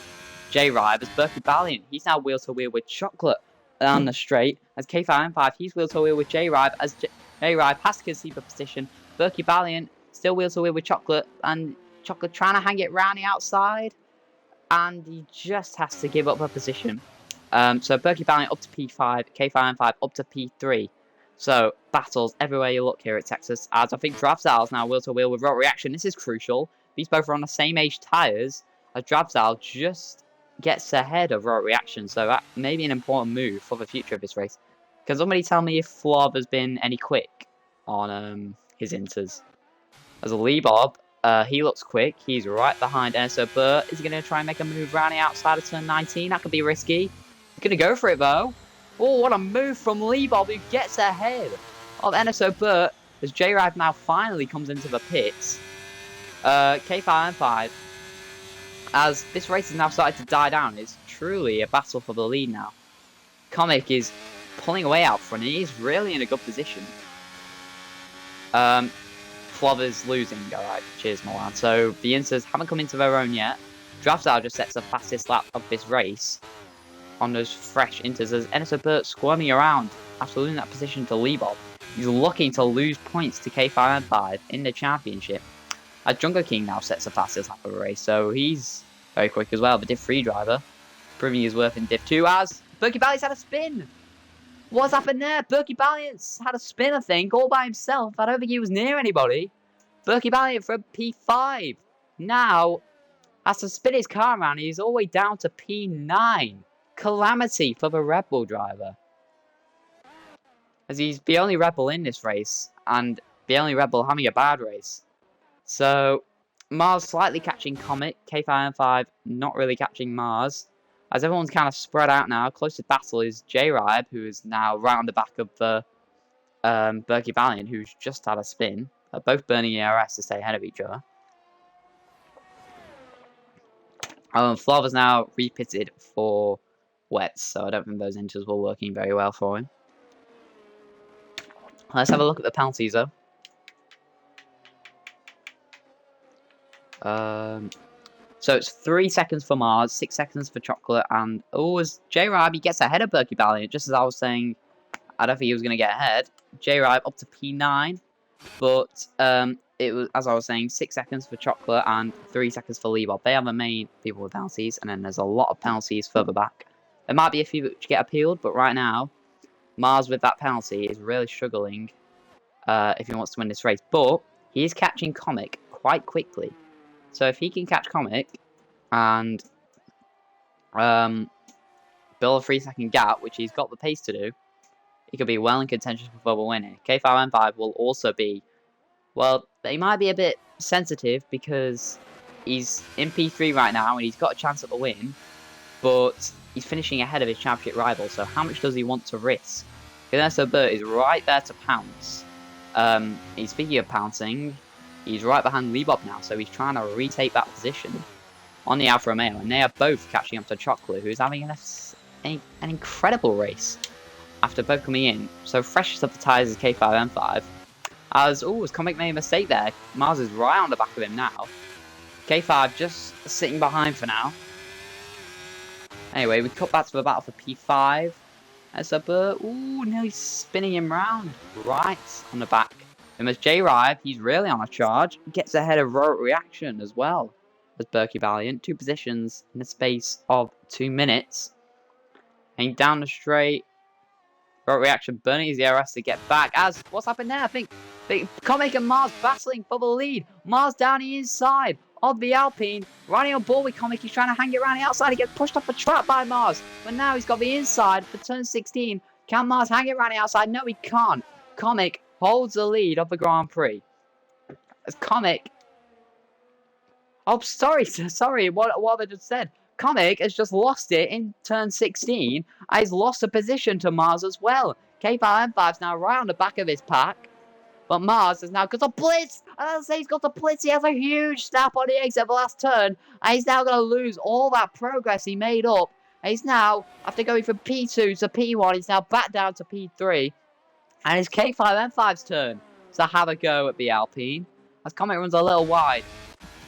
J-Ribe as Berkey Valiant. He's now wheel to wheel with Chocolate on the straight, as K5M5, he's wheel to wheel with J-Ribe, as J-Ribe has to concede the position. Berkey Valiant still wheel to wheel with Chocolate, and Chocolate trying to hang it round the outside, and he just has to give up a position. So Berkey Valiant up to P5, K5M5 up to P3. So, battles everywhere you look here at Texas, as I think Drabzal's now wheel-to-wheel with Road Reaction. This is crucial. These both are on the same age tyres, as Drabzal just gets ahead of Road Reaction, so that may be an important move for the future of this race. Can somebody tell me if Flob has been any quick on his inters? As a Leebob, he looks quick. He's right behind Enzo Burt. Is he going to try and make a move around the outside of turn 19? That could be risky. He's going to go for it, though. Oh, what a move from Leebob, who gets ahead of NSO Burt as J-Ride now finally comes into the pits. K5M5, as this race is now started to die down, it's truly a battle for the lead now. Comic is pulling away out front, and he's really in a good position. Flobber's losing, alright, cheers Milan. So the Inters haven't come into their own yet. Draftsdale just sets the fastest lap of this race on those fresh inters as Enzo Burt squirming around after losing that position to Leebob. He's looking to lose points to K5M5 in the championship. Jungle King now sets the fastest lap of the race, so he's very quick as well. The Div 3 driver, proving his worth in Div 2 as Berkey Valiant's had a spin. What's happened there? Berkey Valiant's had a spin, I think, all by himself. I don't think he was near anybody. Berkey Valiant for P5. Now, has to spin his car around. He's all the way down to P9. Calamity for the Red Bull driver. As he's the only Red Bull in this race, and the only Red Bull having a bad race. So, Mars slightly catching Comet. K5M5 not really catching Mars. As everyone's kind of spread out now, closest battle is J-Ribe, who is now right on the back of the Berkey Valiant, who's just had a spin. Both burning ERS to stay ahead of each other. Flava's now repitted for wets, so I don't think those inters were working very well for him. Let's have a look at the penalties, though. So it's 3 seconds for Mars, 6 seconds for Chocolate, and as J-Ribe, he gets ahead of Berkey Valiant, just as I was saying, I don't think he was going to get ahead. J-Ribe up to P9, but it was, as I was saying, 6 seconds for Chocolate and 3 seconds for Leebob. They are the main people with penalties, and then there's a lot of penalties further back. There might be a few which get appealed, but right now, Mars with that penalty is really struggling if he wants to win this race. But he is catching Comic quite quickly. So if he can catch Comic and build a 3-second gap, which he's got the pace to do, he could be well in contention for double winning. K5M5 will also be, well, they might be a bit sensitive because he's in P3 right now and he's got a chance at the win, but he's finishing ahead of his championship rival, so how much does he want to risk? Ernesto Burt is right there to pounce. Speaking of pouncing, he's right behind Leebob now, so he's trying to retake that position on the Alfa Romeo, and they are both catching up to Chocolate, who's having an incredible race after both coming in. So freshest of the tyres is K5M5. As Comic made a mistake there. Mars is right on the back of him now. K5 just sitting behind for now. Anyway, we cut back to the battle for P5. As Burt, nearly spinning him round right on the back. And as J-Ribe, he's really on a charge. Gets ahead of Rotary Reaction as well as Berkey Valiant. 2 positions in the space of 2 minutes. And down the straight, Rotary Reaction burning his ERS to get back. As what's happened there? I think Comic and Mars battling for the lead. Mars down the inside of the Alpine. Riding on board with Comic. He's trying to hang it around the outside. He gets pushed off the track by Mars. But now he's got the inside for turn 16. Can Mars hang it around the outside? No, he can't. Comic holds the lead of the Grand Prix. As Comic... Oh, sorry, what have I just said? Comic has just lost it in turn 16. And he's lost a position to Mars as well. K5M5's now right on the back of his pack. But Mars has now got a blitz. As I say, he's got the blitz. He has a huge snap on the exit of the last turn. And he's now going to lose all that progress he made up. And he's now, after going from P2 to P1, he's now back down to P3. And it's K5M5's turn to have a go at the Alpine. As Comic runs a little wide.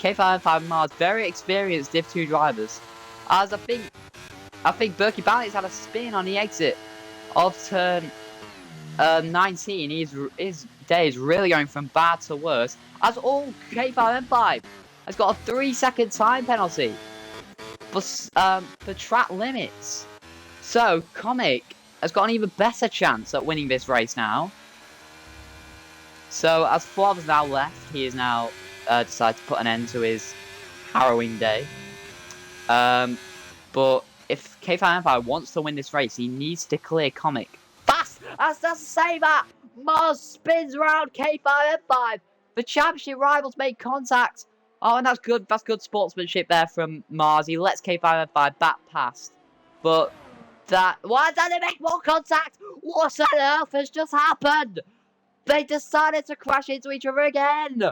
K5M5 and Mars, very experienced Div 2 drivers. As I think Berkey Valiant's had a spin on the exit of turn 19. His day is really going from bad to worse. As K5M5 has got a 3-second time penalty for track limits. So Comic has got an even better chance at winning this race now. So as Flava's now left, he is now decided to put an end to his harrowing day. But if K5M5 wants to win this race, he needs to clear Comic fast. As does say that, Mars spins around K5M5. The championship rivals make contact. Oh, and that's good. That's good sportsmanship there from Mars. He lets K5M5 back past. But why don't they make more contact? What on earth has just happened? They decided to crash into each other again.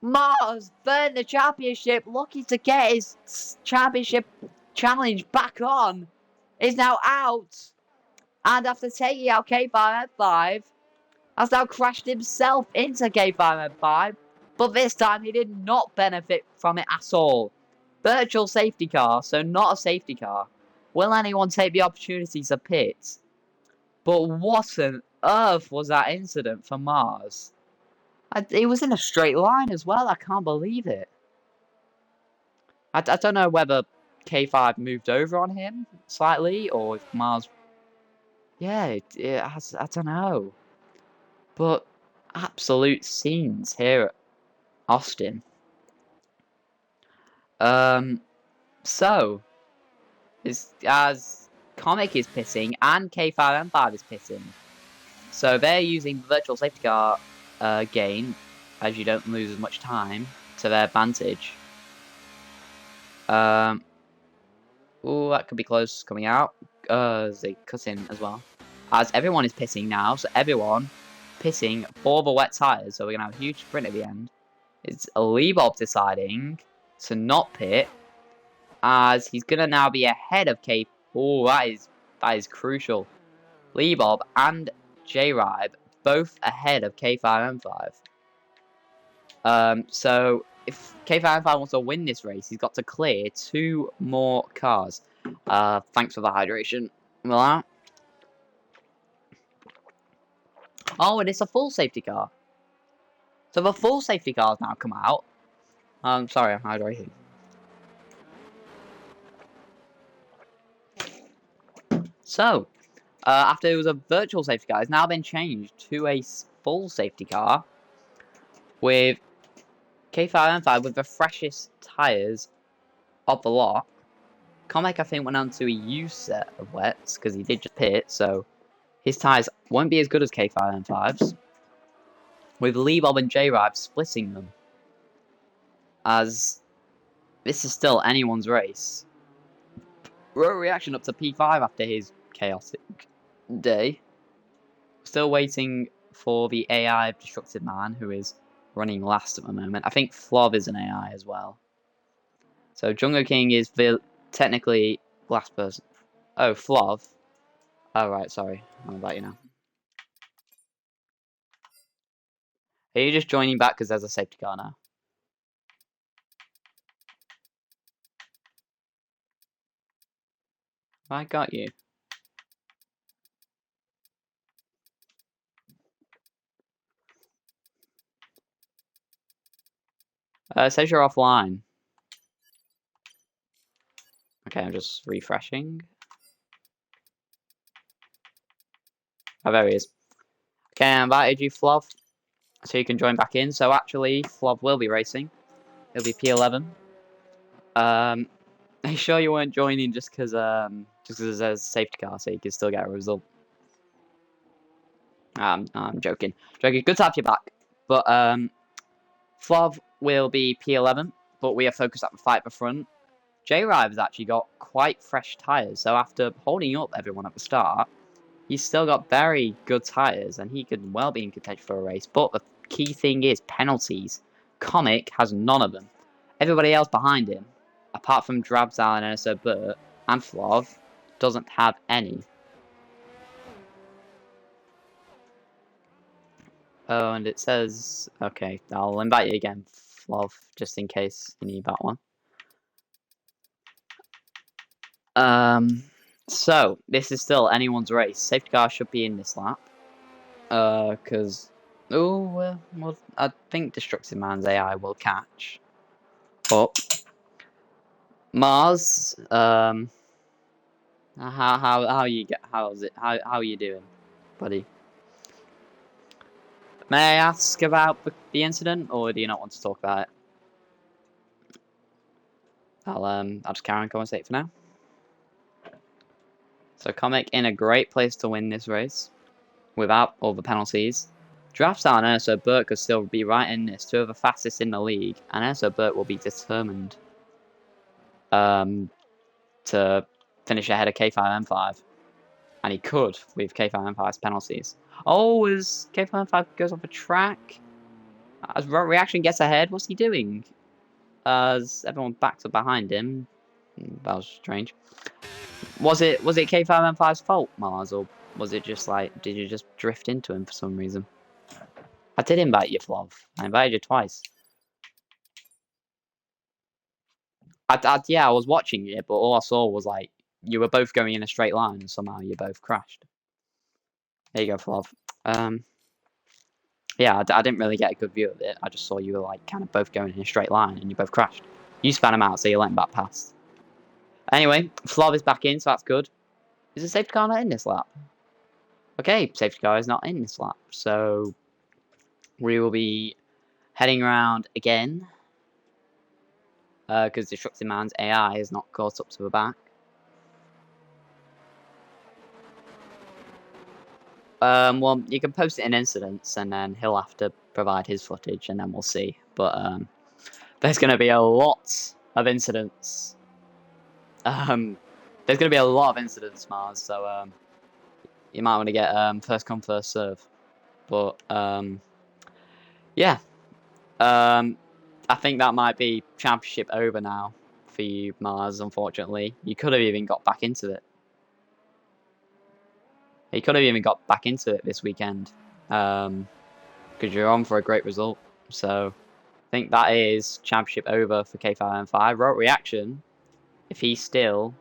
Mars burned the championship, looking to get his championship challenge back on, is now out. And after taking out K5M5, has now crashed himself into K5M5. But this time he did not benefit from it at all. Virtual safety car, so not a safety car. Will anyone take the opportunity to pit? But what on earth was that incident for Mars? It was in a straight line as well. I can't believe it. I don't know whether K5 moved over on him slightly, or if Mars... Yeah, it has, I don't know. But absolute scenes here at Austin. So, as Comic is pitting and K5M5 is pitting. So they're using the virtual safety car gain, as you don't lose as much time, to their advantage. Oh, that could be close coming out. They cut in as well. As everyone is pitting now, so everyone pitting for the wet tyres. So we're going to have a huge sprint at the end. It's Liebob deciding to not pit, as he's going to now be ahead of K. Oh, that is crucial. Liebob and J-Ribe both ahead of K5M5. So if K5M5 wants to win this race, he's got to clear 2 more cars. Thanks for the hydration. Well, oh, and it's a full safety car. So the full safety cars now come out. Sorry, I'm hydrating. So, after it was a virtual safety car, it's now been changed to a full safety car with K5M5 with the freshest tyres of the lot. Comic, I think, went on to a used set of wets because he did just pit, so his tyres won't be as good as K5M5's. With Liebob and J-Ribe splitting them, as this is still anyone's race. Raw reaction up to P5 after his chaotic day. Still waiting for the AI of Destructive Man, who is running last at the moment. I think Flov is an AI as well. So Jungle King is technically last person. Oh, Flov. Oh, right, sorry. I'll let you know. Are you just joining back because there's a safety car now? I got you. It says you're offline. Okay, I'm just refreshing. Oh, there he is. Okay, I invited you, Flov, so you can join back in. So actually, Flov will be racing. It'll be P11. Are you sure you weren't joining just because there's a safety car, so you can still get a result? I'm joking. Joking. Good to have you back. But Flov will be P11, but we are focused at the fight at the front. J-Rive has actually got quite fresh tyres, so after holding up everyone at the start, he's still got very good tyres, and he could well be in contention for a race. But the key thing is penalties. Comic has none of them. Everybody else behind him, apart from Drabzal and Enso Burt and Flov, doesn't have any. Oh, and it says... Okay, I'll invite you again, Flov, just in case you need that one. So, this is still anyone's race. Safety car should be in this lap. Because... Oh, well, I think Destructive Man's AI will catch. But... Mars, how are you doing, buddy? May I ask about the incident, or do you not want to talk about it? I'll just carry on conversate for now. So Comic in a great place to win this race, without all the penalties. Draftstar and Erso Burt could still be right in this, 2 of the fastest in the league, and Erso Burt will be determined to finish ahead of K5M5. And he could with K5M5's penalties. Oh, as K5M5 goes off a track, as Reaction gets ahead, what's he doing? As everyone backs up behind him. That was strange. Was it K5M5's fault, Mars, or was it just like, did you just drift into him for some reason? I did invite you, Flov. I invited you twice. Yeah, I was watching it, but all I saw was like you were both going in a straight line, and somehow you both crashed. There you go, Flov. Yeah, I didn't really get a good view of it. I just saw you were like kind of both going in a straight line, and you both crashed. You span him out, so you let him back past. Anyway, Flav is back in, so that's good. Is the safety car not in this lap? Okay, safety car is not in this lap, so we will be heading around again because Destructive Man's AI is not caught up to the back. Well, you can post it in incidents, and then he'll have to provide his footage, and then we'll see. But there's going to be a lot of incidents. There's going to be a lot of incidents, Mars. So you might want to get first come first serve. But yeah, I think that might be championship over now for you, Mars. Unfortunately, you could have even got back into it. He could have even got back into it this weekend, because you're on for a great result. So I think that is championship over for K5M5. Rote Reaction, if he still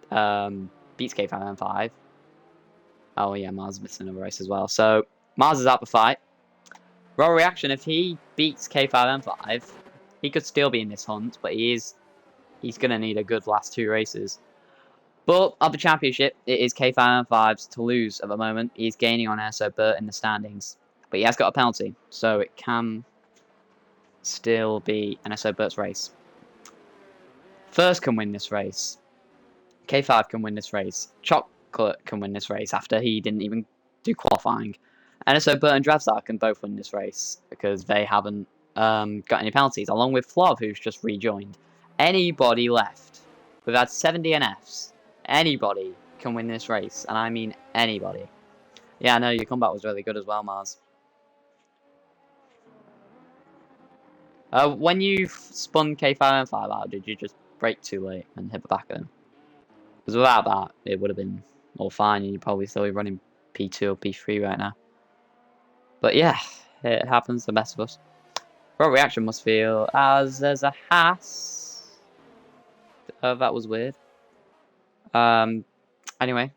beats K5M5. Oh yeah, Mars is missing another race as well. So Mars is out the fight. Rote Reaction, if he beats K5M5, he could still be in this hunt, but he's going to need a good last 2 races. But of the championship, it is K5M5's to lose at the moment. He's gaining on Enzo Burt in the standings. But he has got a penalty, so it can still be Enzo Burt's race. First can win this race. K5 can win this race. Chocolate can win this race after he didn't even do qualifying. Enzo Burt and Dravsar can both win this race because they haven't got any penalties, along with Flav, who's just rejoined. Anybody left. We've had 70 NFs. Anybody can win this race, and I mean anybody. Yeah, I know your comeback was really good as well, Mars. When you spun K5M5 out, did you just brake too late and hit the back of him? Because without that, it would have been all fine, and you'd probably still be running P2 or P3 right now. But yeah, it happens to the best of us. Rote Reaction must feel as there's a Haas. That was weird. Anyway.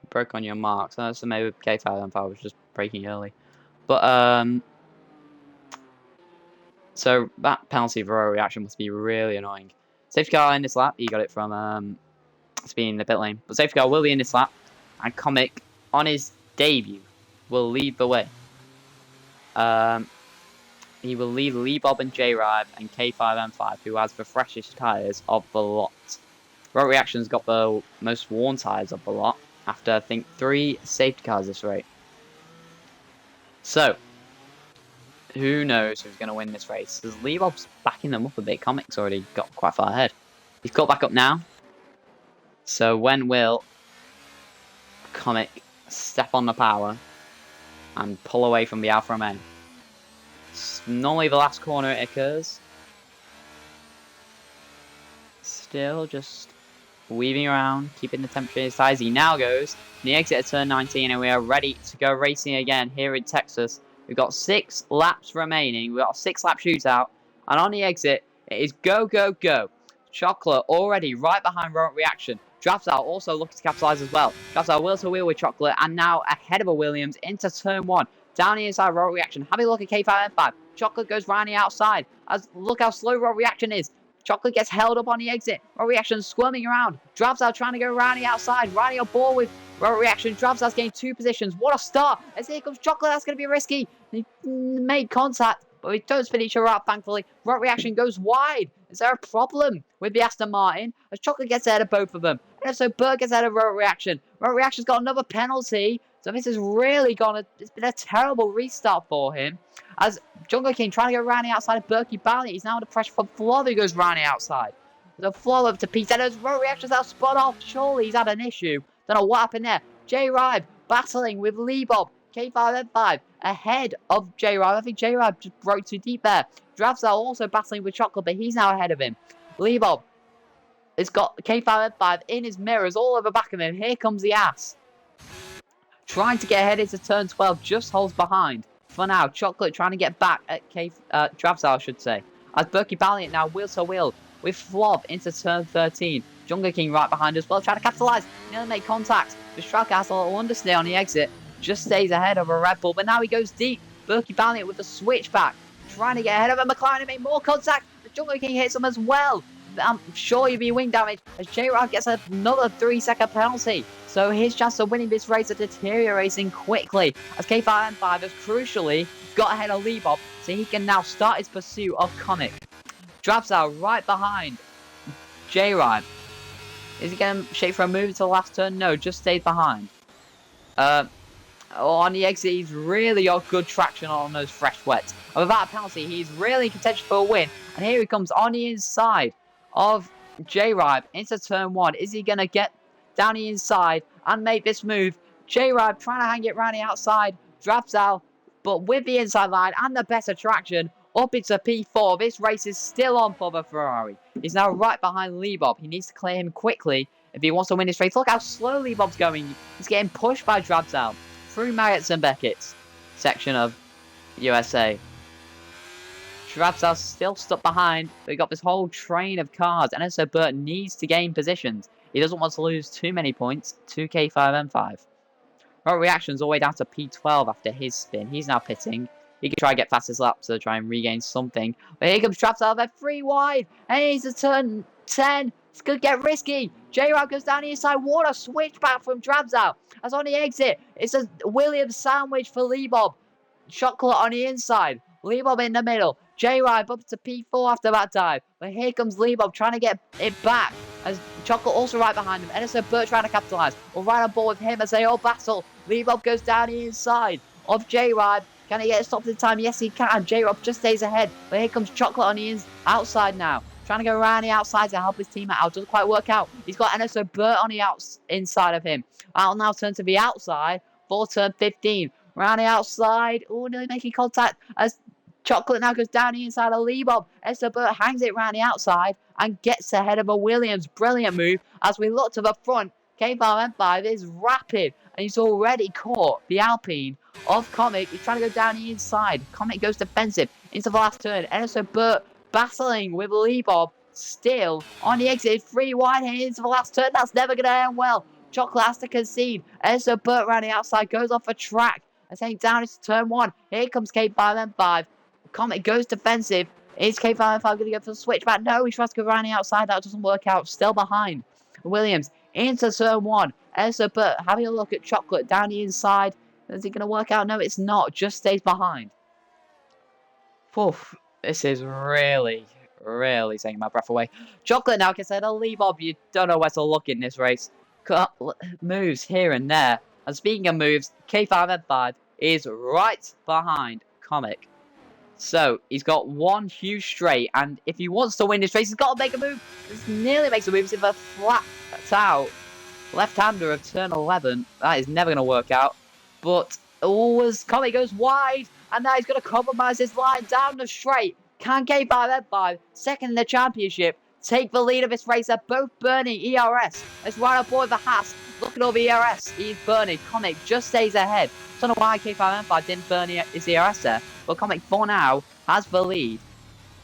Broke on your marks. So maybe K5M5 was just braking early. But, so that penalty for Rote Reaction must be really annoying. Safety car in this lap. He got it from, being in the pit lane. But safety car will be in this lap. And Comic, on his debut, will lead the way. He will lead Lee Bob and J-Rive and K5M5, who has the freshest tyres of the lot. Rote Reaction's got the most worn tyres of the lot, after, I think, 3 safety cars this rate. So, who knows who's going to win this race? Because Lee Bob's backing them up a bit. Comic's already got quite far ahead. He's got back up now. So, when will Comic step on the power and pull away from the Alfa Romeo? Normally the last corner it occurs. Still just weaving around, keeping the temperature as high as he now goes. The exit at turn 19, and we are ready to go racing again here in Texas. We've got 6 laps remaining. We've got a 6-lap shootout, and on the exit, it is go, go, go. Chocolate already right behind Rote Reaction. Dravsar also looking to capitalise as well. Dravsar wheel to wheel with Chocolate, and now ahead of a Williams into turn 1. Down the inside, Rote Reaction. Having a look at K5M5. Chocolate goes round the outside. Look how slow Rote Reaction is. Chocolate gets held up on the exit. Rote Reaction squirming around. Dravsar trying to go around the outside. Riding on board with Rote Reaction. Dravsar's gained 2 positions. What a start. As here comes Chocolate. That's going to be risky. He made contact, but we don't spin each other up, thankfully. Rote Reaction goes wide. Is there a problem with the Aston Martin? As Chocolate gets ahead of both of them. And so Burt gets ahead of Rote Reaction. Rote Reaction's got another penalty. So this has really it's been a terrible restart for him. As Jungle King trying to go around the outside of Berkey Bally. He's now under pressure from Flav, who goes around the outside. There's a Flav up to P10. As Rote Reaction's out spun off. Surely he's had an issue. Don't know what happened there. J-Rive battling with Lee Bob. K5M5 ahead of J-Rive. I think J-Rive just broke too deep there. Dravsar also battling with Chocolate, but he's now ahead of him. Lee Bob has got K5M5 in his mirrors all over the back of him. Here comes the ass. Trying to get ahead into turn 12, just holds behind. For now, Chocolate trying to get back at Dravsar, I should say. As Berkey Valiant now wheel to wheel with Flav into turn 13. Jungle King right behind as well, trying to capitalise. Nearly make contact. The Striker has a little understay on the exit. Just stays ahead of a Red Bull, but now he goes deep. Berkey Valiant with the switchback. Trying to get ahead of a McLaren and make more contact. The Jungle King hits him as well. I'm sure you'll be wing damage as J-Rob gets another 3-second penalty. So his chance of winning this race are deteriorating quickly as K5M5 has crucially got ahead of Liebov, so he can now start his pursuit of Comic. Drabsal right behind J-Rob. Is he going to shape for a move to the last turn? No, just stays behind. On the exit, he's really got good traction on those fresh wets. And without a penalty, he's really in contention for a win. And here he comes on the inside of J-Ribe into turn 1. Is he going to get down the inside and make this move? J-Ribe trying to hang it around the outside. Drabsal, but with the inside line and the better traction, up into P4. This race is still on for the Ferrari. He's now right behind Liebov. He needs to clear him quickly if he wants to win this race. Look how slow Liebov's going. He's getting pushed by Drabsal through Marriotts and Beckett's section of USA. Drabsal's still stuck behind. We got this whole train of cars, and so Burt needs to gain positions. He doesn't want to lose too many points to K5M5. Right, reactions all the way down to P12 after his spin. He's now pitting. He can try and get fastest lap to try and regain something. But here comes Drabsal. They're 3 wide. And he's a turn 10. It's going to get risky. J-Rob goes down the inside. What a switchback from Drabsal. As on the exit, it's a Williams sandwich for Liebov. Chocolate on the inside. Liebov in the middle. J-Rob up to P4 after that dive. But here comes Liebov trying to get it back. As Chocolate also right behind him. Edison Burt trying to capitalise. We're right on board with him as they all battle. Liebov goes down the inside of J-Rob. Can he get stopped in time? Yes, he can. J-Rob just stays ahead. But here comes Chocolate on the outside now. Trying to go around the outside to help his team out. Doesn't quite work out. He's got Enzo Burt on the inside of him. I'll now turn to the outside for turn 15. Around the outside. Oh, nearly making contact as Chocolate now goes down the inside of Liebov. Enzo Burt hangs it around the outside and gets ahead of a Williams. Brilliant move as we look to the front. K5M5 is rapid and he's already caught the Alpine of Comic. He's trying to go down the inside. Comic goes defensive into the last turn. Enzo Burt battling with Liebov. Still on the exit. 3 wide into the last turn. That's never going to end well. Chocolate has to concede. Enzo Burt around the outside goes off a track. And saying down into turn 1. Here comes K5M5. Comet goes defensive. Is K5M5 going to go for the switchback? No, he tries to go around the outside. That doesn't work out. Still behind. Williams into turn 1. Enzo Burt having a look at Chocolate down the inside. Is it going to work out? No, it's not. Just stays behind. Oof. This is really taking my breath away. Chocolate now gets ahead of Liebov. You don't know where to look in this race. Moves here and there. And speaking of moves, K5M5 is right behind Comic. So, he's got one huge straight, and if he wants to win this race, he's got to make a move. This nearly makes a move. It's a flat out left-hander of turn 11. That is never going to work out. But, as Comic goes wide, and now he's going to compromise his line down the straight. Can K5M5, second in the championship, take the lead of this race? They're both burning ERS. Let's ride on board the Haas. Look at all the ERS. He's burning. Comic just stays ahead. Don't know why K5M5 didn't burn his ERS there. But Comic for now has the lead.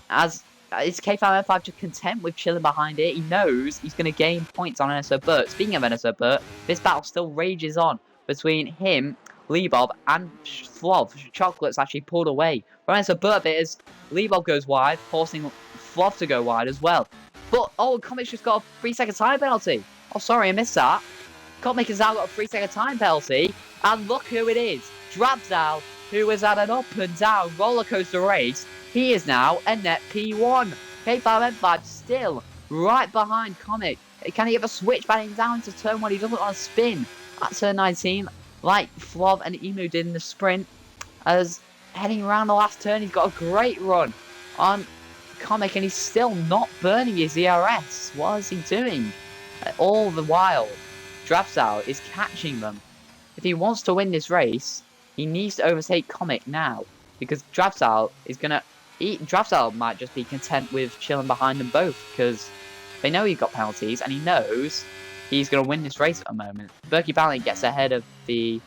As is K5M5 just content with chilling behind it. He knows he's going to gain points on Enzo Burt. Speaking of Enzo Burt, this battle still rages on between him, Liebov, and Flov. Chocolate's actually pulled away from Enzo Burt as Liebov goes wide, forcing Flov to go wide as well. But, Comic's just got a 3-second time penalty. Oh, sorry, I missed that. Comic has now got a 3-second time penalty. And look who it is. Drabsal, who was at an up and down rollercoaster race. He is now a net P1. K5M5 still right behind Comic. Can he get a switch batting down to turn 1? He doesn't want to spin at turn 19 like Flov and Emu did in the sprint. As heading around the last turn, he's got a great run on Comic and he's still not burning his ERS. What is he doing? All the while, Drabsal is catching them. If he wants to win this race, he needs to overtake Comic now. Because Drabsal is going to eat. Drabsal might just be content with chilling behind them both. Because they know he's got penalties and he knows he's going to win this race at the moment. Berkey Ballant gets ahead of the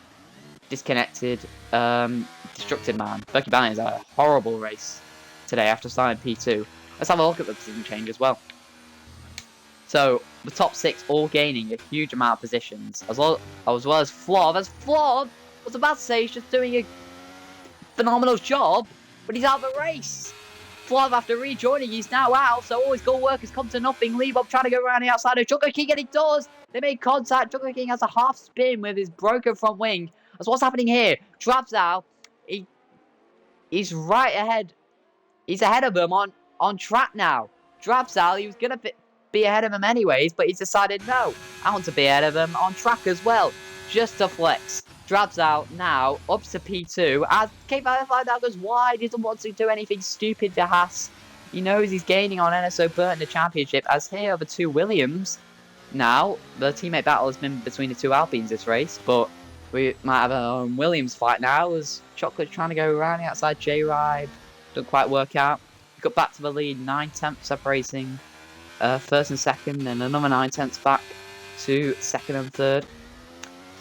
disconnected, destructed man. Berkey Ballant is a horrible race today after starting P2. Let's have a look at the position change as well. So, the top 6 all gaining a huge amount of positions, as well as Flov. As Flov was about to say he's just doing a phenomenal job, but he's out of the race. Flav, after rejoining, he's now out, so all his good work has come to nothing. Leebob trying to go around the outside of Chocolate King, and he does. They made contact. Chocolate King has a half spin with his broken front wing. That's what's happening here. Drabzal, he's right ahead. He's ahead of him on track now. Drabzal, he was going to be ahead of him anyways, but he's decided, no, I want to be ahead of him on track as well, just to flex. Drabzal now up to P2 as K5 now goes wide. He doesn't want to do anything stupid for Haas. He knows he's gaining on NSO Burt in the championship, as here are the two Williams. Now, the teammate battle has been between the two Alpines this race, but we might have a Williams fight now as Chocolate trying to go around the outside J-Ride. Doesn't quite work out. Got back to the lead, 9/10 separating first and second, and another 9/10 back to second and third.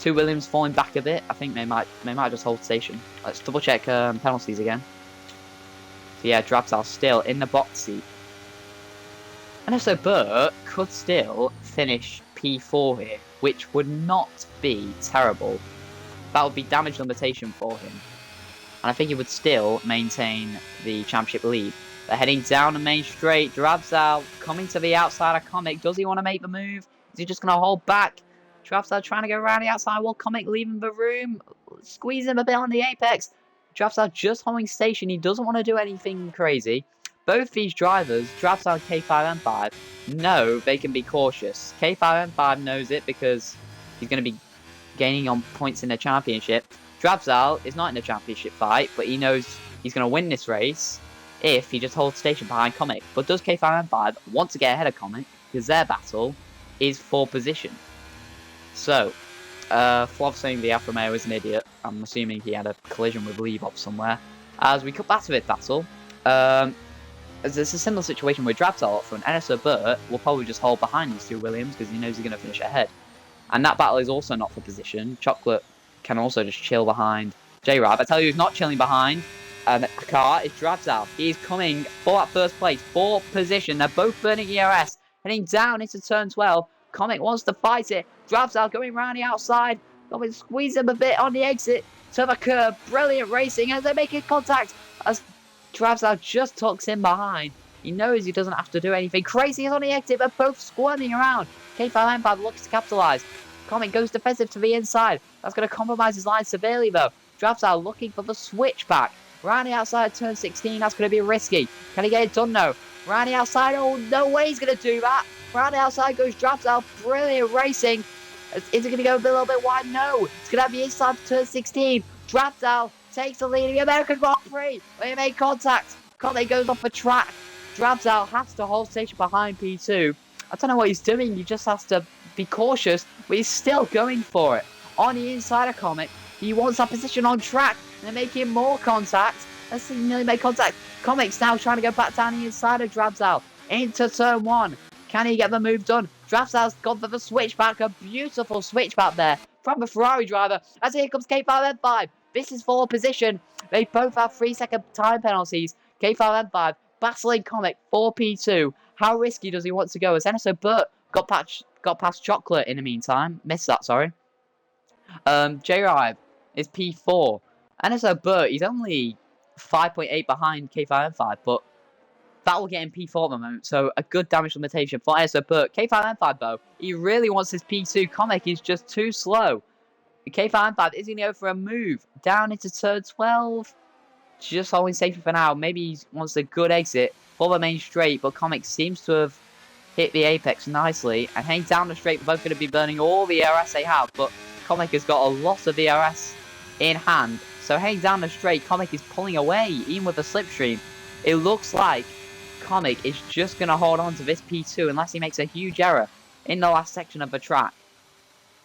Two Williams falling back a bit. I think they might just hold station. Let's double check penalties again. So yeah, Drabzal still in the box seat. And so Burt could still finish P4 here, which would not be terrible. That would be damage limitation for him. And I think he would still maintain the championship lead. They're heading down the main straight. Drabzal coming to the outside of Comic. Does he want to make the move? Is he just going to hold back? Drabzal trying to go around the outside wall. Comic leaving the room. Squeeze him a bit on the apex. Drabzal just holding station. He doesn't want to do anything crazy. Both these drivers, Drabzal and K5M5, know they can be cautious. K5M5 knows it because he's going to be gaining on points in the championship. Drabzal is not in the championship fight, but he knows he's going to win this race if he just holds station behind Comic. But does K5M5 want to get ahead of Comic? Because their battle is for position. So, Flav saying the Alfa Romeo is an idiot. I'm assuming he had a collision with Leebop somewhere. As we cut back to this battle, it's a similar situation with Drabzal up front. NSO Burt will probably just hold behind these two Williams because he knows he's going to finish ahead. And that battle is also not for position. Chocolate can also just chill behind J-Rab. I tell you who's not chilling behind a car is Drabzal. He's coming for that first place, for position. They're both burning ERS. Heading down into turn 12. Comic wants to fight it. Drabzal going around the outside. Going to squeeze him a bit on the exit to the curb. Brilliant racing as they're making contact. As Drabzal just tucks in behind. He knows he doesn't have to do anything. Crazy is on the exit, but both squirming around. K5M5 looks to capitalise. Comic goes defensive to the inside. That's going to compromise his line severely, though. Drabzal looking for the switchback. Round the outside of turn 16, that's going to be risky. Can he get it done, though? Round the outside, oh, no way he's going to do that. Round the outside goes Drabzal. Brilliant racing. Is it going to go a little bit wide? No. It's going to have the inside of turn 16. Drabzal takes the lead in the American Grand Prix. They make contact. Comic goes off the track. Drabzal has to hold station behind P2. I don't know what he's doing. He just has to be cautious, but he's still going for it. On the inside of Comic, he wants that position on track. They're making more contact. Let's see, nearly made contact. Comic's now trying to go back down the inside of Drabzal into turn 1. Can he get the move done? Drabzal's gone for the switchback. A beautiful switchback there from the Ferrari driver. As here comes K5M5. This is for position. They both have 3-second time penalties. K5M5 battling Comic for P2. How risky does he want to go? As NSO Burt got past Chocolate in the meantime. Missed that, sorry. J-Rive is P4. NSO Burt, he's only 5.8 behind K5M5, but that will get him P4 at the moment, so a good damage limitation for NSO Burt. K5M5, though, he really wants his P2. Comic is just too slow. K5M5 is going to go for a move down into turn 12. Just holding safety for now. Maybe he wants a good exit for the main straight, but Comic seems to have hit the apex nicely. And heading down the straight, they're both going to be burning all the ERS they have, but Comic has got a lot of ERS in hand. So heading down the straight, Comic is pulling away, even with the slipstream. It looks like Comic is just going to hold on to this P2 unless he makes a huge error in the last section of the track.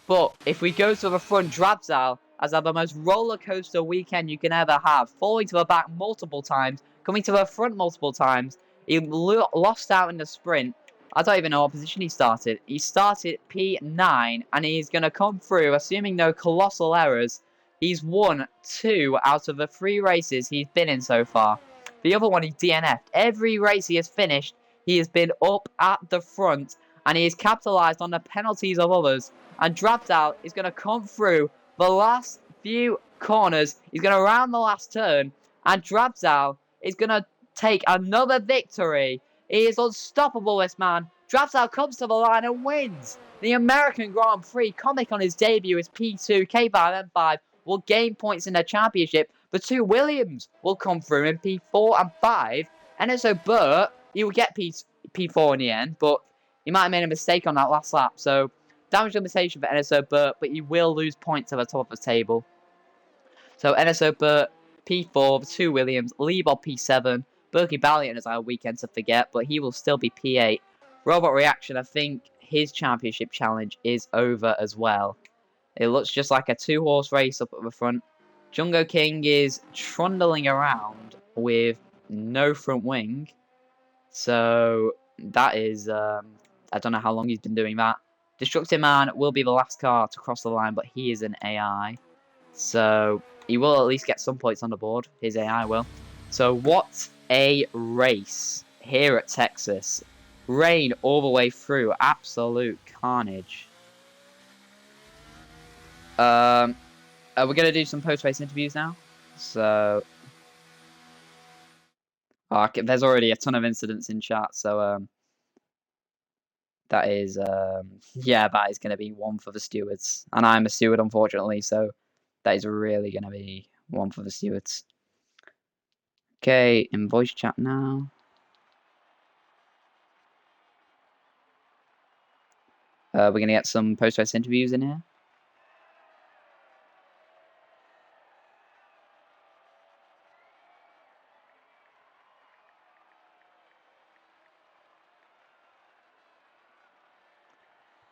But if we go to the front, Drabzal has had the most roller coaster weekend you can ever have. Falling to the back multiple times, coming to the front multiple times. He lost out in the sprint. I don't even know what position he started. He started P9 and he's going to come through, assuming no colossal errors. He's won 2 out of the 3 races he's been in so far. The other one he DNF'd. Every race he has finished, he has been up at the front and he has capitalised on the penalties of others. And Drabzal is going to come through the last few corners. He's going to round the last turn and Drabzal is going to take another victory. He is unstoppable, this man. Drives out, comes to the line and wins. The American Grand Prix, comic on his debut is P2, K5, M5 will gain points in the championship. The two Williams will come through in P4 and 5. And so Burt, he will get P4 in the end, but he might have made a mistake on that last lap. So damage limitation for NSO Burt, but he will lose points at the top of the table. So NSO Burt, P4, the two Williams, Leebob P7, Berkey Ballion is our weekend to forget, but he will still be P8. Robot Reaction, I think his championship challenge is over as well. It looks just like a two-horse race up at the front. Jungo King is trundling around with no front wing. So that is, I don't know how long he's been doing that. Destructive Man will be the last car to cross the line, but he is an AI. So he will at least get some points on the board. His AI will. So what a race here at Texas. Rain all the way through. Absolute carnage. We're going to do some post-race interviews now. So there's already a ton of incidents in chat. So that is, yeah, that is going to be one for the stewards. And I'm a steward, unfortunately. So that is really going to be one for the stewards. Okay, in voice chat now. We're going to get some post-race interviews in here.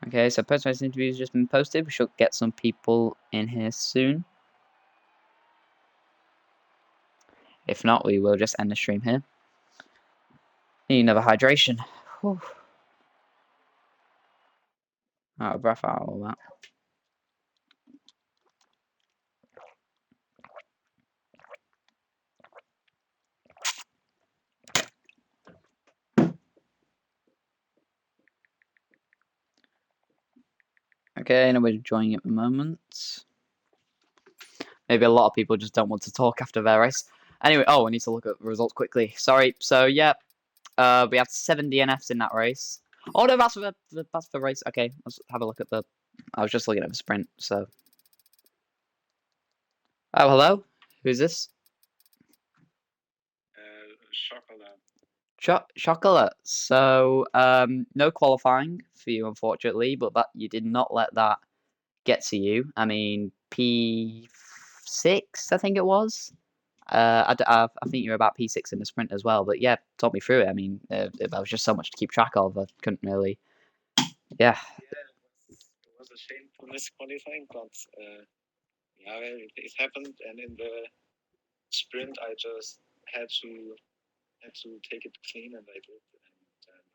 Okay, so post-race interviews just been posted. We should get some people in here soon. If not, we will just end the stream here. Need another hydration. Whew. Out of breath out of all that. Okay, nobody's enjoying it at the moment. Maybe a lot of people just don't want to talk after their race. Anyway, oh, I need to look at the results quickly. Sorry. So, yeah, we have 7 DNFs in that race. Oh, no, that's the race. Okay, let's have a look at the... I was just looking at the sprint, so... Oh, hello? Who's this? Chocolate. So, no qualifying for you, unfortunately, but that you did not let that get to you. I mean, P6, I think it was. I think you're about P6 in the sprint as well. But yeah, talk me through it. I mean, that was just so much to keep track of. I couldn't really. Yeah. It was a shame to miss qualifying, but yeah, it happened. And in the sprint, I just had to take it clean, and I did. And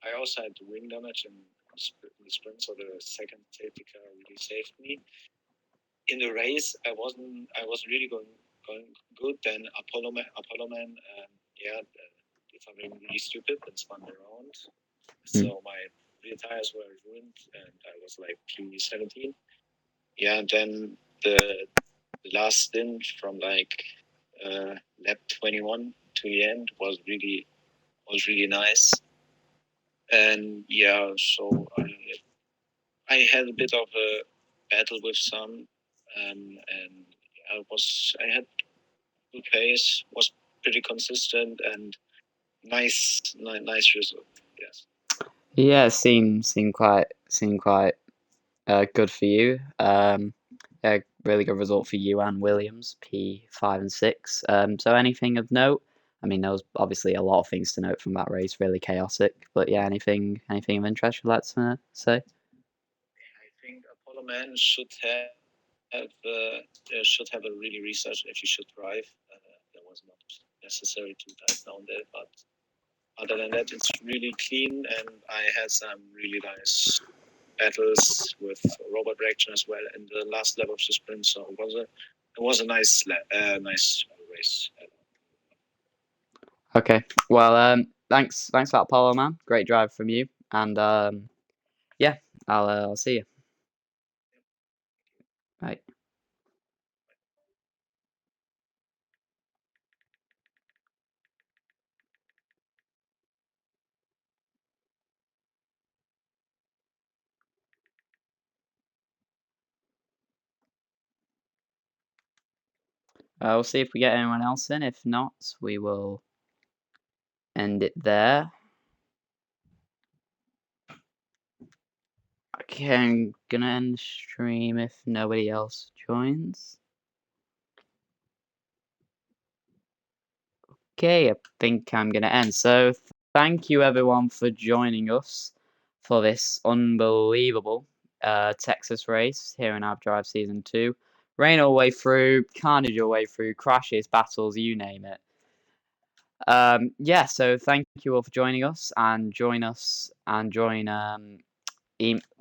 I also had wing damage in the sprint, so the second safety car really saved me. In the race, I wasn't really going good. Then Apollo Man, yeah, did something really stupid and spun around. So my rear tires were ruined, and I was like P17. Yeah, and then the last stint from like lap 21 to the end was really nice. And yeah, so I had a bit of a battle with some, and I had good pace, was pretty consistent, and nice result. Yes. Yeah, seemed quite good for you. A really good result for you and Williams, P5 and 6. So anything of note? I mean, there was obviously a lot of things to note from that race, really chaotic. But yeah, anything of interest you'd like to say? I think Apollo Man should have a really research if you should drive. That was not necessary to dive down there, but other than that, it's really clean, and I had some really nice battles with robot reaction as well in the last lap of the sprint. So it was a nice race. Okay. Well, thanks for that, Apollo Man. Great drive from you, and yeah, I'll see you. Bye. We'll see if we get anyone else in. If not, we will end it there. Okay, I'm gonna end the stream if nobody else joins. Okay, I think I'm gonna end. So thank you everyone for joining us for this unbelievable Texas race here in Hyperdrive Season 2. Rain all the way through, carnage all the way through, crashes, battles, you name it. Yeah, so thank you all for joining us, and join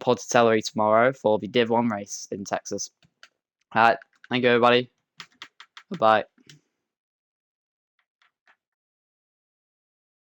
Pod tomorrow for the Div 1 race in Texas. Alright, thank you everybody. Bye-bye.